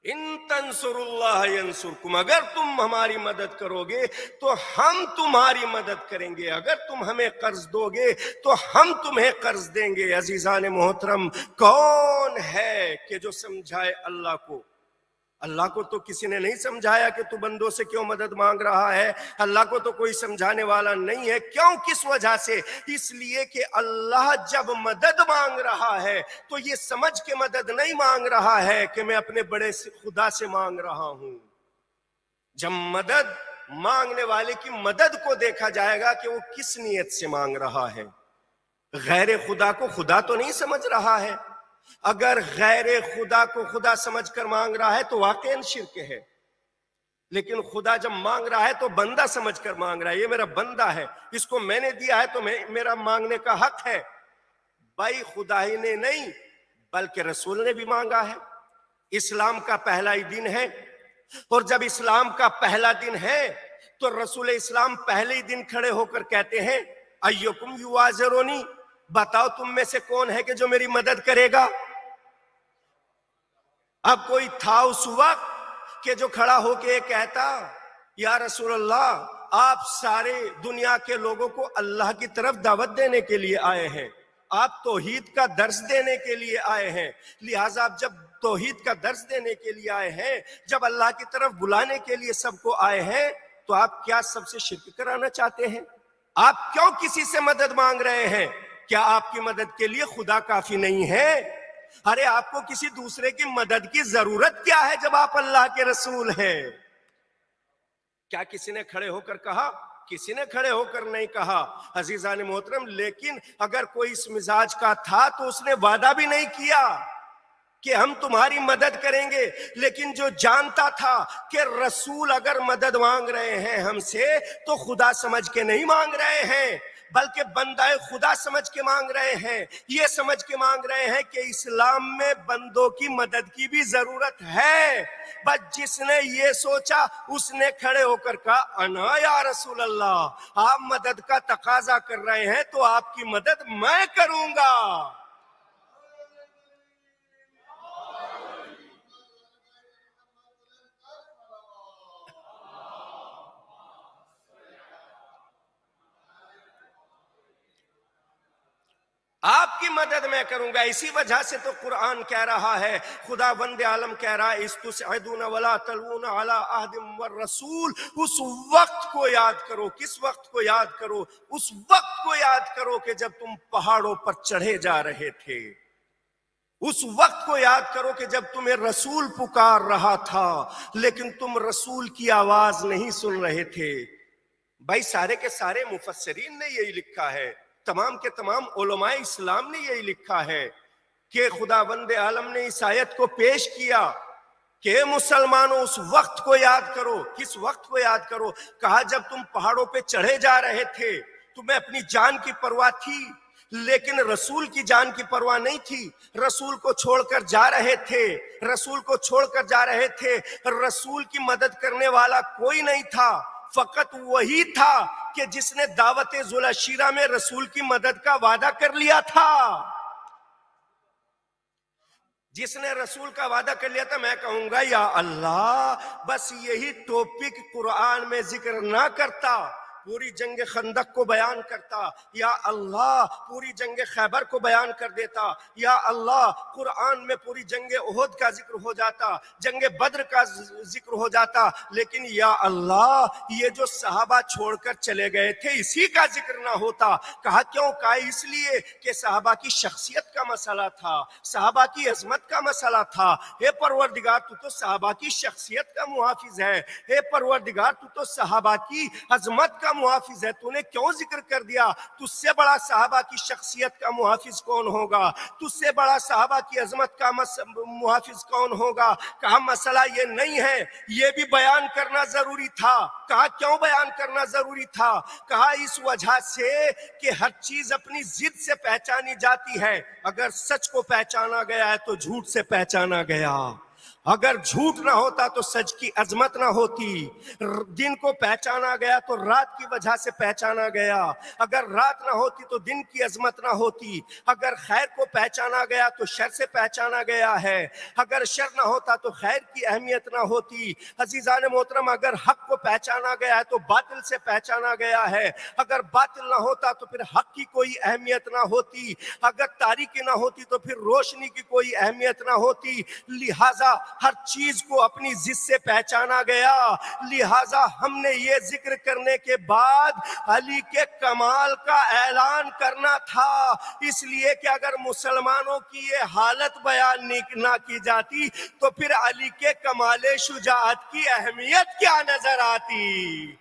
ان تنصروا اللہ ینصرکم, اگر تم ہماری مدد کرو گے تو ہم تمہاری مدد کریں گے. اگر تم ہمیں قرض دو گے تو ہم تمہیں قرض دیں گے. عزیزان محترم, کون ہے کہ جو سمجھائے اللہ کو؟ اللہ کو تو کسی نے نہیں سمجھایا کہ تو بندوں سے کیوں مدد مانگ رہا ہے. اللہ کو تو کوئی سمجھانے والا نہیں ہے. کیوں؟ کس وجہ سے؟ اس لیے کہ اللہ جب مدد مانگ رہا ہے تو یہ سمجھ کے مدد نہیں مانگ رہا ہے کہ میں اپنے بڑے خدا سے مانگ رہا ہوں. جب مدد مانگنے والے کی مدد کو دیکھا جائے گا کہ وہ کس نیت سے مانگ رہا ہے. غیر خدا کو خدا تو نہیں سمجھ رہا ہے. اگر غیر خدا کو خدا سمجھ کر مانگ رہا ہے تو واقعاً شرک ہے. لیکن خدا جب مانگ رہا ہے تو بندہ سمجھ کر مانگ رہا ہے. یہ میرا بندہ ہے, اس کو میں نے دیا ہے تو میرا مانگنے کا حق ہے. بھائی خدا ہی نے نہیں بلکہ رسول نے بھی مانگا ہے. اسلام کا پہلا ہی دن ہے, اور جب اسلام کا پہلا دن ہے تو رسول اسلام پہلے ہی دن کھڑے ہو کر کہتے ہیں ایکم یوازرونی, بتاؤ تم میں سے کون ہے کہ جو میری مدد کرے گا. اب کوئی تھا اس وقت کہ جو کھڑا ہو کے کہتا یا رسول اللہ آپ سارے دنیا کے لوگوں کو اللہ کی طرف دعوت دینے کے لیے آئے ہیں، آپ توحید کا درس دینے کے لیے آئے ہیں، لہٰذا آپ جب توحید کا درس دینے کے لیے آئے ہیں، جب اللہ کی طرف بلانے کے لیے سب کو آئے ہیں، تو آپ کیا سب سے شرک کرانا چاہتے ہیں؟ آپ کیوں کسی سے مدد مانگ رہے ہیں؟ کیا آپ کی مدد کے لیے خدا کافی نہیں ہے؟ ارے آپ کو کسی دوسرے کی مدد کی ضرورت کیا ہے جب آپ اللہ کے رسول ہیں؟ کیا کسی نے کھڑے ہو کر کہا؟ کسی نے کھڑے ہو کر نہیں کہا عزیزان محترم، لیکن اگر کوئی اس مزاج کا تھا تو اس نے وعدہ بھی نہیں کیا کہ ہم تمہاری مدد کریں گے، لیکن جو جانتا تھا کہ رسول اگر مدد مانگ رہے ہیں ہم سے تو خدا سمجھ کے نہیں مانگ رہے ہیں، بلکہ بندہ خدا سمجھ کے مانگ رہے ہیں، یہ سمجھ کے مانگ رہے ہیں کہ اسلام میں بندوں کی مدد کی بھی ضرورت ہے۔ بس جس نے یہ سوچا اس نے کھڑے ہو کر کہا انا یا رسول اللہ، آپ مدد کا تقاضا کر رہے ہیں تو آپ کی مدد میں کروں گا۔ آپ کی مدد میں کروں گا۔ اسی وجہ سے تو قرآن کہہ رہا ہے، خدا وند عالم کہہ رہا ہے استسعدون ولا تلوون علی عہد والرسول۔ اس وقت کو یاد کرو۔ کس وقت کو یاد کرو؟ اس وقت کو یاد کرو کہ جب تم پہاڑوں پر چڑھے جا رہے تھے۔ اس وقت کو یاد کرو کہ جب تمہیں رسول پکار رہا تھا لیکن تم رسول کی آواز نہیں سن رہے تھے۔ بھائی سارے کے سارے مفسرین نے یہی لکھا ہے، تمام کے تمام علماء اسلام نے یہی لکھا ہے کہ خداوند عالم نے اس آیت کو پیش کیا کہ مسلمانوں اس وقت کو یاد کرو۔ کس وقت کو یاد کرو؟ کہا جب تم پہاڑوں پہ چڑھے جا رہے تھے، تمہیں اپنی جان کی پرواہ تھی لیکن رسول کی جان کی پرواہ نہیں تھی، رسول کو چھوڑ کر جا رہے تھے، رسول کو چھوڑ کر جا رہے تھے، رسول کی مدد کرنے والا کوئی نہیں تھا، فقط وہی تھا کہ جس نے دعوت ذوالعشیرہ میں رسول کی مدد کا وعدہ کر لیا تھا۔ جس نے رسول کا وعدہ کر لیا تھا، میں کہوں گا یا اللہ بس یہی ٹاپک قرآن میں ذکر نہ کرتا، پوری جنگ خندق کو بیان کرتا، یا اللہ پوری جنگ خیبر کو بیان کر دیتا، یا اللہ قرآن میں پوری جنگ احد کا ذکر ہو جاتا، جنگ بدر کا ذکر ہو جاتا، لیکن یا اللہ یہ جو صحابہ چھوڑ کر چلے گئے تھے اسی کا ذکر نہ ہوتا۔ کہا کیوں؟ کہا اس لیے کہ صحابہ کی شخصیت کا مسئلہ تھا، صحابہ کی عظمت کا مسئلہ تھا۔ اے پروردگار تو تو صحابہ کی شخصیت کا محافظ ہے، اے پروردگار تو تو صحابہ کی عظمت کا محافظ ہے، تو نے کیوں ذکر کر دیا؟ تجھ سے بڑا صحابہ کی شخصیت کا محافظ کون ہوگا؟ تجھ سے بڑا صحابہ کی عظمت کا محافظ کون ہوگا؟ کہا مسئلہ یہ نہیں ہے، یہ بھی بیان کرنا ضروری تھا۔ کہا کیوں بیان کرنا ضروری تھا؟ کہا اس وجہ سے کہ ہر چیز اپنی ضد سے پہچانی جاتی ہے، اگر سچ کو پہچانا گیا ہے تو جھوٹ سے پہچانا گیا، اگر جھوٹ نہ ہوتا تو سچ کی عظمت نہ ہوتی، دن کو پہچانا گیا تو رات کی وجہ سے پہچانا گیا، اگر رات نہ ہوتی تو دن کی عظمت نہ ہوتی، اگر خیر کو پہچانا گیا تو شر سے پہچانا گیا ہے، اگر شر نہ ہوتا تو خیر کی اہمیت نہ ہوتی۔ عزیزان محترم اگر حق کو پہچانا گیا ہے تو باطل سے پہچانا گیا ہے، اگر باطل نہ ہوتا تو پھر حق کی کوئی اہمیت نہ ہوتی، اگر تاریکی نہ ہوتی تو پھر روشنی کی کوئی اہمیت نہ ہوتی۔ لہٰذا ہر چیز کو اپنی ضد سے پہچانا گیا، لہٰذا ہم نے یہ ذکر کرنے کے بعد علی کے کمال کا اعلان کرنا تھا، اس لیے کہ اگر مسلمانوں کی یہ حالت بیان نہ کی جاتی تو پھر علی کے کمال شجاعت کی اہمیت کیا نظر آتی۔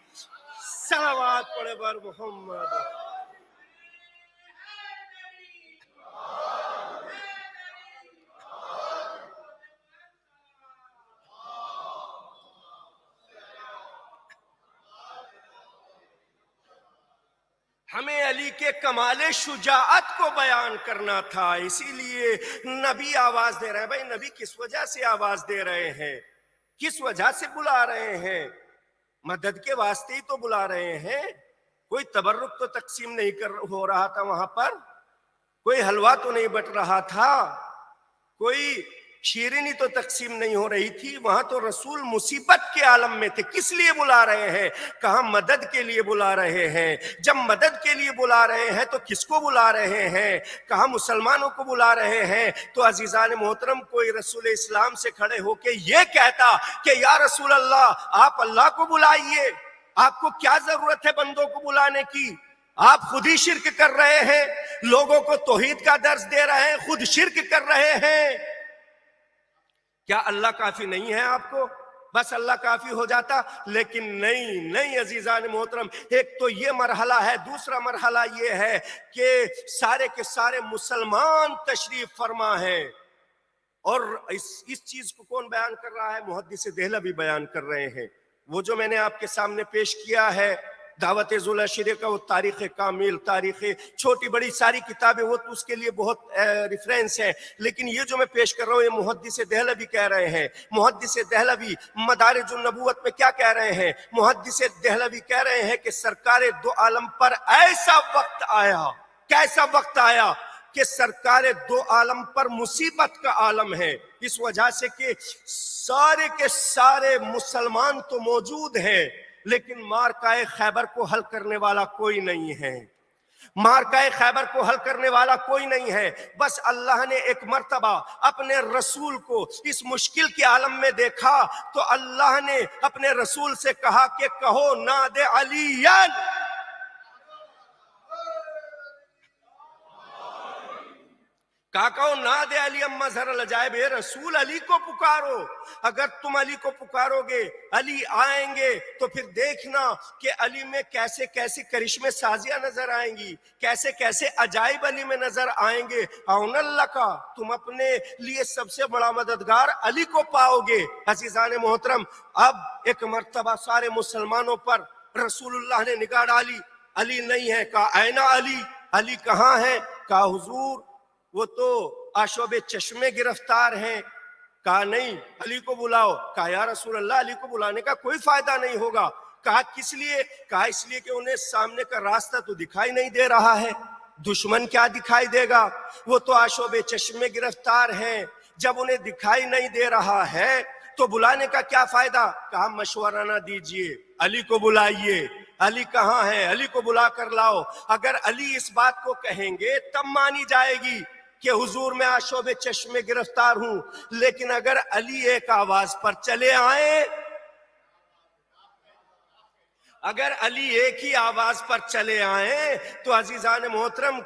صلوات پڑھے بر محمد۔ ہمیں علی کے کمال شجاعت کو بیان کرنا تھا، اسی لیے نبی آواز دے رہے ہیں۔ بھائی نبی کس وجہ سے آواز دے رہے ہیں؟ کس وجہ سے بلا رہے ہیں؟ مدد کے واسطے ہی تو بلا رہے ہیں، کوئی تبرک تو تقسیم نہیں ہو رہا تھا وہاں پر، کوئی حلوہ تو نہیں بٹ رہا تھا، کوئی شیرینی تو تقسیم نہیں ہو رہی تھی، وہاں تو رسول مصیبت کے عالم میں تھے. کس لیے بلا رہے ہیں؟ کہا مدد کے لیے بلا رہے ہیں. جب مدد کے لیے بلا رہے ہیں تو کس کو بلا رہے ہیں؟ کہا مسلمانوں کو بلا رہے ہیں. تو عزیزان محترم، کوئی رسول اسلام سے کھڑے ہو کے یہ کہتا کہ یا رسول اللہ آپ اللہ کو بلائیے، آپ کو کیا ضرورت ہے بندوں کو بلانے کی؟ آپ خود ہی شرک کر رہے ہیں، لوگوں کو توحید کا درس دے رہے ہیں، خود شرک کر رہے ہیں. کیا اللہ کافی نہیں ہے آپ کو؟ بس اللہ کافی ہو جاتا. لیکن نہیں عزیزان محترم، ایک تو یہ مرحلہ ہے، دوسرا مرحلہ یہ ہے کہ سارے کے سارے مسلمان تشریف فرما ہیں. اور اس چیز کو کون بیان کر رہا ہے؟ محدث دہلوی بیان کر رہے ہیں. وہ جو میں نے آپ کے سامنے پیش کیا ہے دعوت ذوالعشرہ کا، وہ تاریخ کامل، تاریخ چھوٹی بڑی ساری کتابیں، وہ تو اس کے لیے بہت ریفرنس ہیں. لیکن یہ جو میں پیش کر رہا ہوں یہ محدث دہلوی کہہ رہے ہیں. محدث دہلوی مدارج النبوت میں کیا کہہ رہے ہیں؟ محدث دہلوی کہہ رہے ہیں کہ سرکار دو عالم پر ایسا وقت آیا، کیسا وقت آیا کہ سرکار دو عالم پر مصیبت کا عالم ہے. اس وجہ سے کہ سارے کے سارے مسلمان تو موجود ہیں، لیکن معرکہ خیبر کو حل کرنے والا کوئی نہیں ہے. معرکہ خیبر کو حل کرنے والا کوئی نہیں ہے. بس اللہ نے ایک مرتبہ اپنے رسول کو اس مشکل کے عالم میں دیکھا تو اللہ نے اپنے رسول سے کہا کہ کہو ناد علی، کہو ناد علی اما ظہر العجائب، اے رسول علی کو پکارو. اگر تم علی کو پکارو گے، علی آئیں گے تو پھر دیکھنا کہ علی میں کیسے کیسے کرشمے سازیاں نظر آئیں گی، کیسے کیسے عجائب علی میں نظر آئیں گے. اون اللہ کا، تم اپنے لیے سب سے بڑا مددگار علی کو پاؤ گے. عزیزان محترم، اب ایک مرتبہ سارے مسلمانوں پر رسول اللہ نے نگاہ ڈالی. علی نہیں ہے. کہا اینا علی، علی کہاں ہے؟ کہا حضور وہ تو آشوب چشمے گرفتار ہیں. کہا نہیں، علی کو بلاؤ. کہا یا رسول اللہ علی کو بلانے کا کوئی فائدہ نہیں ہوگا. کہا کس لیے؟ کہا اس لیے کہ انہیں سامنے کا راستہ تو دکھائی نہیں دے رہا ہے. دشمن کیا دکھائی دے گا؟ وہ تو آشوب چشمے گرفتار ہیں. جب انہیں دکھائی نہیں دے رہا ہے تو بلانے کا کیا فائدہ؟ کہا مشورہ نہ دیجئے، علی کو بلائیے. علی کہاں ہے؟ علی کو بلا کر لاؤ. اگر علی اس بات کو کہیں گے تب مانی جائے گی کہ حضور میں آشوب چشمے گرفتار ہوں. لیکن اگر علی ایک آواز پر چلے آئیں، اگر علی ایک ہی آواز پر چلے آئیں تو عزیزان محترم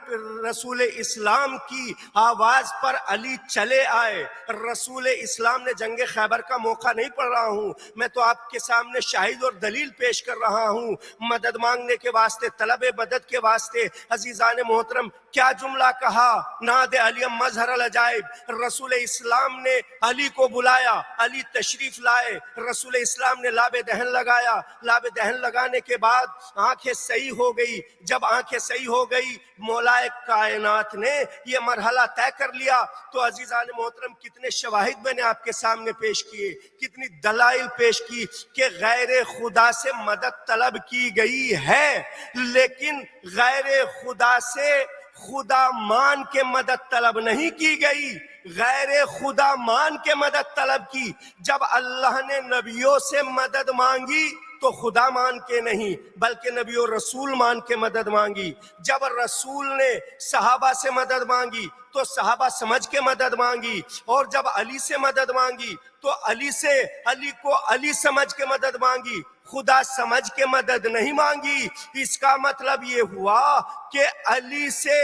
رسول اسلام کی آواز پر علی چلے آئے. رسول اسلام نے جنگ خیبر کا موقع نہیں پڑ رہا ہوں میں، تو آپ کے سامنے شاہد اور دلیل پیش کر رہا ہوں مدد مانگنے کے واسطے، طلب مدد کے واسطے. عزیزان محترم کیا جملہ کہا؟ ناد علی مظہر العجائب. رسول اسلام نے علی کو بلایا، علی تشریف لائے. رسول اسلام نے لاب دہن لگایا. لاب دہن لگانے کے بعد آنکھیں صحیح ہو گئی. جب آنکھیں صحیح ہو گئی، مولا کائنات نے یہ مرحلہ طے کر لیا. تو عزیزان محترم کتنے شواہد میں نے آپ کے سامنے پیش کیے، کتنی دلائل پیش کی کہ غیر خدا سے مدد طلب کی گئی ہے، لیکن غیر خدا سے خدا مان کے مدد طلب نہیں کی گئی. غیر خدا مان کے مدد طلب کی. جب اللہ نے نبیوں سے مدد مانگی تو خدا مان کے نہیں بلکہ نبی و رسول مان کے مدد مانگی. جب رسول نے صحابہ سے مدد مانگی تو صحابہ سمجھ کے مدد مانگی. اور جب علی سے مدد مانگی تو علی کو علی سمجھ کے مدد مانگی، خدا سمجھ کے مدد نہیں مانگی. اس کا مطلب یہ ہوا کہ علی سے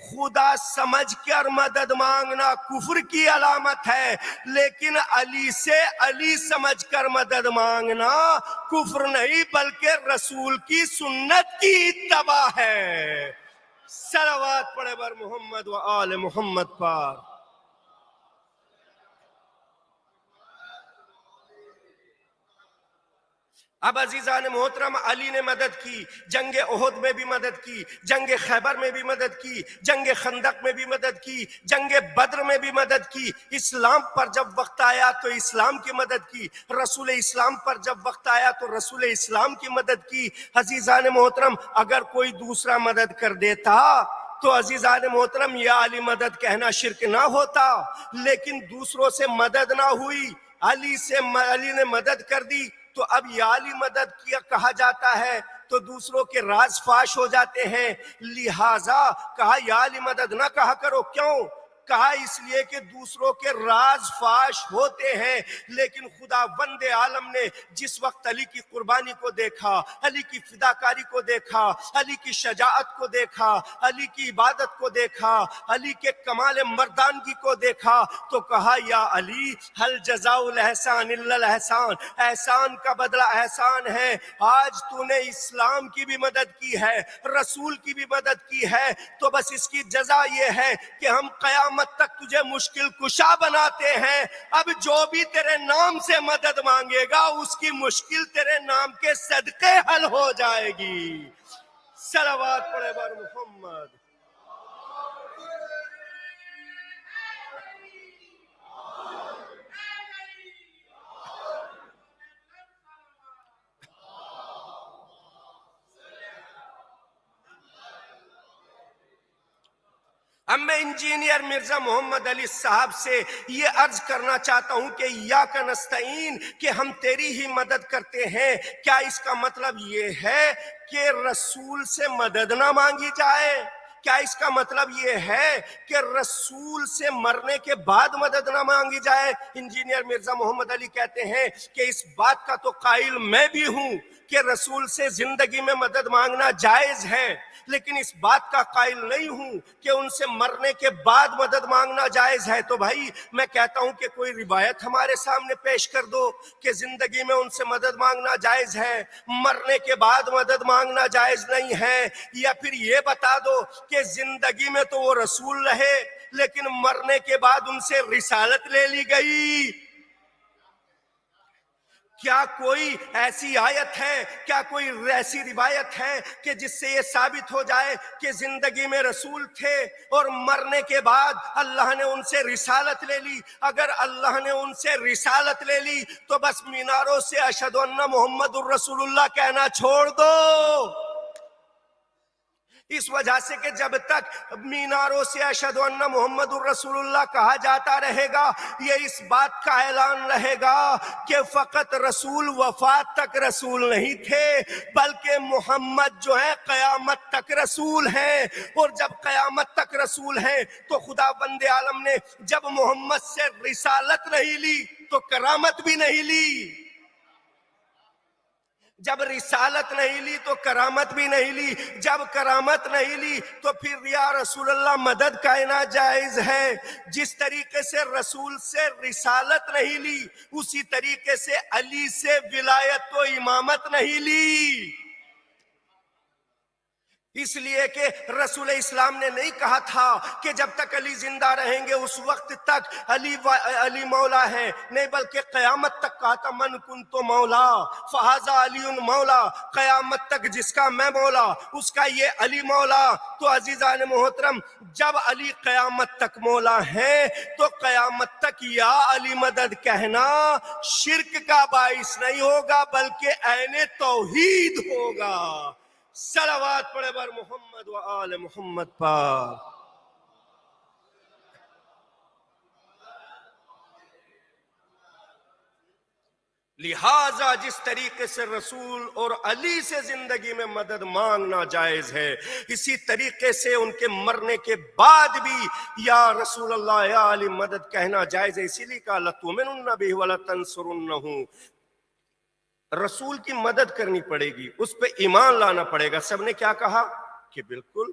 خدا سمجھ کر مدد مانگنا کفر کی علامت ہے، لیکن علی سے علی سمجھ کر مدد مانگنا کفر نہیں بلکہ رسول کی سنت کی اتباع ہے. صلوات پڑھے بر محمد و آل محمد پر. اب عزیزان محترم علی نے مدد کی، جنگ احد میں بھی مدد کی، جنگ خیبر میں بھی مدد کی، جنگ خندق میں بھی مدد کی، جنگ بدر میں بھی مدد کی. اسلام پر جب وقت آیا تو اسلام کی مدد کی، رسول اسلام پر جب وقت آیا تو رسول اسلام کی مدد کی. عزیزان محترم اگر کوئی دوسرا مدد کر دیتا تو عزیزان محترم یا علی مدد کہنا شرک نہ ہوتا، لیکن دوسروں سے مدد نہ ہوئی، علی نے مدد کر دی تو اب یا علی مدد کیا کہا جاتا ہے تو دوسروں کے راز فاش ہو جاتے ہیں، لہٰذا کہا یا علی مدد نہ کہا کرو۔ کیوں کہا؟ اس لیے کہ دوسروں کے راز فاش ہوتے ہیں، لیکن خدا بند عالم نے جس وقت علی کی قربانی کو دیکھا، علی کی فداکاری کو دیکھا، علی کی شجاعت کو دیکھا، علی کی عبادت کو دیکھا، علی کے کمال مردانگی کو دیکھا تو کہا یا علی ہل جزاء الاحسان الا الاحسان، احسان کا بدلہ احسان ہے۔ آج تو نے اسلام کی بھی مدد کی ہے، رسول کی بھی مدد کی ہے، تو بس اس کی جزا یہ ہے کہ ہم قیامت تک تجھے مشکل کشا بناتے ہیں۔ اب جو بھی تیرے نام سے مدد مانگے گا اس کی مشکل تیرے نام کے صدقے حل ہو جائے گی۔ صلوات پڑھے بر محمد۔ اب میں انجینئر مرزا محمد علی صاحب سے یہ عرض کرنا چاہتا ہوں کہ ایاک نستعین کہ ہم تیری ہی مدد کرتے ہیں، کیا اس کا مطلب یہ ہے کہ رسول سے مدد نہ مانگی جائے؟ کیا اس کا مطلب یہ ہے کہ رسول سے مرنے کے بعد مدد نہ مانگی جائے؟ انجینئر مرزا محمد علی کہتے ہیں کہ اس بات کا تو قائل میں بھی ہوں کہ رسول سے زندگی میں مدد مانگنا جائز ہے، لیکن اس بات کا قائل نہیں ہوں کہ ان سے مرنے کے بعد مدد مانگنا جائز ہے۔ تو بھائی میں کہتا ہوں کہ کوئی روایت ہمارے سامنے پیش کر دو کہ زندگی میں ان سے مدد مانگنا جائز ہے، مرنے کے بعد مدد مانگنا جائز نہیں ہے، یا پھر یہ بتا دو کہ زندگی میں تو وہ رسول رہے لیکن مرنے کے بعد ان سے رسالت لے لی گئی۔ کیا کوئی ایسی آیت ہے، کیا کوئی ایسی روایت ہے کہ جس سے یہ ثابت ہو جائے کہ زندگی میں رسول تھے اور مرنے کے بعد اللہ نے ان سے رسالت لے لی؟ اگر اللہ نے ان سے رسالت لے لی تو بس میناروں سے اشہد ان محمد الرسول اللہ کہنا چھوڑ دو۔ اس وجہ سے کہ جب تک میناروں سے اشہد ان محمد الرسول اللہ کہا جاتا رہے گا، یہ اس بات کا اعلان رہے گا کہ فقط رسول وفات تک رسول نہیں تھے، بلکہ محمد جو ہے قیامت تک رسول ہیں، اور جب قیامت تک رسول ہیں تو خدا بند عالم نے جب محمد سے رسالت نہیں لی تو کرامت بھی نہیں لی، جب رسالت نہیں لی تو کرامت بھی نہیں لی، جب کرامت نہیں لی تو پھر یا رسول اللہ مدد کہنا جائز ہے۔ جس طریقے سے رسول سے رسالت نہیں لی اسی طریقے سے علی سے ولایت و امامت نہیں لی، اس لیے کہ رسول اسلام نے نہیں کہا تھا کہ جب تک علی زندہ رہیں گے اس وقت تک علی مولا ہے، نہیں بلکہ قیامت تک کہا تھا من کنت مولا فہذا علی مولا، قیامت تک جس کا میں مولا اس کا یہ علی مولا۔ تو عزیزان محترم جب علی قیامت تک مولا ہیں تو قیامت تک یا علی مدد کہنا شرک کا باعث نہیں ہوگا بلکہ عین توحید ہوگا۔ صلوات پڑھے بر محمد و آل محمد پر۔ لہٰذا جس طریقے سے رسول اور علی سے زندگی میں مدد مانگنا جائز ہے، اسی طریقے سے ان کے مرنے کے بعد بھی یا رسول اللہ یا علی مدد کہنا جائز ہے۔ اسی لیے کہا لَتُؤْمِنُنَّ بِهِ وَلَتَنْصُرُنَّهُ، رسول کی مدد کرنی پڑے گی، اس پہ ایمان لانا پڑے گا۔ سب نے کیا کہا کہ بالکل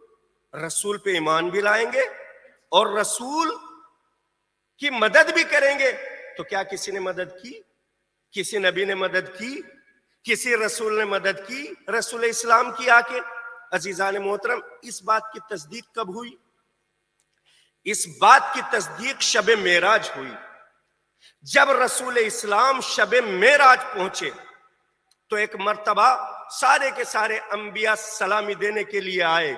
رسول پہ ایمان بھی لائیں گے اور رسول کی مدد بھی کریں گے۔ تو کیا کسی نے مدد کی؟ کسی نبی نے مدد کی؟ کسی رسول نے مدد کی؟ رسول اسلام کی آ کے؟ عزیزان محترم اس بات کی تصدیق کب ہوئی؟ اس بات کی تصدیق شب معراج ہوئی۔ جب رسول اسلام شب معراج پہنچے تو ایک مرتبہ سارے کے سارے انبیاء سلامی دینے کے لیے آئے،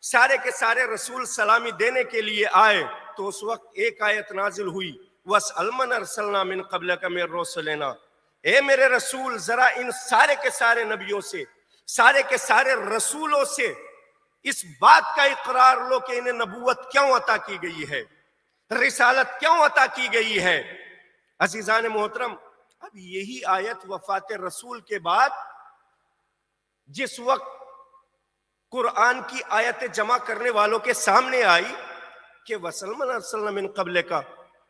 سارے کے سارے رسول سلامی دینے کے لیے آئے، تو اس وقت ایک آیت نازل ہوئی وَاسْأَلْ مَنْ أَرْسَلْنَا مِنْ قَبْلَكَ مِنْ رُسُلِنَا، اے میرے رسول ذرا ان سارے کے سارے نبیوں سے، سارے کے سارے رسولوں سے اس بات کا اقرار لو کہ انہیں نبوت کیوں عطا کی گئی ہے، رسالت کیوں عطا کی گئی ہے۔ عزیزان محترم، اب یہی آیت وفات رسول کے بعد جس وقت قرآن کی آیتیں جمع کرنے والوں کے سامنے آئی کہ وَسَلْمَ مِن قبل کا،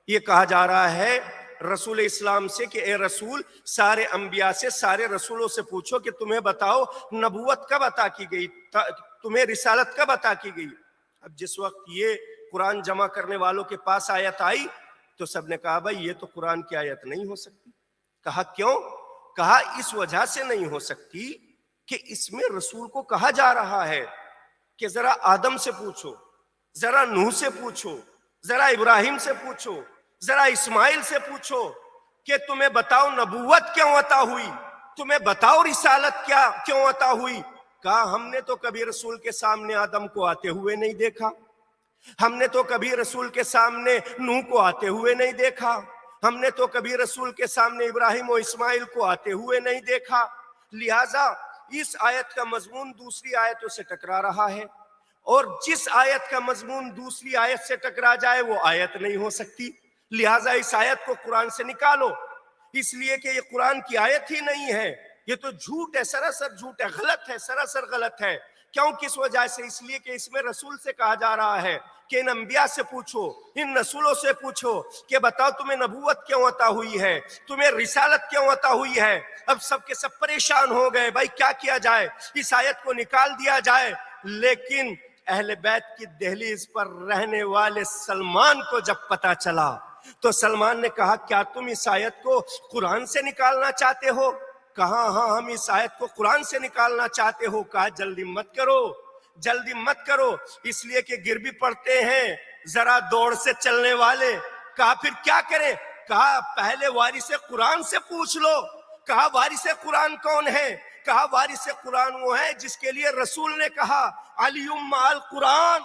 یہ کہا جا رہا ہے رسول اسلام سے کہ اے رسول سارے انبیاء سے، سارے رسولوں سے پوچھو کہ تمہیں بتاؤ نبوت کب عطا کی گئی، تمہیں رسالت کب عطا کی گئی۔ اب جس وقت یہ قرآن جمع کرنے والوں کے پاس آیت آئی تو سب نے کہا بھائی یہ تو قرآن کی آیت نہیں ہو سکتی۔ کہا کیوں؟ کہا اس وجہ سے نہیں ہو سکتی کہ اس میں رسول کو کہا جا رہا ہے کہ ذرا آدم سے پوچھو، ذرا نوح سے پوچھو، ذرا ابراہیم سے پوچھو، ذرا اسماعیل سے پوچھو کہ تمہیں بتاؤ نبوت کیوں عطا ہوئی، تمہیں بتاؤ رسالت کیوں عطا ہوئی۔ کہا ہم نے تو کبھی رسول کے سامنے آدم کو آتے ہوئے نہیں دیکھا، ہم نے تو کبھی رسول کے سامنے نوح کو آتے ہوئے نہیں دیکھا، ہم نے تو کبھی رسول کے سامنے ابراہیم و اسماعیل کو آتے ہوئے نہیں دیکھا۔ لہٰذا اس آیت کا مضمون دوسری آیتوں سے ٹکرا رہا ہے، اور جس آیت کا مضمون دوسری آیت سے ٹکرا جائے وہ آیت نہیں ہو سکتی۔ لہٰذا اس آیت کو قرآن سے نکالو، اس لیے کہ یہ قرآن کی آیت ہی نہیں ہے، یہ تو جھوٹ ہے، سراسر جھوٹ ہے، غلط ہے، سراسر غلط ہے۔ کیوں؟ کس وجہ سے؟ اس لیے کہ اس میں رسول سے کہا جا رہا ہے کہ ان انبیاء سے پوچھو، ان رسولوں سے پوچھو کہ بتاؤ تمہیں نبوت کیوں عطا ہوئی ہے، تمہیں رسالت کیوں عطا ہوئی ہے۔ اب سب کے سب پریشان ہو گئے، بھائی کیا کیا جائے، اس آیت کو نکال دیا جائے۔ لیکن اہل بیت کی دہلیز پر رہنے والے سلمان کو جب پتا چلا تو سلمان نے کہا کیا تم اس آیت کو قرآن سے نکالنا چاہتے ہو؟ کہا ہاں ہم اس آیت کو قرآن سے نکالنا چاہتے ہو۔ کہا جلدی مت کرو، جلدی مت کرو، اس لیے کہ گر بھی پڑتے ہیں ذرا دوڑ سے چلنے والے۔ کہا پھر کیا کریں؟ کہا پہلے وارث قرآن سے پوچھ لو۔ کہا وارث قرآن کون ہے؟ کہا وارث قرآن وہ ہے جس کے لیے رسول نے کہا علی مع القرآن۔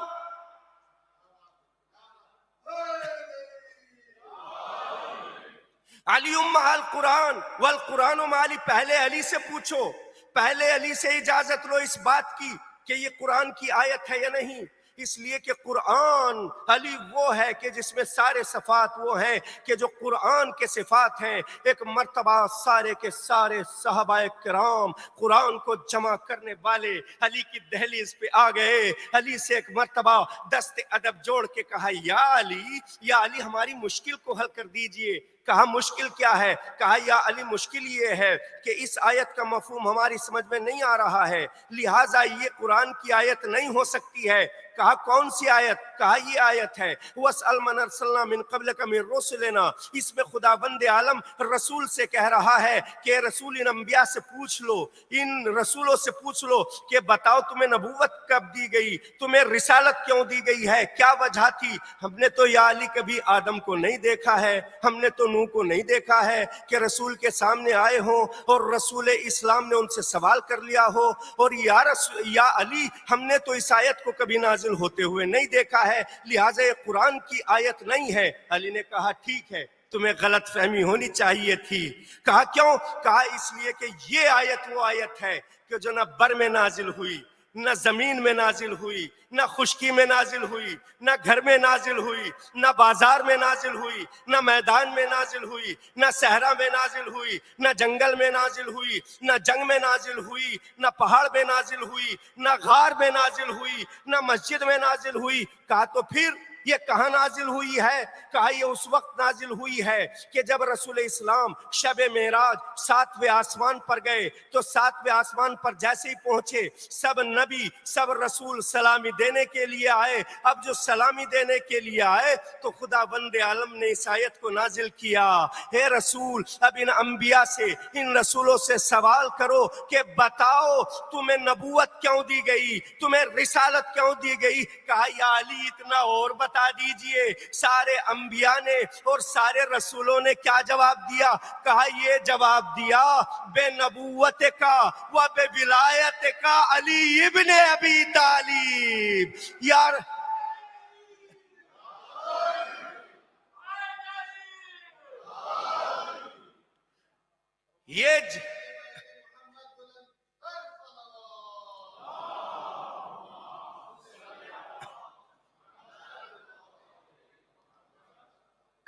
علی مع القرآن والقرآن مع علی۔ پہلے علی سے پوچھو، پہلے علی سے اجازت لو اس بات کی کہ یہ قرآن کی آیت ہے یا نہیں، اس لیے کہ قرآن علی وہ ہے کہ جس میں سارے صفات وہ ہیں کہ جو قرآن کے صفات ہیں۔ ایک مرتبہ سارے کے سارے صحابہ کرام قرآن کو جمع کرنے والے علی کی دہلیز پہ آ گئے۔ علی سے ایک مرتبہ دست ادب جوڑ کے کہا یا علی ہماری مشکل کو حل کر دیجئے۔ کہا مشکل کیا ہے؟ کہا یا علی مشکل یہ ہے کہ اس آیت کا مفہوم ہماری سمجھ میں نہیں آ رہا ہے، لہٰذا یہ قرآن کی آیت نہیں ہو سکتی ہے۔ کہا کون سی آیت؟ کہا یہ آیت ہے وَاسْأَلْ مَنْ أَرْسَلْنَا مِنْ قَبْلِكَ مِنْ رُسُلِنَا۔ اس میں خدا بند عالم رسول سے کہہ رہا ہے کہ رسول ان انبیاء سے پوچھ لو، ان رسولوں سے پوچھ لو کہ بتاؤ تمہیں نبوت کب دی گئی، تمہیں رسالت کیوں دی گئی ہے، کیا وجہ تھی۔ ہم نے تو یا علی کبھی آدم کو نہیں دیکھا ہے، ہم نے تو نوح کو نہیں دیکھا ہے کہ رسول کے سامنے آئے ہوں اور رسول اسلام نے ان سے سوال کر لیا ہو، اور یا علی ہم نے تو اس آیت کو کبھی نازل ہوتے ہوئے نہیں دیکھا ہے، لہٰذا یہ قرآن کی آیت نہیں ہے۔ علی نے کہا ٹھیک ہے، تمہیں غلط فہمی ہونی چاہیے تھی۔ کہا کیوں؟ کہا اس لیے کہ یہ آیت وہ آیت ہے کہ جو نہ بر میں نازل ہوئی، نہ زمین میں نازل ہوئی، نہ خشکی میں نازل ہوئی، نہ گھر میں نازل ہوئی، نہ بازار میں نازل ہوئی، نہ میدان میں نازل ہوئی، نہ صحرا میں نازل ہوئی، نہ جنگل میں نازل ہوئی، نہ جنگ میں نازل ہوئی، نہ پہاڑ میں نازل ہوئی، نہ غار میں نازل ہوئی، نہ مسجد میں نازل ہوئی۔ کہا تو پھر یہ کہاں نازل ہوئی ہے؟ کہا یہ اس وقت نازل ہوئی ہے کہ جب رسول اسلام شب معراج 7ویں آسمان پر گئے تو 7ویں آسمان پر جیسے ہی پہنچے سب نبی سب رسول سلامی دینے کے لیے آئے۔ اب جو سلامی دینے کے لیے آئے تو خدا بند عالم نے اس آیت کو نازل کیا، اے رسول اب ان انبیاء سے ان رسولوں سے سوال کرو کہ بتاؤ تمہیں نبوت کیوں دی گئی، تمہیں رسالت کیوں دی گئی۔ کہا یا علی اتنا اور بتا دیجئے۔ سارے انبیاء نے اور سارے رسولوں نے کیا جواب دیا؟ کہا یہ جواب دیا بے نبوت کا و بے ولایت کا علی ابن ابی طالب۔ یار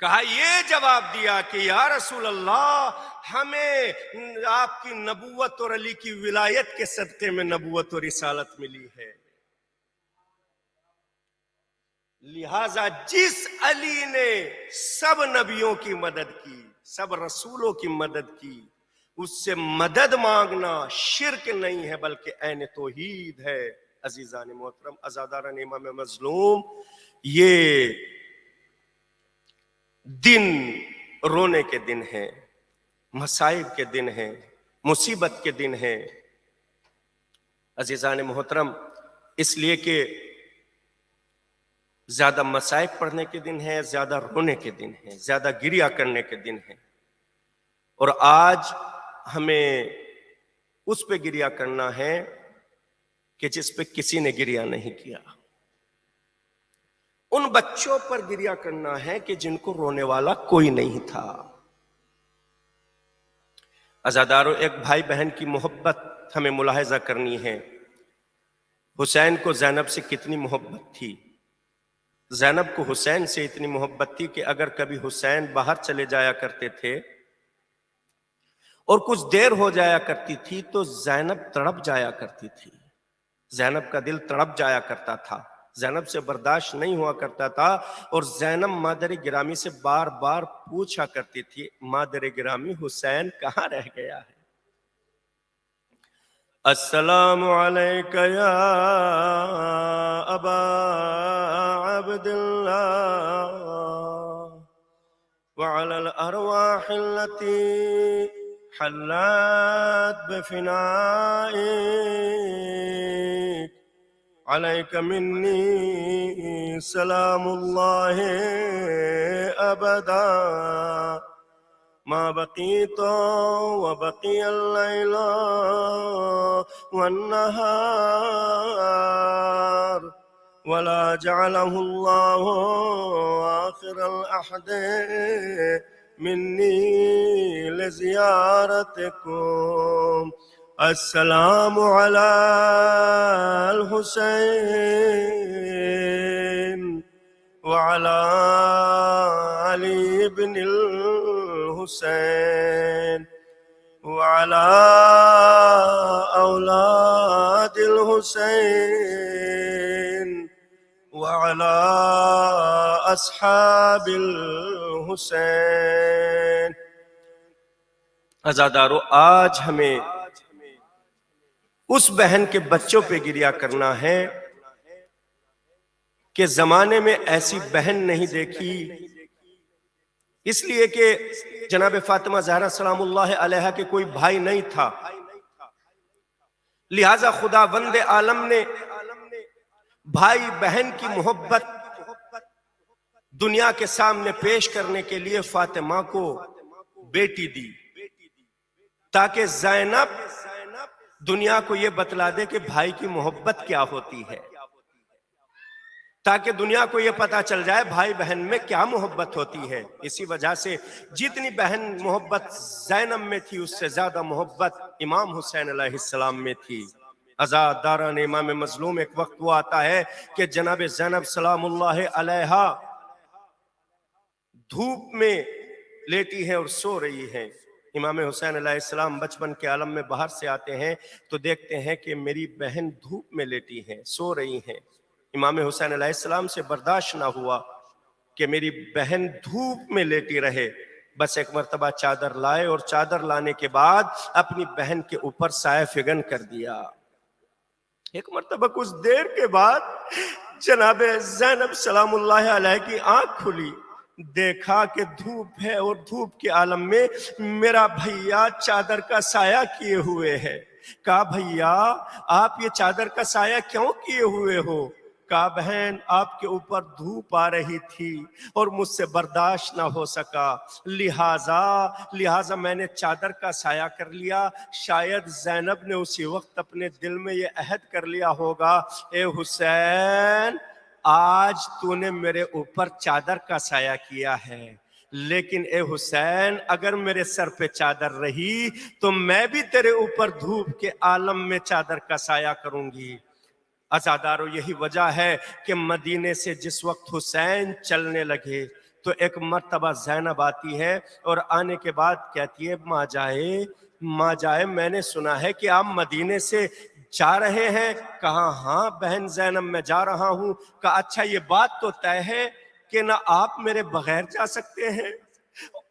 کہا یہ جواب دیا کہ یا رسول اللہ ہمیں آپ کی نبوت اور علی کی ولایت کے صدقے میں نبوت اور رسالت ملی ہے، لہذا جس علی نے سب نبیوں کی مدد کی، سب رسولوں کی مدد کی، اس سے مدد مانگنا شرک نہیں ہے بلکہ عین توحید ہے۔ عزیزان محترم، عزاداران امام مظلوم، یہ دن رونے کے دن ہیں، مصائب کے دن ہیں، مصیبت کے دن ہیں۔ عزیزان محترم، اس لیے کہ زیادہ مصائب پڑھنے کے دن ہیں، زیادہ رونے کے دن ہیں، زیادہ گریہ کرنے کے دن ہیں، اور آج ہمیں اس پہ گریہ کرنا ہے کہ جس پہ کسی نے گریہ نہیں کیا، ان بچوں پر گریہ کرنا ہے کہ جن کو رونے والا کوئی نہیں تھا۔ عزادارو، ایک بھائی بہن کی محبت ہمیں ملاحظہ کرنی ہے۔ حسین کو زینب سے کتنی محبت تھی، زینب کو حسین سے اتنی محبت تھی کہ اگر کبھی حسین باہر چلے جایا کرتے تھے اور کچھ دیر ہو جایا کرتی تھی تو زینب تڑپ جایا کرتی تھی، زینب کا دل تڑپ جایا کرتا تھا، زینب سے برداشت نہیں ہوا کرتا تھا، اور زینب مادر گرامی سے بار بار پوچھا کرتی تھی، مادر گرامی حسین کہاں رہ گیا ہے؟ السلام علیک یا ابا عبداللہ وعلی الارواح التي حلت بفنائك عليك مني سلام الله أبدا ما بقيت وبقي الليل والنهار ولا جعله الله آخر الأحد مني لزيارتكم السلام على الحسين وعلى علي بن الحسين وعلى أولاد الحسين وعلى أصحاب الحسين۔ عزادارو، آج ہمیں اس بہن کے بچوں پہ گریہ کرنا ہے کہ زمانے میں ایسی بہن نہیں دیکھی، اس لیے کہ جناب فاطمہ زہرا سلام اللہ علیہا کے کوئی بھائی نہیں تھا، لہذا خدا بند عالم نے بھائی بہن کی محبت دنیا کے سامنے پیش کرنے کے لیے فاطمہ کو بیٹی دی، تاکہ زینب دنیا کو یہ بتلا دے کہ بھائی کی محبت کیا ہوتی ہے، تاکہ دنیا کو یہ پتا چل جائے بھائی بہن میں کیا محبت ہوتی ہے۔ اسی وجہ سے جتنی بہن محبت زینب میں تھی اس سے زیادہ محبت امام حسین علیہ السلام میں تھی۔ عزاداران امام مظلوم، ایک وقت وہ آتا ہے کہ جناب زینب سلام اللہ علیہا دھوپ میں لیٹی ہیں اور سو رہی ہیں۔ امام حسین علیہ السلام بچپن کے عالم میں باہر سے آتے ہیں تو دیکھتے ہیں کہ میری بہن دھوپ میں لیٹی ہیں، سو رہی ہیں۔ امام حسین علیہ السلام سے برداشت نہ ہوا کہ میری بہن دھوپ میں لیٹی رہے، بس ایک مرتبہ چادر لائے اور چادر لانے کے بعد اپنی بہن کے اوپر سایہ فگن کر دیا۔ ایک مرتبہ کچھ دیر کے بعد جناب زینب سلام اللہ علیہ کی آنکھ کھلی، دیکھا کہ دھوپ ہے اور دھوپ کے عالم میں میرا بھیا چادر کا سایہ کیے ہوئے ہے۔ کہا بھیا آپ یہ چادر کا سایہ کیوں کیے ہوئے ہو؟ کہا بہن آپ کے اوپر دھوپ آ رہی تھی اور مجھ سے برداشت نہ ہو سکا، لہٰذا میں نے چادر کا سایہ کر لیا۔ شاید زینب نے اسی وقت اپنے دل میں یہ عہد کر لیا ہوگا، اے حسین آج تو نے میرے اوپر چادر کا سایہ کیا ہے، لیکن اے حسین اگر میرے سر پہ چادر رہی تو میں بھی تیرے اوپر دھوپ کے عالم میں چادر کا سایہ کروں گی۔ عزادارو، یہی وجہ ہے کہ مدینے سے جس وقت حسین چلنے لگے تو ایک مرتبہ زینب آتی ہے اور آنے کے بعد کہتی ہے ماں جائے میں نے سنا ہے کہ آپ مدینے سے جا رہے ہیں. کہا ہاں بہن زینب میں جا رہا ہوں. کہا اچھا یہ بات تو طے ہے کہ نہ آپ میرے بغیر جا سکتے ہیں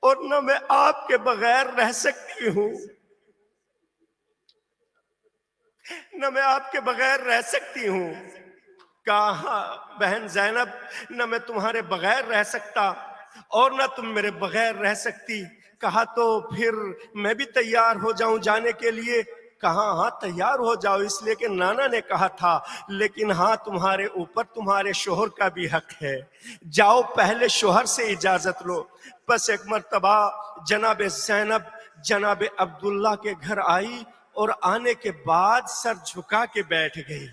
اور نہ میں آپ کے بغیر رہ سکتی ہوں. نہ میں آپ کے بغیر رہ سکتی ہوں. کہا بہن زینب نہ میں تمہارے بغیر رہ سکتا اور نہ تم میرے بغیر رہ سکتی. کہا تو پھر میں بھی تیار ہو جاؤں جانے کے لیے. کہا ہاں تیار ہو جاؤ اس لیے کہ نانا نے کہا تھا, لیکن ہاں تمہارے اوپر تمہارے شوہر کا بھی حق ہے, جاؤ پہلے شوہر سے اجازت لو. بس ایک مرتبہ جناب زینب جناب عبداللہ کے گھر آئی اور آنے کے بعد سر جھکا کے بیٹھ گئی.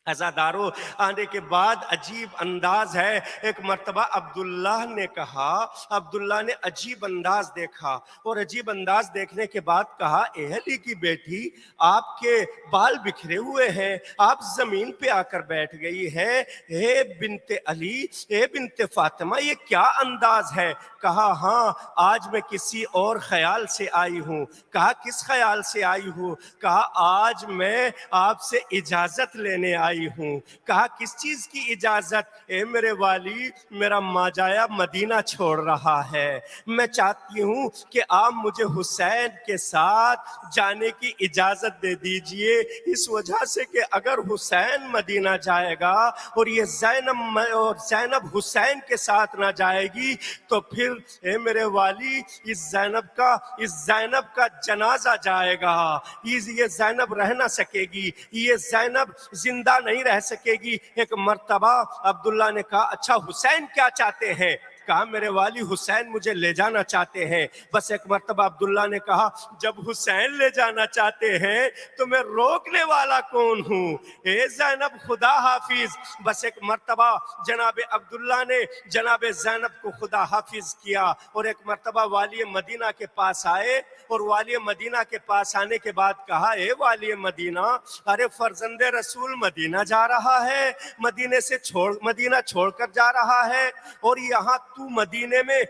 عزادارو آنے کے بعد عجیب انداز ہے. ایک مرتبہ عبداللہ نے کہا, عبداللہ نے عجیب انداز دیکھا اور عجیب انداز دیکھنے کے بعد کہا اے علی کی بیٹی آپ کے بال بکھرے ہوئے ہیں, آپ زمین پہ آ کر بیٹھ گئی ہیں. اے بنت علی, اے بنت فاطمہ یہ کیا انداز ہے؟ کہا ہاں آج میں کسی اور خیال سے آئی ہوں. کہا کس خیال سے آئی ہوں؟ کہا آج میں آپ سے اجازت لینے آئی ہوں. کہا کس چیز کی اجازت؟ اے میرے والی میرا ماجایا مدینہ چھوڑ رہا ہے, میں چاہتی ہوں کہ آپ مجھے حسین کے ساتھ جانے کی اجازت دے دیجئے, اس وجہ سے کہ اگر حسین مدینہ جائے گا اور یہ زینب حسین کے ساتھ نہ جائے گی تو پھر اے میرے والی اس زینب کا جنازہ جائے گا, یہ زینب رہ نہ سکے گی, یہ زینب زندہ نہیں رہ سکے گی. ایک مرتبہ عبداللہ نے کہا اچھا حسین کیا چاہتے ہیں؟ کہا میرے والی حسین مجھے لے جانا چاہتے ہیں. بس ایک مرتبہ عبداللہ نے کہا جب حسین لے جانا چاہتے ہیں تو میں روکنے والا کون ہوں؟ اے زینب خدا حافظ. بس ایک مرتبہ جناب عبداللہ نے جناب زینب کو خدا حافظ کیا اور ایک مرتبہ والی مدینہ کے پاس آئے اور والی مدینہ کے پاس آنے کے بعد کہا اے والی مدینہ, ارے فرزند رسول مدینہ جا رہا ہے, مدینہ چھوڑ کر جا رہا ہے اور یہاں تو مدینے میں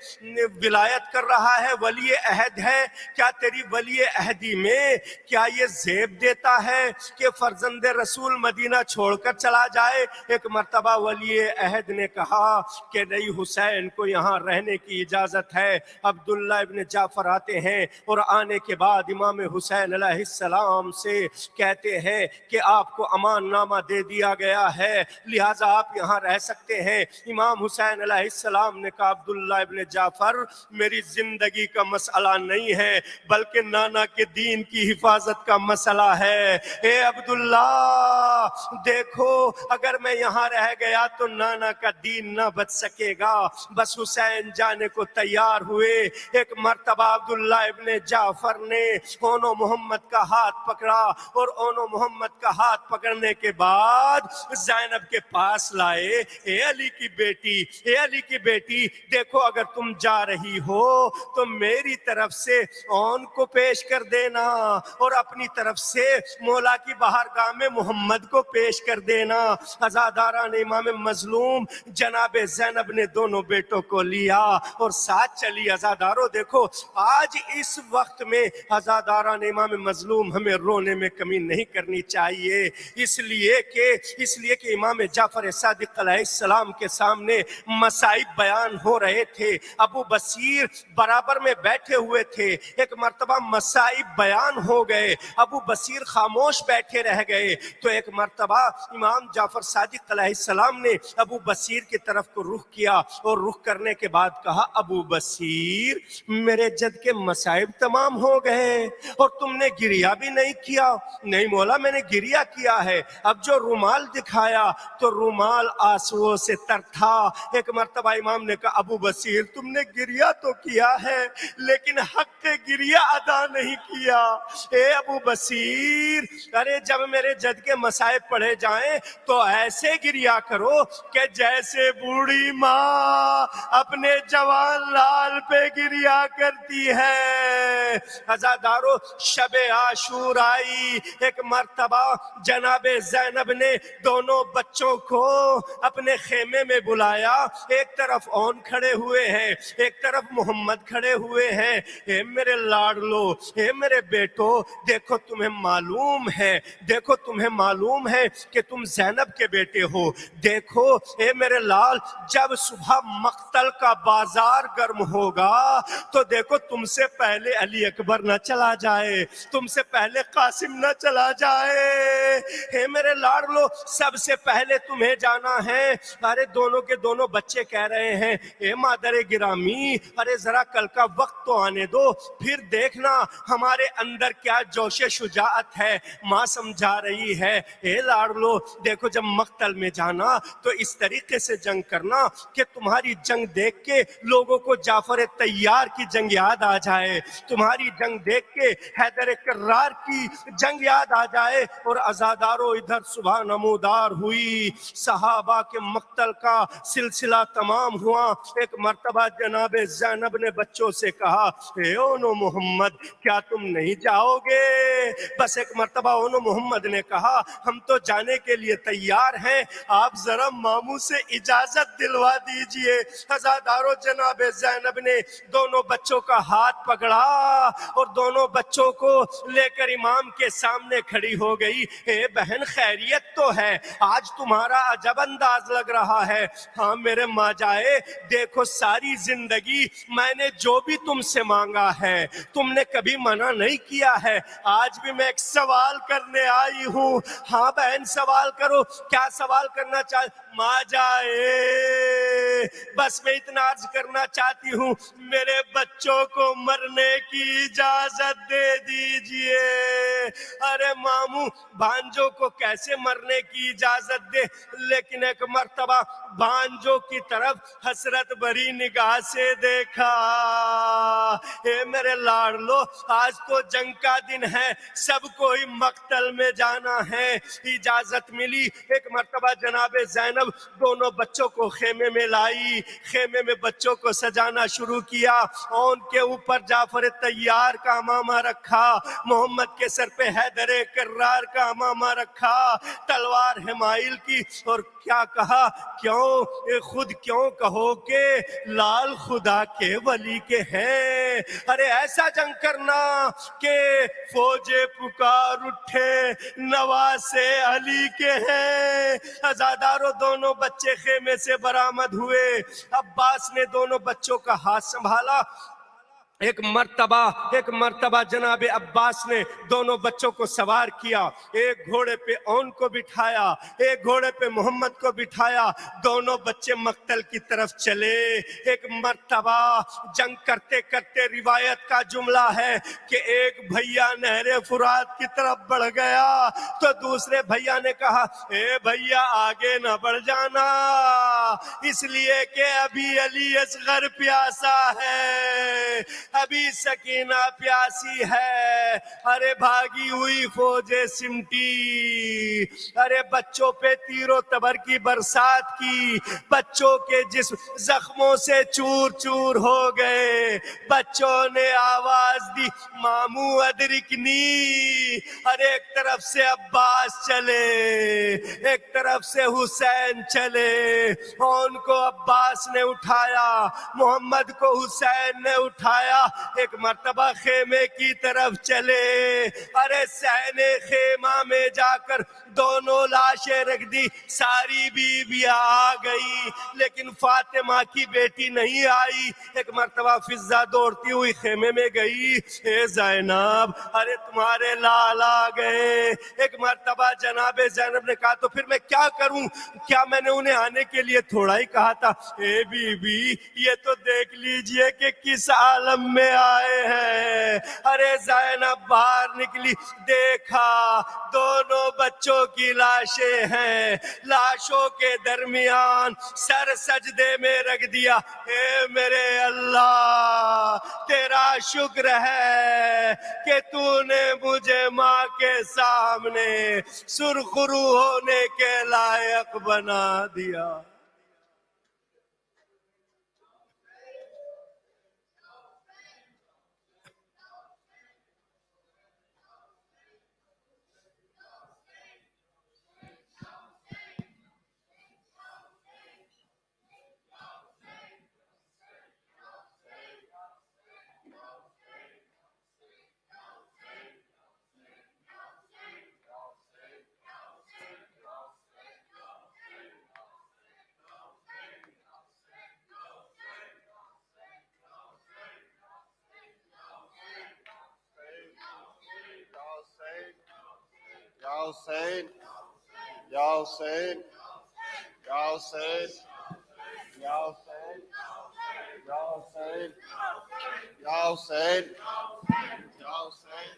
ولایت کر رہا ہے, ولی عہد ہے. کیا تیری ولی عہدی میں کیا یہ زیب دیتا ہے کہ فرزند رسول مدینہ چھوڑ کر چلا جائے؟ ایک مرتبہ ولی عہد نے کہا کہ نہیں حسین کو یہاں رہنے کی اجازت ہے. عبداللہ ابن جعفر آتے ہیں اور آنے کے بعد امام حسین علیہ السلام سے کہتے ہیں کہ آپ کو امان نامہ دے دیا گیا ہے لہٰذا آپ یہاں رہ سکتے ہیں. امام حسین علیہ السلام نے کہا عبداللہ ابن جعفر میری زندگی کا مسئلہ نہیں ہے بلکہ نانا کے دین کی حفاظت کا مسئلہ ہے. اے عبداللہ دیکھو اگر میں یہاں رہ گیا تو نانا کا دین نہ بچ سکے گا. بس حسین جانے کو تیار ہوئے. ایک مرتبہ عبداللہ ابن جعفر نے اون و محمد کا ہاتھ پکڑا اور اون و محمد کا ہاتھ پکڑنے کے بعد زینب کے پاس لائے. اے علی کی بیٹی, اے علی کی بیٹی دیکھو اگر تم جا رہی ہو تو میری طرف سے اون کو پیش کر دینا اور اپنی طرف سے مولا کی بارگاہ میں محمد کو پیش کر دینا. عزاداران امام مظلوم جناب زینب نے دونوں بیٹوں کو لیا اور ساتھ چلی. عزاداروں دیکھو آج اس وقت میں عزاداران امام مظلوم ہمیں رونے میں کمی نہیں کرنی چاہیے, اس لیے کہ امام جعفر صادق علیہ السلام کے سامنے مصائب بیان ہو رہے تھے. ابو بصیر برابر میں بیٹھے ہوئے تھے. ایک مرتبہ مصائب بیان ہو گئے, ابو بصیر خاموش بیٹھے رہ گئے. تو ایک مرتبہ امام جعفر صادق علیہ السلام نے ابو بصیر کی طرف کو رخ کیا اور رخ کرنے کے بعد کہا ابو بصیر میرے جد کے مصائب تمام ہو گئے اور تم نے گریہ بھی نہیں کیا. نہیں مولا میں نے گریہ کیا ہے. اب جو رومال دکھایا تو رومال آنسوؤں سے تر تھا. ایک مرتبہ امام نے کہا ابو بصیر تم نے گریہ تو کیا ہے لیکن حق گریہ ادا نہیں کیا. اے ابو بصیر ارے جب میرے جد کے مصائب پڑھے جائیں تو ایسے گریہ کرو کہ جیسے بوڑھی ماں اپنے جوان لال پہ گریہ کرتی ہے. عزادارو شب عاشور آئی. ایک مرتبہ جناب زینب نے دونوں بچوں کو اپنے خیمے میں بلایا. ایک طرف اون اون کھڑے ہوئے ہیں، ایک طرف محمد کھڑے ہوئے ہیں. اے میرے لاڈلو، اے میرے بیٹو، دیکھو تمہیں معلوم ہے، دیکھو تمہیں معلوم ہے کہ تم زینب کے بیٹے ہو. دیکھو اے میرے لال، جب صبح مقتل کا بازار گرم ہوگا تو دیکھو تم سے پہلے علی اکبر نہ چلا جائے، تم سے پہلے قاسم نہ چلا جائے. اے میرے لاڈلو، سب سے پہلے تمہیں جانا ہے. ارے دونوں کے دونوں بچے کہہ رہے ہیں اے مادر گرامی، ارے ذرا کل کا وقت تو آنے دو، پھر دیکھنا ہمارے اندر کیا جوش شجاعت ہے. ماں سمجھا رہی ہے اے لاڈلو دیکھو جب مقتل میں جانا تو اس طریقے سے جنگ کرنا کہ تمہاری جنگ دیکھ کے لوگوں کو جعفر طیار کی جنگ یاد آ جائے، تمہاری جنگ دیکھ کے حیدر کرار کی جنگ یاد آ جائے. اور عزاداروں ادھر صبح نمودار ہوئی، صحابہ کے مقتل کا سلسلہ تمام ہوا. ایک مرتبہ جناب زینب نے بچوں سے کہا اے اونو محمد کیا تم نہیں جاؤ گے؟ بس ایک مرتبہ اونو محمد نے کہا ہم تو جانے کے لیے تیار ہیں، آپ ذرا ماموں سے اجازت دلوا دیجئے. عزاداروں جناب زینب نے دونوں بچوں کا ہاتھ پکڑا اور دونوں بچوں کو لے کر امام کے سامنے کھڑی ہو گئی. اے بہن خیریت تو ہے؟ آج تمہارا عجب انداز لگ رہا ہے. ہاں میرے ماں جائے، دیکھو ساری زندگی میں نے جو بھی تم سے مانگا ہے تم نے کبھی منع نہیں کیا ہے. آج بھی میں ایک سوال کرنے آئی ہوں. ہاں بہن سوال کرو. کیا سوال کرنا چاہتے؟ ماں جائے بس میں اتنا عرض کرنا چاہتی ہوں میرے بچوں کو مرنے کی اجازت دے دیجئے. ارے ماموں بھانجوں کو کیسے مرنے کی اجازت دے؟ لیکن ایک مرتبہ بھانجوں کی طرف حسرت بھری نگاہ سے دیکھا. اے میرے لاڈلو آج تو جنگ کا دن ہے، سب کو ہی مقتل میں جانا ہے. اجازت ملی. ایک مرتبہ جناب زینب دونوں بچوں کو خیمے میں لائی، خیمے میں بچوں کو سجانا شروع کیا. ان کے اوپر جعفر طیار کا امامہ رکھا، محمد کے سر پہ حیدر کرار کا امامہ رکھا، تلوار حمائل کی. اور کیا کہا؟ کیوں خود کیوں کہو کہ لال خدا کے ولی کے ہیں. ارے ایسا جنگ کرنا کہ فوجیں پکار اٹھے نواسے علی کے ہیں. عزاداروں دونوں بچے خیمے سے برآمد ہوئے. عباس نے دونوں بچوں کا ہاتھ سنبھالا. ایک مرتبہ جناب عباس نے دونوں بچوں کو سوار کیا، ایک گھوڑے پہ اون کو بٹھایا، ایک گھوڑے پہ محمد کو بٹھایا. دونوں بچے مقتل کی طرف چلے. ایک مرتبہ جنگ کرتے کرتے روایت کا جملہ ہے کہ ایک بھیا نہر فرات کی طرف بڑھ گیا تو دوسرے بھیا نے کہا اے بھیا آگے نہ بڑھ جانا، اس لیے کہ ابھی علی اصغر پیاسا ہے، ابھی سکینہ پیاسی ہے. ارے بھاگی ہوئی فوجیں سمٹی، ارے بچوں پہ تیر و تبر کی برسات کی، بچوں کے جسم زخموں سے چور چور ہو گئے. بچوں نے آواز دی مامو ادرکنی. ارے ایک طرف سے عباس چلے، ایک طرف سے حسین چلے. ان کو عباس نے اٹھایا، محمد کو حسین نے اٹھایا. ایک مرتبہ خیمے کی طرف چلے. ارے سہنے خیمہ میں جا کر دونوں لاشیں رکھ دی. ساری بیویاں آ گئی لیکن فاطمہ کی بیٹی نہیں آئی. ایک مرتبہ فضہ دوڑتی ہوئی خیمے میں گئی. اے زینب ارے تمہارے لال آ گئے. ایک مرتبہ جناب زینب نے کہا تو پھر میں کیا کروں؟ کیا میں نے انہیں آنے کے لیے تھوڑا ہی کہا تھا؟ اے بی بی یہ تو دیکھ لیجئے کہ کس عالم میں آئے ہیں. ارے زینب باہر نکلی، دیکھا دونوں بچوں کی لاشیں ہیں، لاشوں کے درمیان سر سجدے میں رکھ دیا. اے میرے اللہ تیرا شکر ہے کہ تو نے مجھے ماں کے سامنے سرخرو ہونے کے لائق بنا دیا. Hussein, Ya Hussein, Ya Hussein, Ya Hussein, Ya Hussein, Ya Hussein, Ya Hussein,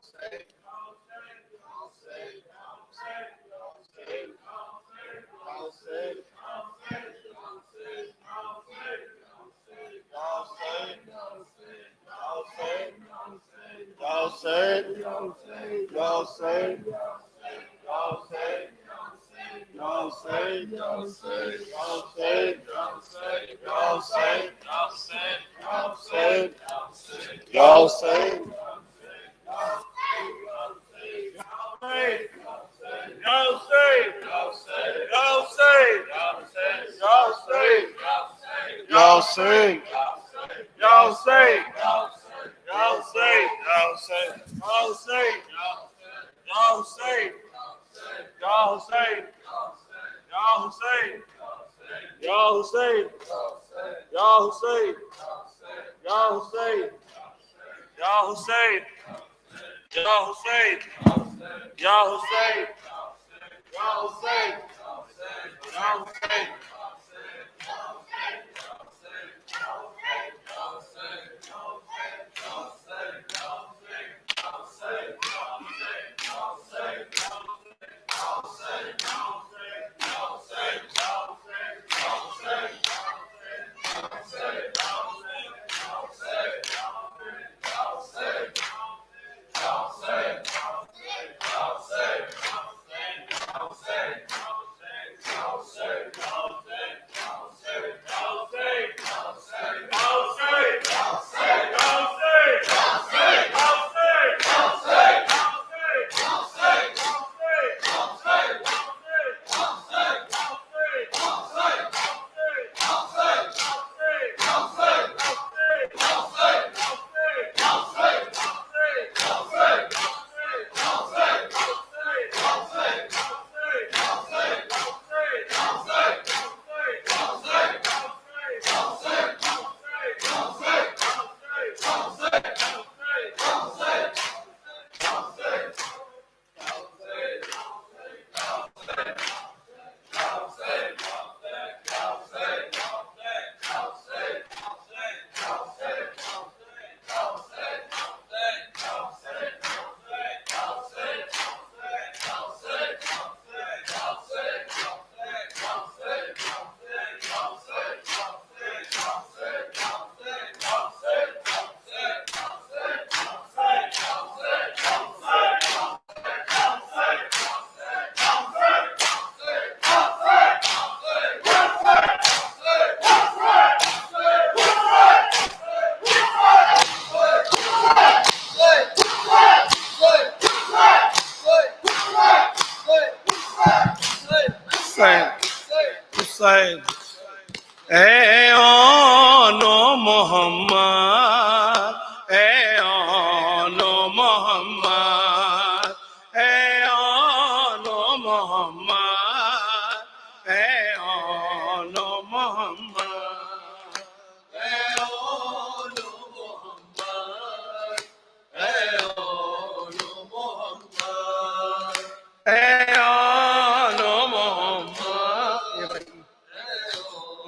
Ya Hussein, Hussein, Hey no Muhammad, Hey no Muhammad, Hey no Muhammad, Hey no Muhammad, Hey no Muhammad, Hey no Muhammad, Hey no Muhammad.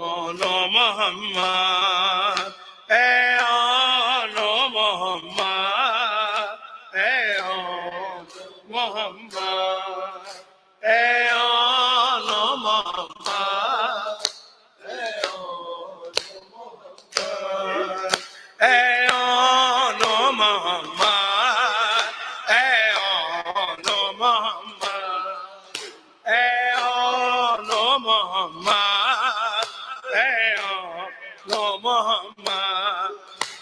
No Muhammad, hey no Muhammad, hey Muhammad, hey no Muhammad, hey no Muhammad, hey no Muhammad. Hey, oh, no Muhammad. Hey, oh, no Muhammad.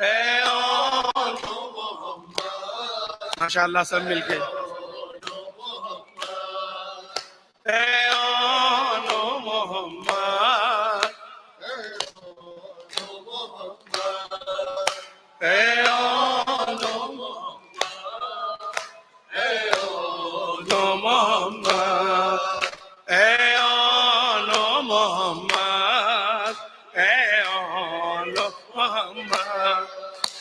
Hey, ماشاءاللہ سب مل کے اے آن و محمد اے آن و محمد اے آن و محمد اے آن و محمد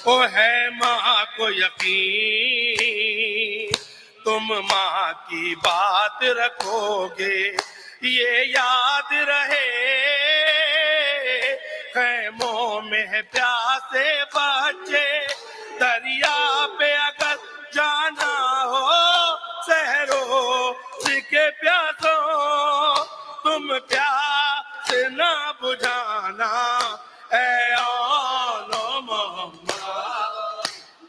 او ہے ماں کو یقین تم ماں کی بات رکھو گے یہ یاد رہے خیموں میں پیاسے بچے دریا پہ اگر جانا ہو سہرو کے پیاسوں تم پیاس نہ بجھانا اے آن و محمد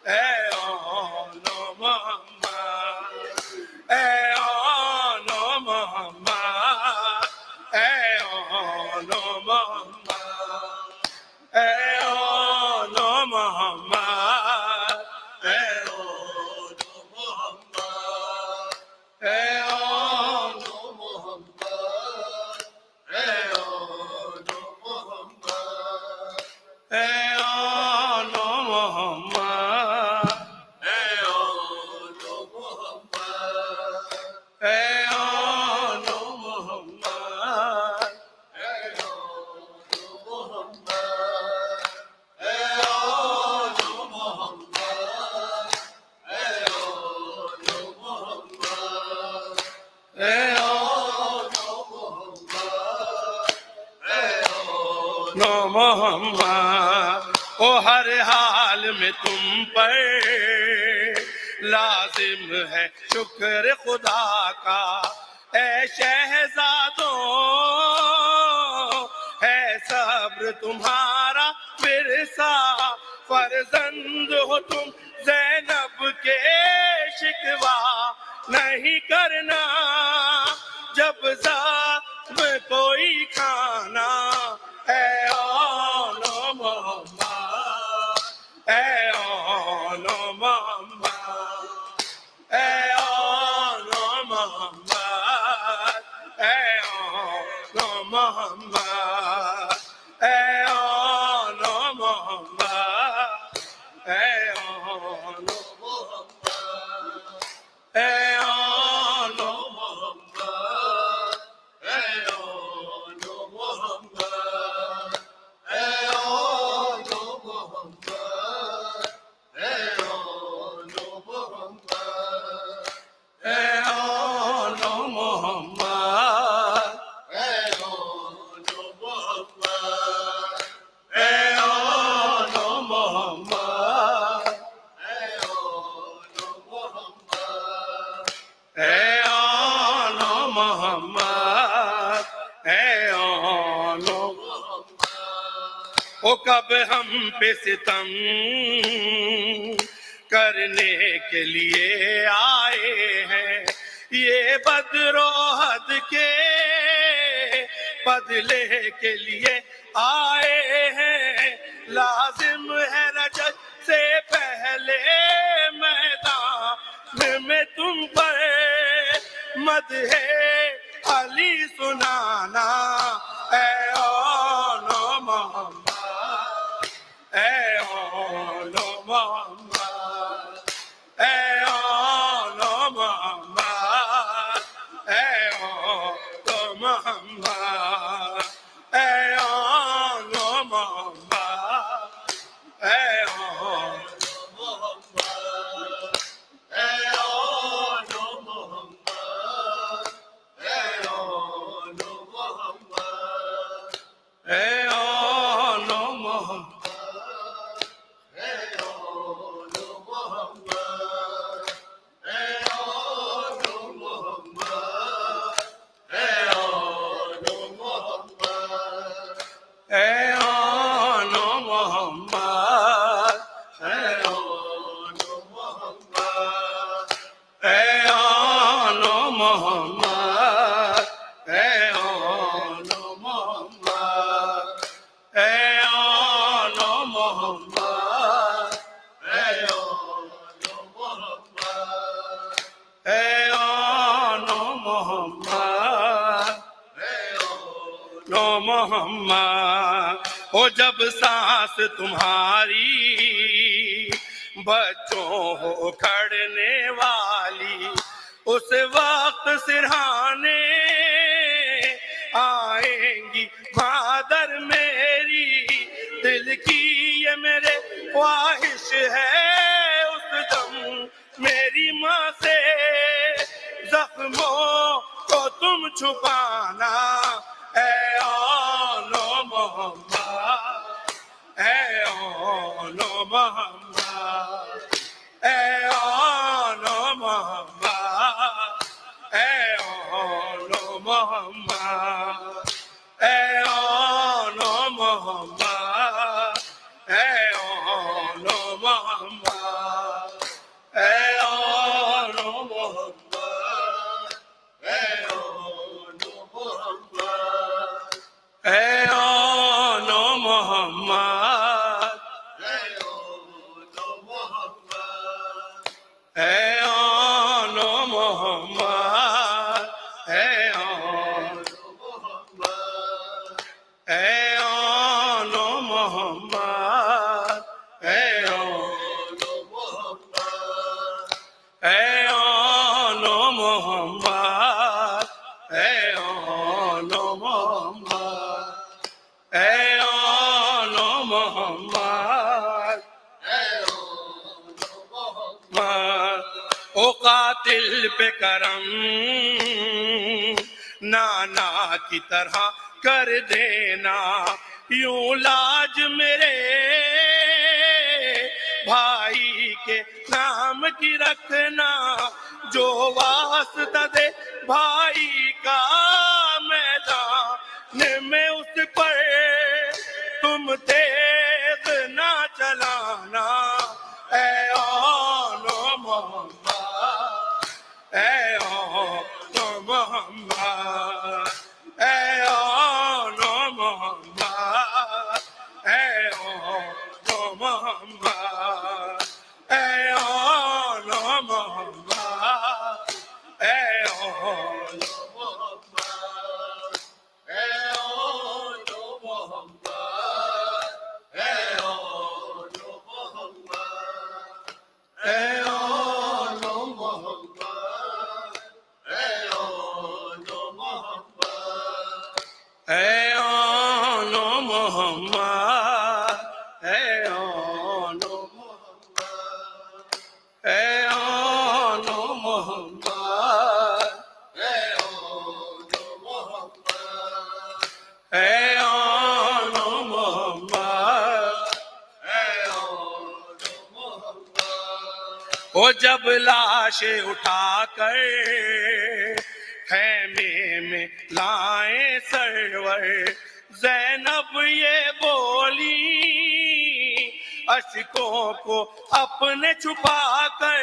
اے آن و محمد اے آن و محمد اے آن و محمد اے آن و محمد اے آن و محمد اے آن و محمد اے آن و محمد اے آن و محمد اے آن و محمد اے آن و محمد اے آن و محمد اے آن و محمد اے آن و محمد اے آن و محمد او ہر حال میں تم پر لازم ہے شکر خدا کا اے شہزادوں ہے صبر تمہارا ورثہ فرزند ہو تم زینب کے شکوہ نہیں کرنا جب زخم کوئی کھانا اے آن و محمد اے آن و محمد اے آن و محمد اے آن و محمد اے آن و محمد اے آن و محمد اے آن و محمد اے آن و محمد اے آن و محمد اے آن و محمد اے آن و محمد اے آن و محمد اے آن و محمد اے آن و محمد اے آن و محمد اے آن و او کب ہم پہ ستم کرنے کے لیے آئے ہیں یہ بدروحد کے بدلے کے لیے آئے ہیں لازم ہے رجب سے پہلے میدان میں تم پر مدح علی سنانا اے آن و محمد اے آن و محمد اے آن و محمد اے آن و محمد اے آن و محمد اے آن و محمد اے آن و محمد اے آن و محمد اے آن و محمد اے آن محمد نو محمد ہو جب سانس تمہاری بچوں ہو کھڑنے والی اس وقت سرہانے آئیں گی مادر میری دل کی یہ میرے خواہش ہے اس دم میری ماں سے زخموں کو تم چھپانا اے آن محمد اے آن محمد اے آن محمد اے آن محمد اے آن محمد اے آن محمد اے آن محمد اے آن محمد اے آن محمد اے آن محمد اے آن اے آن محمد اے آن اے آن محمد اے آن محمد اے آن محمد او قاتل پہ کرم نانا کی طرح کر دینا یوں لاج میرے بھائی کے نام کی رکھنا جو واسطہ دے بھائی کا میدان میں اس پر تم تیز نہ چلانا اے آن محمد اے آن محمد اے آن محمد اے آن محمد اے آن محمد اے آن اے آن محمد اے آن محمد اے آن محمد اے آن محمد اے آن محمد اے آن محمد وہ جب لاشیں اٹھا کر خیمے میں لائیں سرور زینب یہ بولی اشکوں کو اپنے چھپا کر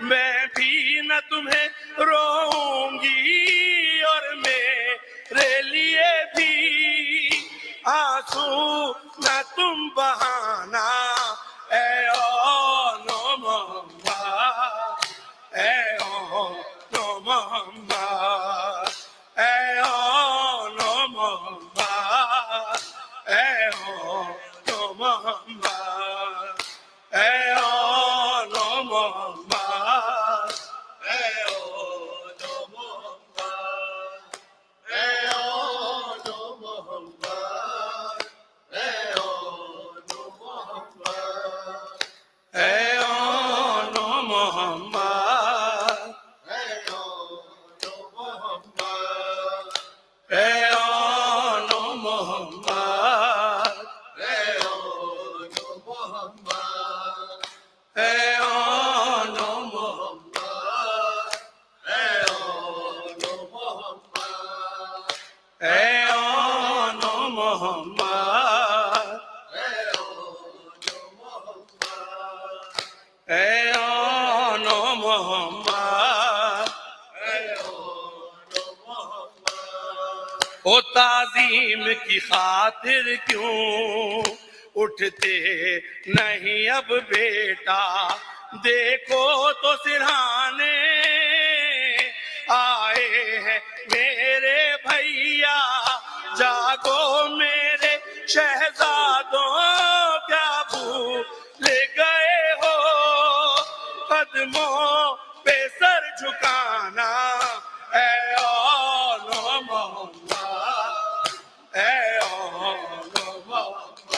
میں بھی نہ تمہیں روؤں گی اور میرے لیے بھی آنسو نہ تم بہانا اے آن محمد اے آن محمد اے آن محمد اے آن محمد اے آن محمد اے آن محمد اے آن محمد اے آن محمد اے آن محمد اے آن محمد اے آن محمد اے آن محمد اے آن محمد او تعظیم کی خاطر کیوں اٹھتے نہیں اب بیٹا دیکھو تو سرہانے جھکانا اے آل محمد اے آل محمد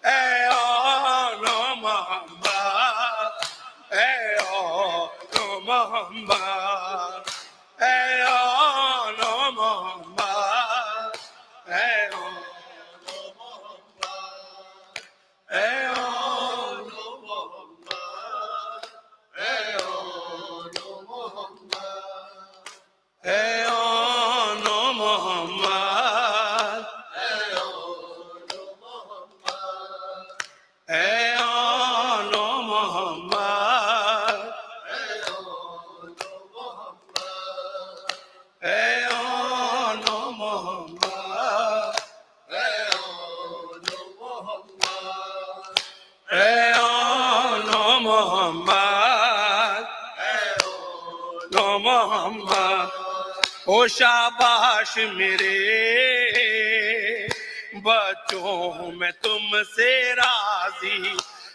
اے آل محمد اے آل محمد اے آل محمد اے او شاباش میرے بچوں میں تم سے راضی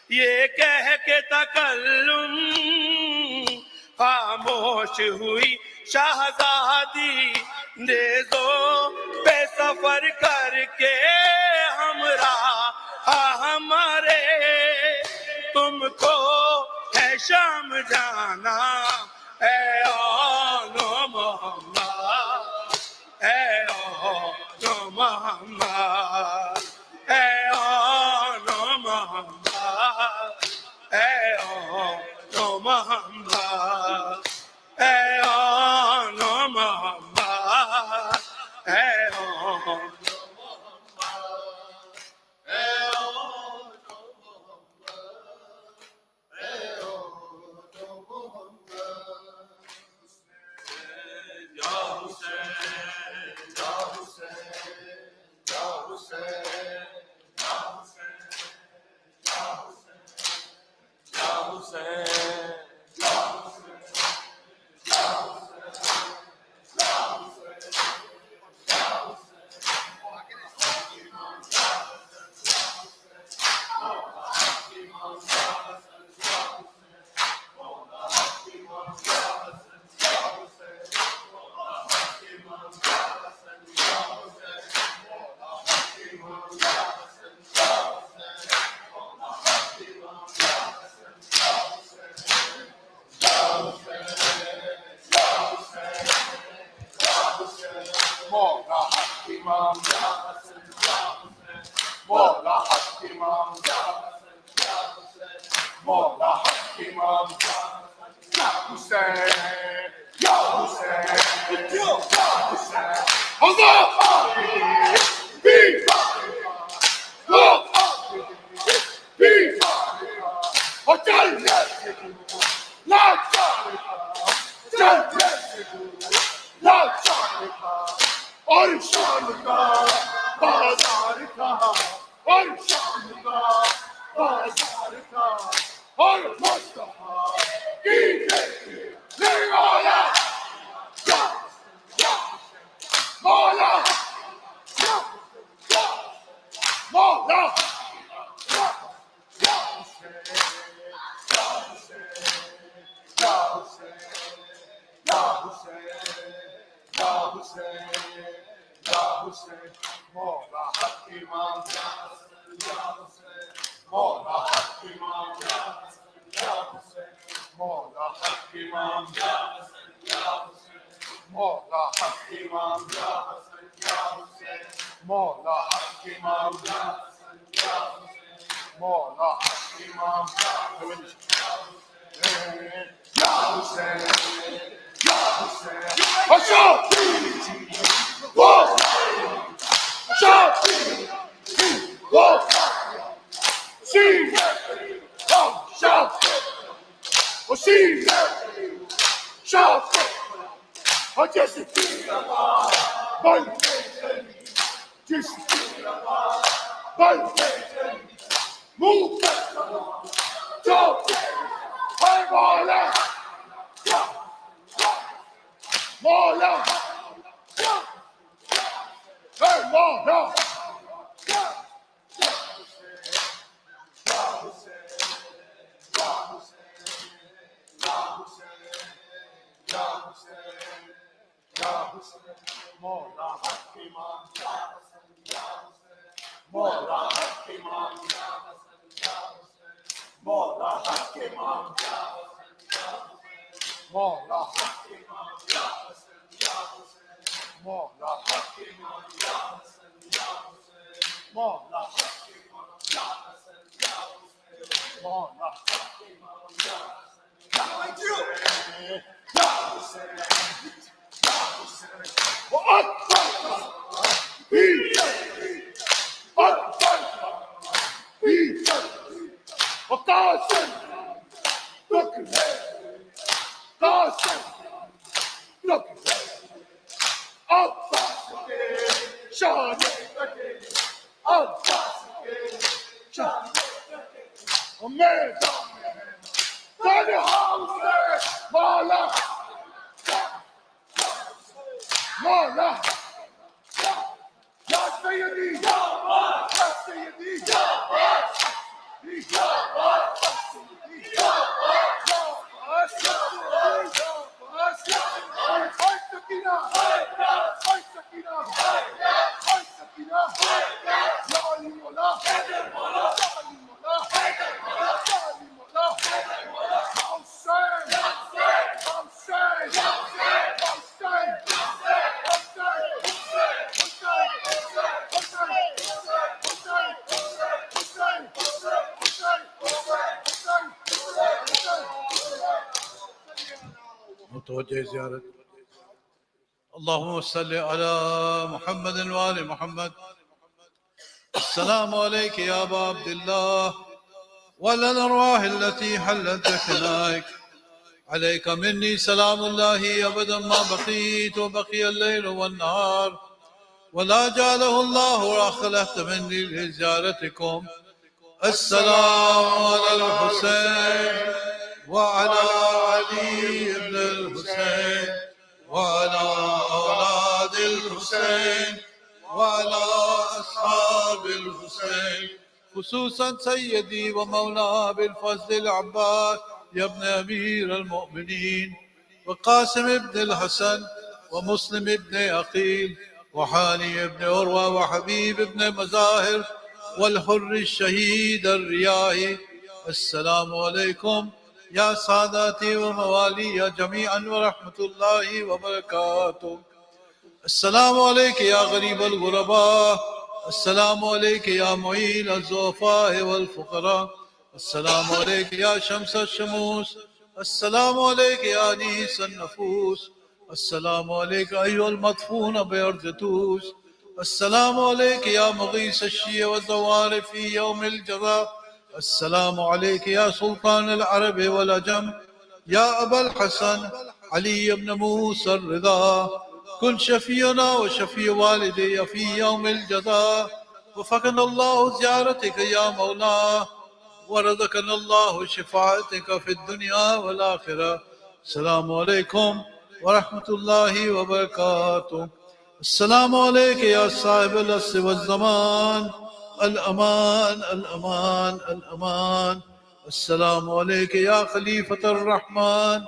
یہ کہہ کے تکلم خاموش ہوئی شہزادی نیزوں پہ سفر کر کے ہمراہ ہمارے تم کو ہے شام جانا اے آل محمد اے آل محمد اے آل محمد اے آل محمد اے آل محمد اے آل متوجہ زیارت اللهم صل على محمد وآل محمد. السلام عليك يا أبا عبد الله وعلى الأرواح التي حلت بفنائك. عليك مني سلام الله أبدا ما بقيت وبقي الليل والنهار ولا جعله الله أخلفت مني لزيارتكم. السلام على الحسين وعلى علي بن الحسين وعلى أولاد الحسين وعلى أصحاب الحسين، خصوصا سيدي ومولاي بالفضل العباس يا ابن أمير المؤمنين، وقاسم بن الحسن ومسلم بن عقيل وحاني بن عروة وحبيب بن مزاهر والحر الشهيد الرياحي. السلام عليكم يا ساداتي وموالي جميعا ورحمة الله وبركاته. السلام عليك يا غريب الغرباء. السلام عليك يا معين الضعفاء والفقراء. السلام عليك يا شمس الشموس. السلام عليك يا أنيس النفوس. السلام عليك أيها المدفون بأرض توس. السلام عليك يا مغيث الشيع والزوار في يوم الجزاء. السلام عليك يا سلطان العرب والعجم، يا أبا الحسن علي بن موسى الرضا. كن شفيعنا وشفيع والدي في يوم الجزاء. وفقنا الله زيارتك يا مولانا ورزقنا الله شفاعتك في الدنيا والآخرة. السلام عليكم ورحمة الله وبركاته. السلام عليك يا صاحب العصر والزمان. الأمان الأمان الأمان. السلام عليك يا خليفة الرحمن.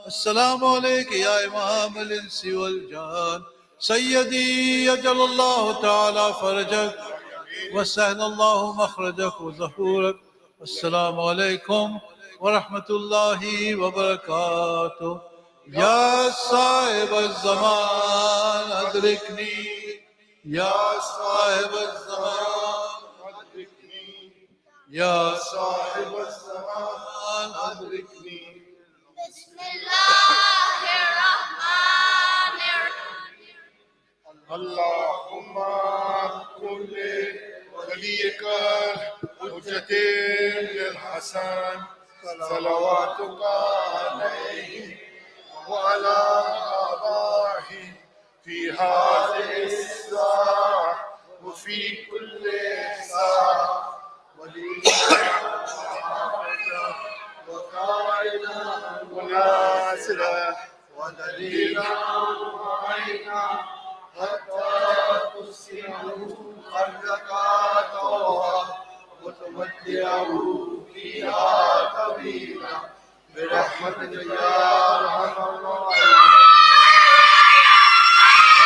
السلام عليك يا إمام الإنس والجان. سيدي يجل الله تعالى فرجك وسهل الله مخرجك وظهورك. السلام عليكم ورحمة الله وبركاته. يا صاحب الزمان أدركني، يا صاحب الزمان أدركني، يا صاحب الزمان أدركني. بسم الله الرحمن الرحيم. اللهم كن لوليك حجة للحسن صلواتك عليه وعلى آبائه في هذه الساعة وفي كل ساعة وقائدا وناصرا ودليلا وعينا حتى تسكنه أرضك طوعا وتمتعه فيها طويلا برحمتك يا أرحم الراحمين.